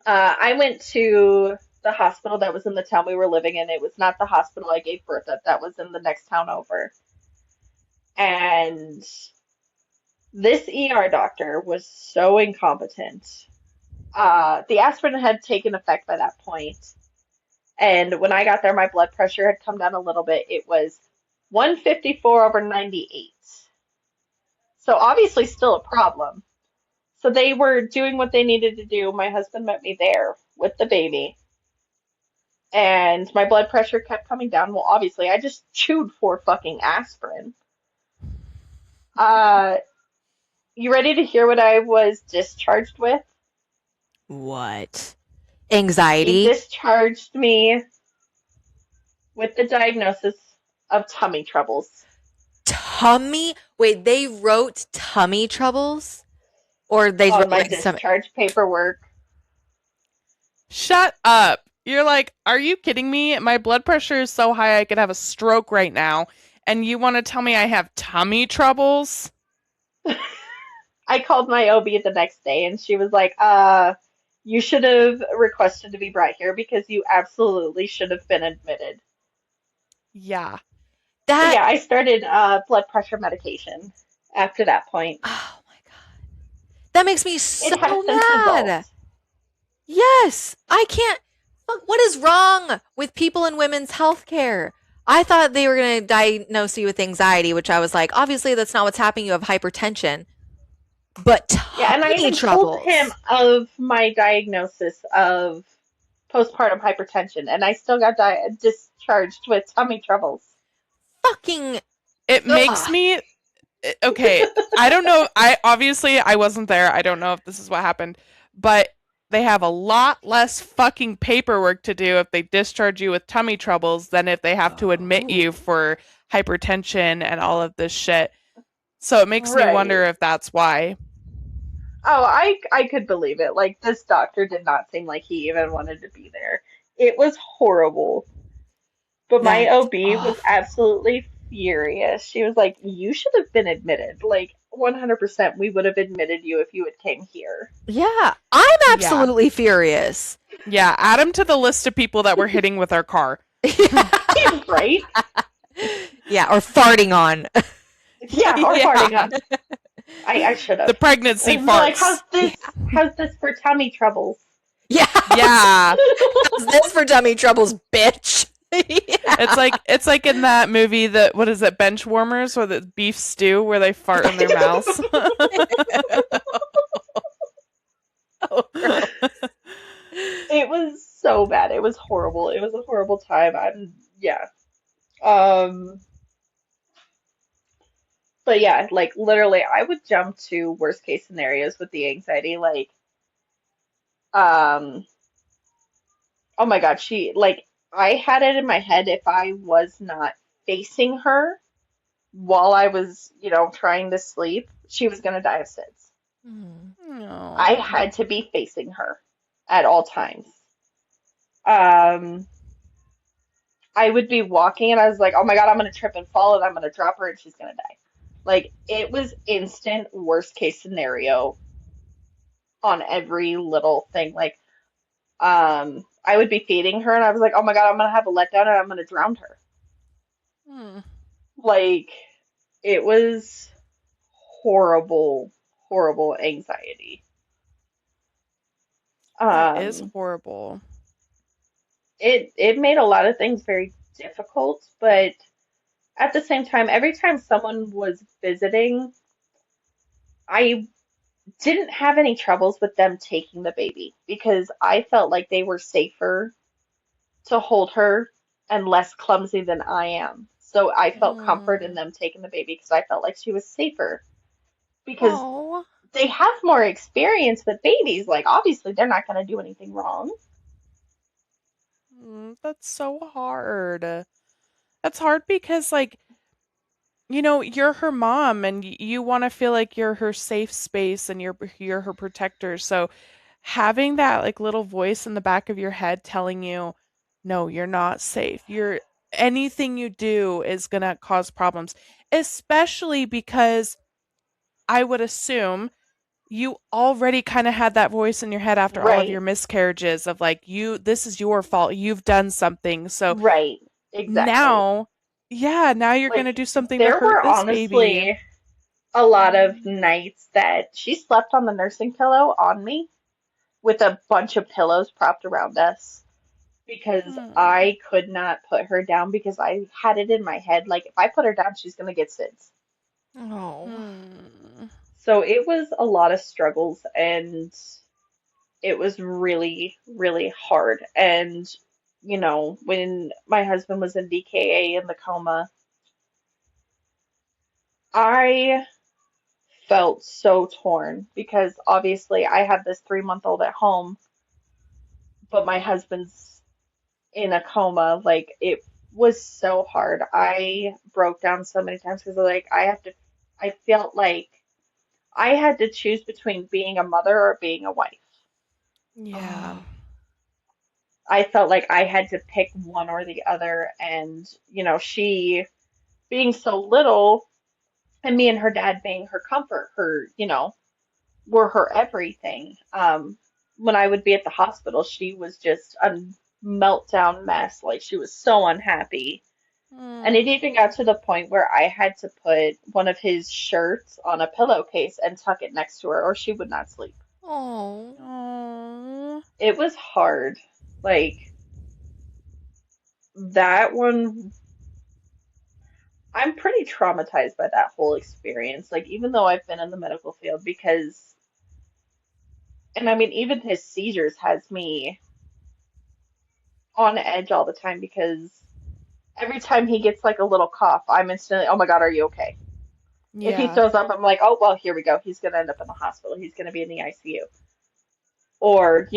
Speaker 3: I went to the hospital that was in the town we were living in. It was not the hospital I gave birth at, that was in the next town over. And this ER doctor was so incompetent. The aspirin had taken effect by that point. And when I got there, my blood pressure had come down a little bit. It was 154 over 98. So obviously still a problem. So they were doing what they needed to do. My husband met me there with the baby, and my blood pressure kept coming down. Well, obviously, I just chewed 4 fucking aspirin. Uh, you ready to hear what I was discharged with?
Speaker 2: What?
Speaker 3: He
Speaker 2: Anxiety?
Speaker 3: discharged me with the diagnosis of tummy troubles
Speaker 2: Tummy? Wait, they wrote tummy troubles? Or they
Speaker 3: on
Speaker 2: wrote
Speaker 3: my
Speaker 2: like some.
Speaker 3: discharge paperwork.
Speaker 1: Shut up. You're like, are you kidding me? My blood pressure is so high I could have a stroke right now. And you want to tell me I have tummy troubles?
Speaker 3: I called my OB the next day and she was like, you should have requested to be brought here because you absolutely should have been admitted.
Speaker 1: Yeah.
Speaker 3: So
Speaker 2: That,
Speaker 3: yeah, I started blood pressure medication after that point.
Speaker 2: oh my God. That makes me so
Speaker 3: It has since
Speaker 2: mad.
Speaker 3: dissolved.
Speaker 2: Yes, I can't. What is wrong with people in women's health care? I thought they were going to diagnose you with anxiety, which I was like, obviously, that's not what's happening. You have hypertension, but
Speaker 3: Yeah, and I
Speaker 2: tummy
Speaker 3: even told him
Speaker 2: troubles.
Speaker 3: of my diagnosis of postpartum hypertension, and I still got discharged with tummy troubles.
Speaker 2: Fucking,
Speaker 1: It makes
Speaker 2: ugh.
Speaker 1: me okay. I don't know. I wasn't there. I don't know if this is what happened, but they have a lot less fucking paperwork to do if they discharge you with tummy troubles than if they have to admit you
Speaker 2: Oh.
Speaker 1: for hypertension and all of this shit. So it makes me
Speaker 3: Right.
Speaker 1: wonder if that's why.
Speaker 3: Oh, I could believe it. Like this doctor did not seem like he even wanted to be there. It was horrible. But my
Speaker 2: That's
Speaker 3: OB was
Speaker 2: awful.
Speaker 3: absolutely furious. She was like, "You should have been admitted. Like 100% we would have admitted you if you had came here."
Speaker 2: Yeah, I'm
Speaker 1: Yeah.
Speaker 2: absolutely furious.
Speaker 1: Yeah. Add them to the list of people that we're hitting with our car.
Speaker 3: Right?
Speaker 2: Yeah, or farting on.
Speaker 3: Yeah, or
Speaker 1: Yeah.
Speaker 3: farting on. I should
Speaker 1: The
Speaker 3: have.
Speaker 1: pregnancy
Speaker 3: And be like,
Speaker 1: farts.
Speaker 3: how's this for tummy troubles?
Speaker 2: Yeah,
Speaker 1: Yeah.
Speaker 2: how's this for tummy troubles, bitch?
Speaker 1: It's
Speaker 2: Yeah.
Speaker 1: like in that movie that what is it, bench warmers or the beef stew where they fart in their mouths.
Speaker 2: Oh, girl.
Speaker 3: It was so bad. It was horrible. It was a horrible time. Yeah. Um, but yeah, like literally I would jump to worst case scenarios with the anxiety. Like, um, oh my God, I had it in my head if I was not facing her while I was, trying to sleep, she was gonna die of SIDS. I
Speaker 1: No.
Speaker 3: had to be facing her at all times. Um, I would be walking and I was like, oh my God, I'm gonna trip and fall and I'm gonna drop her and she's gonna die. Like it was instant worst case scenario on every little thing. Like, I would be feeding her and I was like, oh my God, I'm gonna have a letdown and I'm gonna drown her.
Speaker 1: Hmm.
Speaker 3: Like, it was horrible, horrible anxiety.
Speaker 1: That is
Speaker 3: Um,
Speaker 1: horrible.
Speaker 3: it made a lot of things very difficult, but at the same time, every time someone was visiting, I didn't have any troubles with them taking the baby because I felt like they were safer to hold her and less clumsy than I am. So I felt comfort in
Speaker 1: Mm.
Speaker 3: them taking the baby because I felt like she was safer because
Speaker 1: Oh,
Speaker 3: they have more experience with babies. Like, obviously, they're not going to do anything wrong.
Speaker 1: that's so hard. That's hard because, like, you're her mom and you want to feel like you're her safe space and you're her protector. So having that like little voice in the back of your head telling you, no, you're not safe. You're anything you do is going to cause problems, especially because I would assume you already kind of had that voice in your head after all of
Speaker 3: Right,
Speaker 1: your miscarriages of like this is your fault. You've done something. So
Speaker 3: right, exactly.
Speaker 1: now, yeah, now you're going to
Speaker 3: Like,
Speaker 1: do something to
Speaker 3: there
Speaker 1: hurt
Speaker 3: were
Speaker 1: this baby.
Speaker 3: honestly a lot of nights that she slept on the nursing pillow on me with a bunch of pillows propped around us because
Speaker 1: Hmm.
Speaker 3: I could not put her down because I had it in my head like if I put her down, she's gonna get SIDS.
Speaker 2: Oh.
Speaker 1: Hmm.
Speaker 3: So it was a lot of struggles and it was really, really hard. And, when my husband was in DKA in the coma, I felt so torn because obviously I have this 3-month-old at home, but my husband's in a coma. Like it was so hard. I broke down so many times because like I felt like I had to choose between being a mother or being a wife.
Speaker 1: Yeah.
Speaker 2: Oh.
Speaker 3: I felt like I had to pick one or the other. And, she being so little and me and her dad being her comfort, were her everything. When I would be at the hospital, she was just a meltdown mess. Like she was so unhappy. And it even got to the point where I had to put one of his shirts on a pillowcase and tuck it next to her, or she would not sleep.
Speaker 2: Oh.
Speaker 1: Oh.
Speaker 3: It was hard. Like that one, I'm pretty traumatized by that whole experience. Like, even though I've been in the medical field, and I mean, even his seizures has me on edge all the time because every time he gets like a little cough, I'm instantly, oh my God, are you okay? If he
Speaker 1: Yeah.
Speaker 3: throws up, I'm like, oh, well, here we go. He's going to end up in the hospital. He's going to be in the ICU. Or,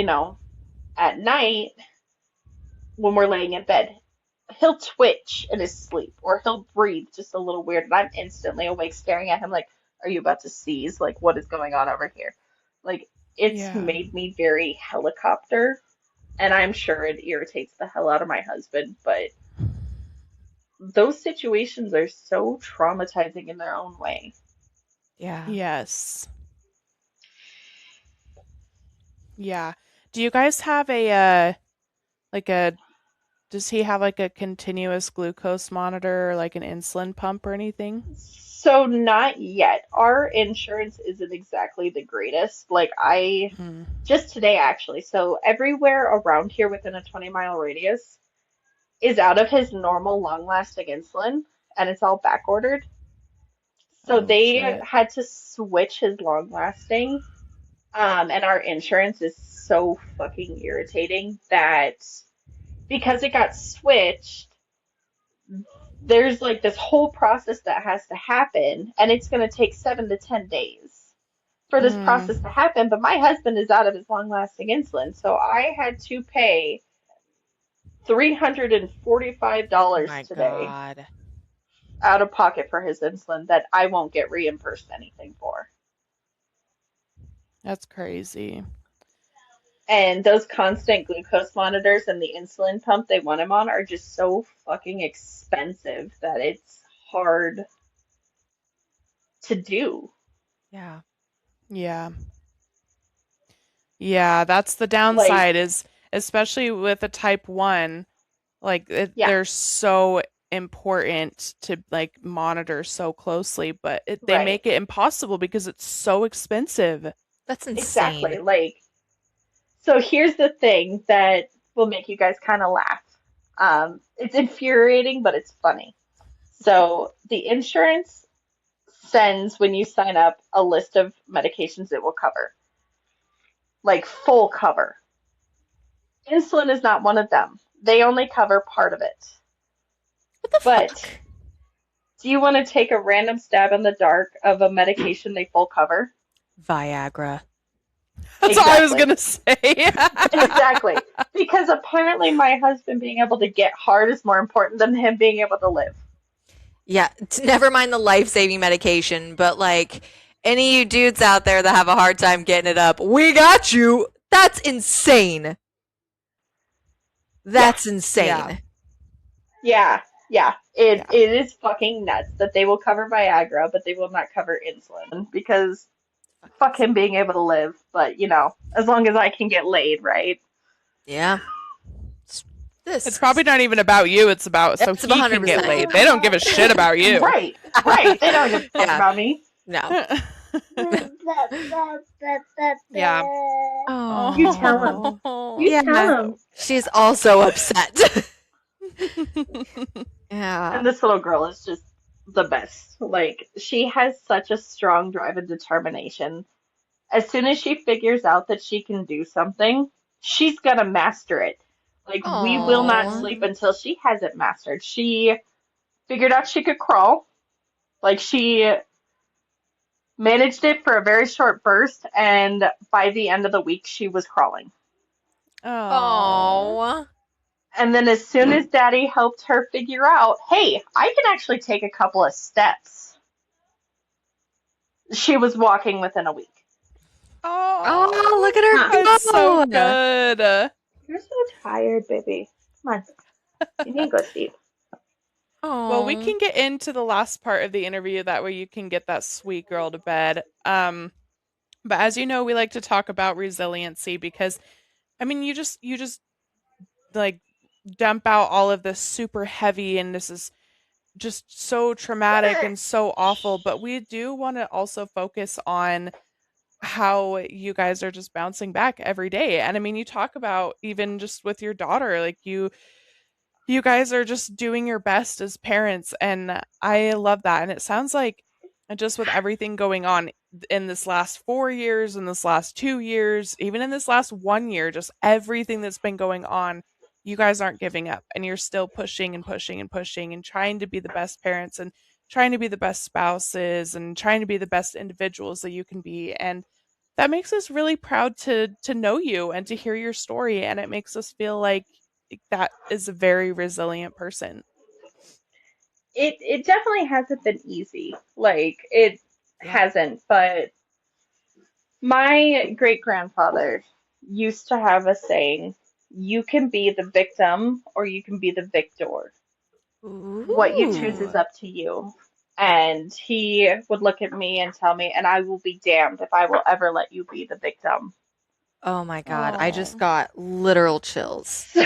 Speaker 3: at night when we're laying in bed, he'll twitch in his sleep or he'll breathe just a little weird. And I'm instantly awake staring at him like, are you about to seize? Like, what is going on over here? Like, it's
Speaker 1: Yeah.
Speaker 3: made me very helicopter. And I'm sure it irritates the hell out of my husband, but those situations are so traumatizing in their own way.
Speaker 2: Yeah.
Speaker 1: Yes. Yeah. Do you guys have like a does he have like a continuous glucose monitor or like an insulin pump or anything?
Speaker 3: So not yet. Our insurance isn't exactly the greatest. Like I
Speaker 1: Hmm.
Speaker 3: just today actually. So everywhere around here within a 20-mile radius is out of his normal long-lasting insulin and it's all back ordered. So
Speaker 1: Oh
Speaker 3: they
Speaker 1: shit.
Speaker 3: had to switch his long-lasting. And our insurance is so fucking irritating that because it got switched, there's like this whole process that has to happen, and it's going to take 7 to 10 days for this process to
Speaker 1: Mm.
Speaker 3: happen. But my husband is out of his long lasting insulin, so I had to pay
Speaker 2: Oh
Speaker 3: $345
Speaker 2: my
Speaker 3: today
Speaker 2: God.
Speaker 3: out of pocket for his insulin that I won't get reimbursed anything for.
Speaker 1: That's crazy.
Speaker 3: And those constant glucose monitors and the insulin pump they want him on are just so fucking expensive that it's hard to do.
Speaker 2: Yeah.
Speaker 1: Yeah. Yeah, that's the
Speaker 3: Like,
Speaker 1: downside is especially with a type 1, like
Speaker 3: yeah,
Speaker 1: they're so important to like monitor so closely, but they
Speaker 3: right.
Speaker 1: make it impossible because it's so expensive.
Speaker 2: That's insane.
Speaker 3: Exactly. Like, so here's the thing that will make you guys kind of laugh. It's infuriating, but it's funny. So the insurance sends when you sign up a list of medications it will cover, like full cover. Insulin is not one of them. They only cover part of it.
Speaker 2: What the
Speaker 3: But
Speaker 2: fuck?
Speaker 3: do you want to take a random stab in the dark of a medication they full cover?
Speaker 2: Viagra.
Speaker 1: That's all I was
Speaker 3: Exactly.
Speaker 1: gonna say.
Speaker 3: Exactly. Because apparently my husband being able to get hard is more important than him being able to live.
Speaker 2: Yeah, never mind the life-saving medication, but like any of you dudes out there that have a hard time getting it up, we got you. That's insane.
Speaker 3: Yeah.
Speaker 2: That's
Speaker 1: Yeah.
Speaker 2: insane.
Speaker 3: Yeah. Yeah. It
Speaker 1: Yeah.
Speaker 3: it is fucking nuts that they will cover Viagra, but they will not cover insulin because fuck him being able to live. But as long as I can get laid, right?
Speaker 2: Yeah.
Speaker 1: It's
Speaker 2: This
Speaker 1: probably not even about you, it's about so
Speaker 2: it's
Speaker 1: he can get
Speaker 2: 100%.
Speaker 1: laid. They don't give a shit about you.
Speaker 3: Right. Right. They don't give a fuck
Speaker 2: Yeah.
Speaker 3: about me.
Speaker 2: No.
Speaker 1: Yeah.
Speaker 3: You tell him.
Speaker 1: Oh.
Speaker 3: You tell
Speaker 2: Yeah.
Speaker 3: him.
Speaker 2: She's also upset.
Speaker 3: And
Speaker 2: Yeah.
Speaker 3: this little girl is just the best. Like, she has such a strong drive and determination. As soon as she figures out that she can do something, she's gonna master it. Like, we will not
Speaker 2: Oh.
Speaker 3: sleep until she has it mastered. She figured out she could crawl. Like, she managed it for a very short burst, and by the end of the week, she was crawling.
Speaker 1: Oh.
Speaker 2: Oh.
Speaker 3: And then as soon as Daddy helped her figure out, hey, I can actually take a couple of steps, she was walking within a week.
Speaker 2: Oh, look
Speaker 1: Oh.
Speaker 2: at her
Speaker 3: Huh.
Speaker 1: That's so
Speaker 2: go.
Speaker 1: good.
Speaker 3: You're so tired, baby. Come on. You need to go sleep.
Speaker 1: Well, we
Speaker 2: Oh.
Speaker 1: can get into the last part of the interview. That way you can get that sweet girl to bed. But as you know, we like to talk about resiliency because I mean, you just like dump out all of this super heavy and this is just so traumatic and so awful, but we do want to also focus on how you guys are just bouncing back every day. And I mean, you talk about even just with your daughter, like you guys are just doing your best as parents, and I love that. And it sounds like just with everything going on in this last 4 years, in this last 2 years, even in this last 1 year, just everything that's been going on, you guys aren't giving up and you're still pushing and pushing and pushing and trying to be the best parents and trying to be the best spouses and trying to be the best individuals that you can be. And that makes us really proud to know you and to hear your story, and it makes us feel like that is a very resilient person.
Speaker 3: It definitely hasn't been easy. Like it
Speaker 1: Yeah.
Speaker 3: hasn't, but my great grandfather used to have a saying, you can be the victim or you can be the victor. What you choose is
Speaker 2: Ooh.
Speaker 3: up to you. And he would look at me and tell me, and I will be damned if I will ever let you be the victim.
Speaker 2: Oh my god, I just
Speaker 1: Oh,
Speaker 2: got literal chills.
Speaker 1: I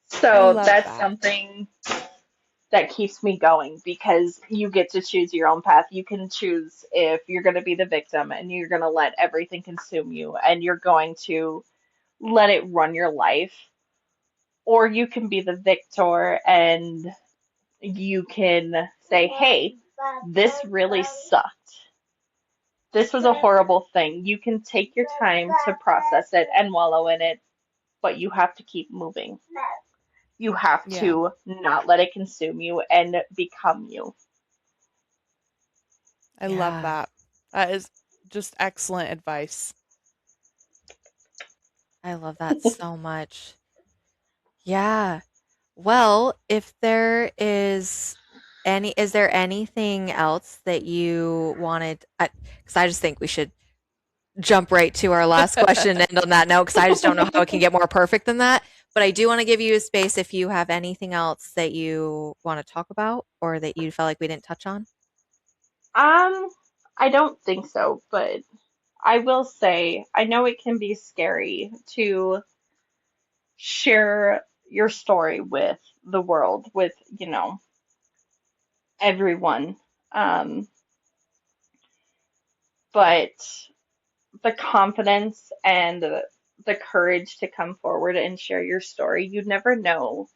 Speaker 3: So
Speaker 1: love
Speaker 3: that's
Speaker 1: that.
Speaker 3: something that keeps me going because you get to choose your own path. You can choose if you're going to be the victim and you're going to let everything consume you and you're going to let it run your life, or you can be the victor and you can say, hey, this really sucked. This was a horrible thing. You can take your time to process it and wallow in it, but you have to keep moving. You have
Speaker 1: Yeah,
Speaker 3: to not let it consume you and become you.
Speaker 1: I love
Speaker 2: Yeah,
Speaker 1: that. That is just excellent advice.
Speaker 2: I love that so much. Yeah. Well, if there is there anything else that you wanted? Because I just think we should jump right to our last question and end on that note, because I just don't know how it can get more perfect than that. But I do want to give you a space if you have anything else that you want to talk about or that you felt like we didn't touch on.
Speaker 3: Um, I don't think so, but I will say I know it can be scary to share your story with the world, with, everyone. Um, but the confidence and the courage to come forward and share your story, you never know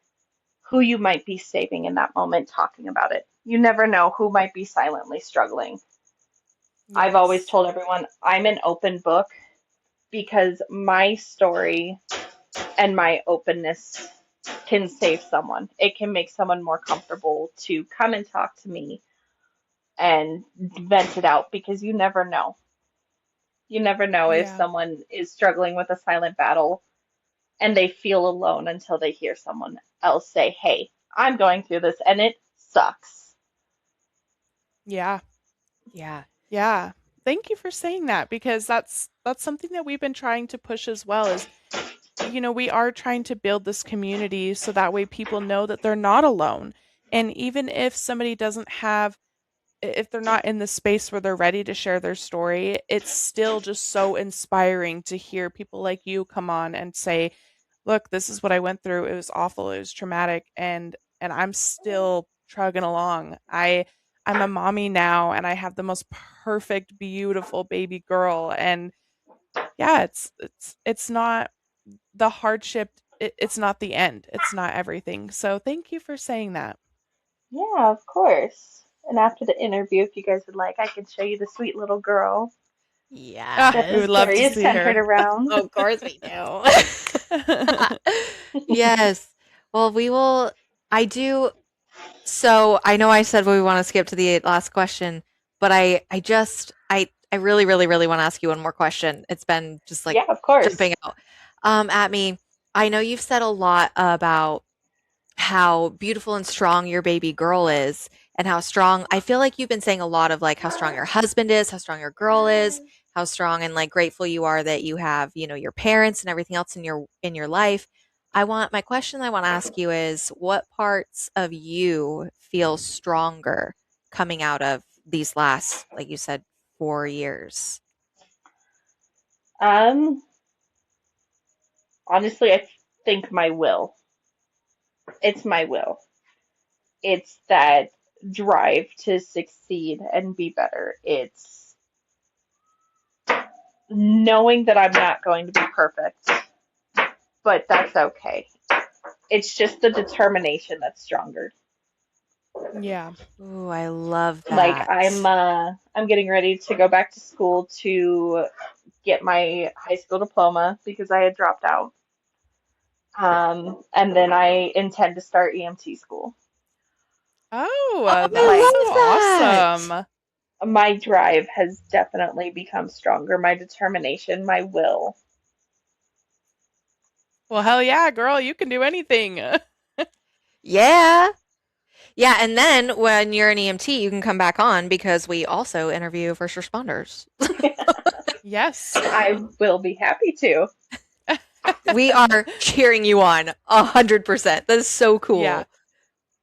Speaker 3: who you might be saving in that moment talking about it. You never know who might be silently struggling. I've always
Speaker 1: Yes.
Speaker 3: told everyone I'm an open book because my story and my openness can save someone. It can make someone more comfortable to come and talk to me and vent it out because you never know. You never know if
Speaker 1: Yeah.
Speaker 3: someone is struggling with a silent battle and they feel alone until they hear someone else say, hey, I'm going through this and it sucks.
Speaker 1: Yeah.
Speaker 2: Yeah.
Speaker 1: Yeah. Thank you for saying that because that's something that we've been trying to push as well is we are trying to build this community so that way people know that they're not alone. And even if somebody doesn't have if they're not in the space where they're ready to share their story, it's still just so inspiring to hear people like you come on and say, "Look, this is what I went through. It was awful. It was traumatic, and I'm still trugging along. I'm a mommy now, and I have the most perfect, beautiful baby girl. And yeah, it's not the hardship. It's not the end. It's not everything. So thank you for saying that.
Speaker 3: Yeah, of course. And after the interview, if you guys would like, I can show you the sweet little girl
Speaker 1: Ah,
Speaker 3: that
Speaker 1: we
Speaker 3: the
Speaker 1: would love
Speaker 3: story
Speaker 1: to
Speaker 2: Yes.
Speaker 3: is
Speaker 1: see
Speaker 3: centered
Speaker 1: her.
Speaker 3: around.
Speaker 2: Of course we do. Yes. Well, we will. I do. So I know I said we want to skip to the last question, but I really, really, really want to ask you one more question. It's been just like
Speaker 3: Yeah, of course.
Speaker 2: jumping out at me. I know you've said a lot about how beautiful and strong your baby girl is and how strong I feel like you've been saying a lot of like how strong your husband is, how strong your girl is, how strong and like grateful you are that you have, your parents and everything else in your life. My question I want to ask you is what parts of you feel stronger coming out of these last, like you said, 4 years?
Speaker 3: Um, Honestly, I think my will. It's my will. It's that drive to succeed and be better. It's knowing that I'm not going to be perfect, but that's okay. It's just the determination that's stronger.
Speaker 1: Yeah.
Speaker 2: Ooh, I love
Speaker 3: Like
Speaker 2: that.
Speaker 3: I'm getting ready to go back to school to get my high school diploma because I had dropped out. And then I intend to start EMT school.
Speaker 1: Oh, that's
Speaker 3: Like
Speaker 1: so
Speaker 2: I love that.
Speaker 1: awesome.
Speaker 3: my drive has definitely become stronger. My determination, my will.
Speaker 1: Well, hell yeah, girl, you can do anything.
Speaker 2: Yeah. Yeah, and then when you're an EMT, you can come back on because we also interview first responders.
Speaker 1: Yes.
Speaker 3: I will be happy to.
Speaker 2: We are cheering you on 100%. That is so
Speaker 1: Yeah.
Speaker 2: cool.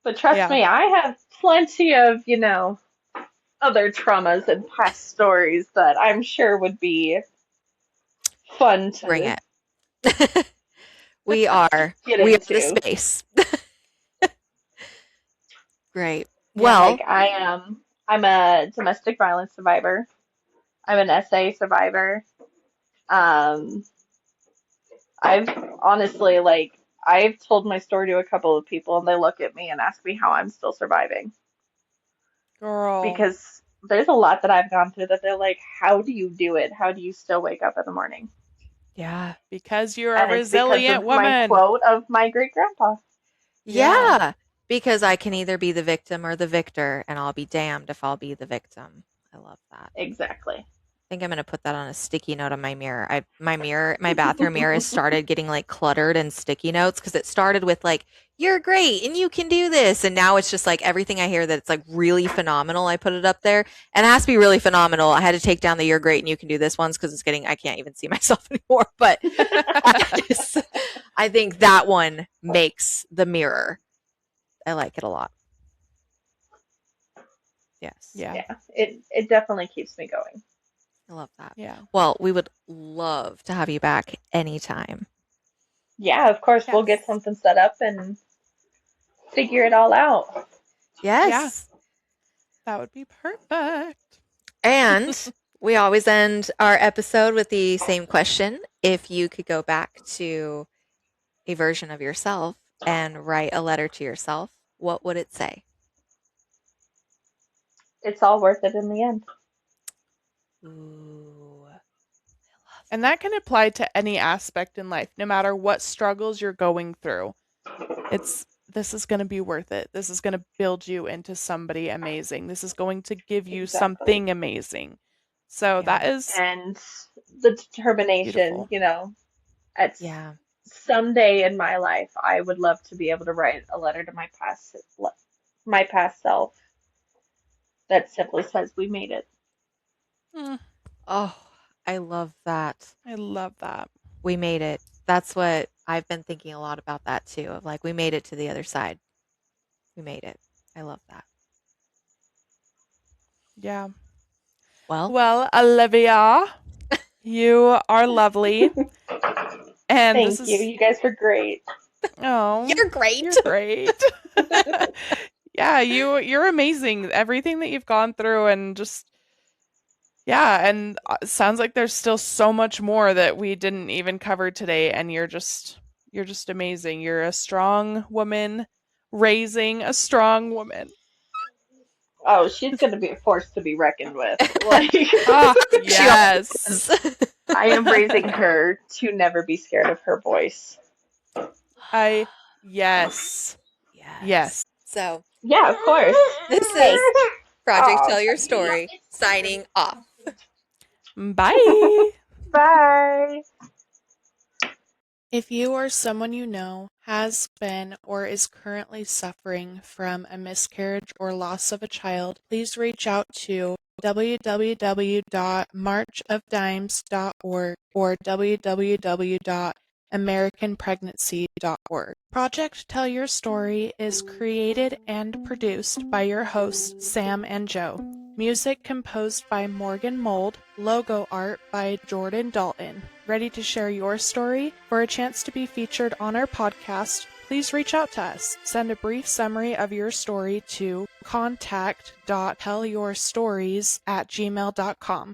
Speaker 3: But trust
Speaker 1: Yeah.
Speaker 3: me, I have plenty of, other traumas and past stories that I'm sure would be fun
Speaker 2: Bring
Speaker 3: to
Speaker 2: it. We are
Speaker 3: get
Speaker 2: we are the
Speaker 3: into.
Speaker 2: space. Great.
Speaker 1: Yeah.
Speaker 2: Well,
Speaker 3: Like I'm a domestic violence survivor. I'm an SA survivor. Um, I've honestly I've told my story to a couple of people and they look at me and ask me how I'm still surviving
Speaker 1: Girl.
Speaker 3: because there's a lot that I've gone through that they're like, how do you do it? How do you still wake up in the morning?
Speaker 2: yeah.
Speaker 1: Because you're a
Speaker 3: And it's because
Speaker 1: resilient
Speaker 3: of my
Speaker 1: woman.
Speaker 3: quote of my great grandpa.
Speaker 1: Yeah.
Speaker 2: Yeah. Because I can either be the victim or the victor, and I'll be damned if I'll be the victim. I love that.
Speaker 3: Exactly.
Speaker 2: Think I'm gonna put that on a sticky note on my mirror. My bathroom mirror has started getting like cluttered and sticky notes because it started with like, "You're great and you can do this," and now it's just like everything I hear that it's like really phenomenal. I put it up there, and it has to be really phenomenal. I had to take down the "You're great and you can do this" ones because I can't even see myself anymore. But I think that one makes the mirror. I like it a lot. Yes.
Speaker 1: Yeah.
Speaker 3: Yeah, it definitely keeps me going.
Speaker 2: I love that.
Speaker 1: Yeah.
Speaker 2: Well, we would love to have you back anytime.
Speaker 3: Yeah, of course we'll get
Speaker 1: Yes.
Speaker 3: something set up and figure it all out.
Speaker 1: Yeah.
Speaker 2: Yes.
Speaker 1: That would be perfect.
Speaker 2: And we always end our episode with the same question. If you could go back to a version of yourself and write a letter to yourself, what would it say?
Speaker 3: It's all worth it in the end.
Speaker 2: Ooh, I love
Speaker 1: And that can apply to any aspect in life, no matter what struggles you're going through. This is going to be worth it. This is going to build you into somebody amazing. This is going to give you
Speaker 3: Exactly.
Speaker 1: something amazing. So
Speaker 2: yeah.
Speaker 1: that is
Speaker 3: And the determination,
Speaker 1: beautiful.
Speaker 3: at
Speaker 2: Yeah.
Speaker 3: someday in my life, I would love to be able to write a letter to my past self that simply says we made it.
Speaker 1: Mm,
Speaker 2: Oh, I love that.
Speaker 1: I love that.
Speaker 2: We made it. That's what I've been thinking a lot about that too, of like we made it to the other side. We made it. I love that.
Speaker 1: Yeah.
Speaker 2: Well,
Speaker 1: Well, Olivia, you are lovely. And this
Speaker 3: Thank you.
Speaker 1: is,
Speaker 3: You guys were great.
Speaker 1: oh,
Speaker 2: you're great.
Speaker 1: you're great. Yeah, you're amazing. Everything that you've gone through and just yeah, and it sounds like there's still so much more that we didn't even cover today and you're just amazing. You're a strong woman raising a strong woman.
Speaker 3: Oh, she's going to be a force to be reckoned with. Like,
Speaker 1: Ah,
Speaker 2: She
Speaker 1: yes.
Speaker 2: always is.
Speaker 3: I am raising her to never be scared of her voice.
Speaker 1: I yes.
Speaker 2: Yes.
Speaker 1: Yes.
Speaker 2: So
Speaker 3: Yeah, of course.
Speaker 2: this
Speaker 3: Hey.
Speaker 2: is Project
Speaker 3: Oh,
Speaker 2: Tell Your Story signing off.
Speaker 1: Bye.
Speaker 3: bye.
Speaker 1: If you or someone you know has been or is currently suffering from a miscarriage or loss of a child, please reach out to www.marchofdimes.org or www AmericanPregnancy.org. Project Tell Your Story is created and produced by your hosts, Sam and Joe. Music composed by Morgan Mold. Logo art by Jordan Dalton. Ready to share your story? For a chance to be featured on our podcast, please reach out to us. Send a brief summary of your story to contact.tellyourstories@gmail.com.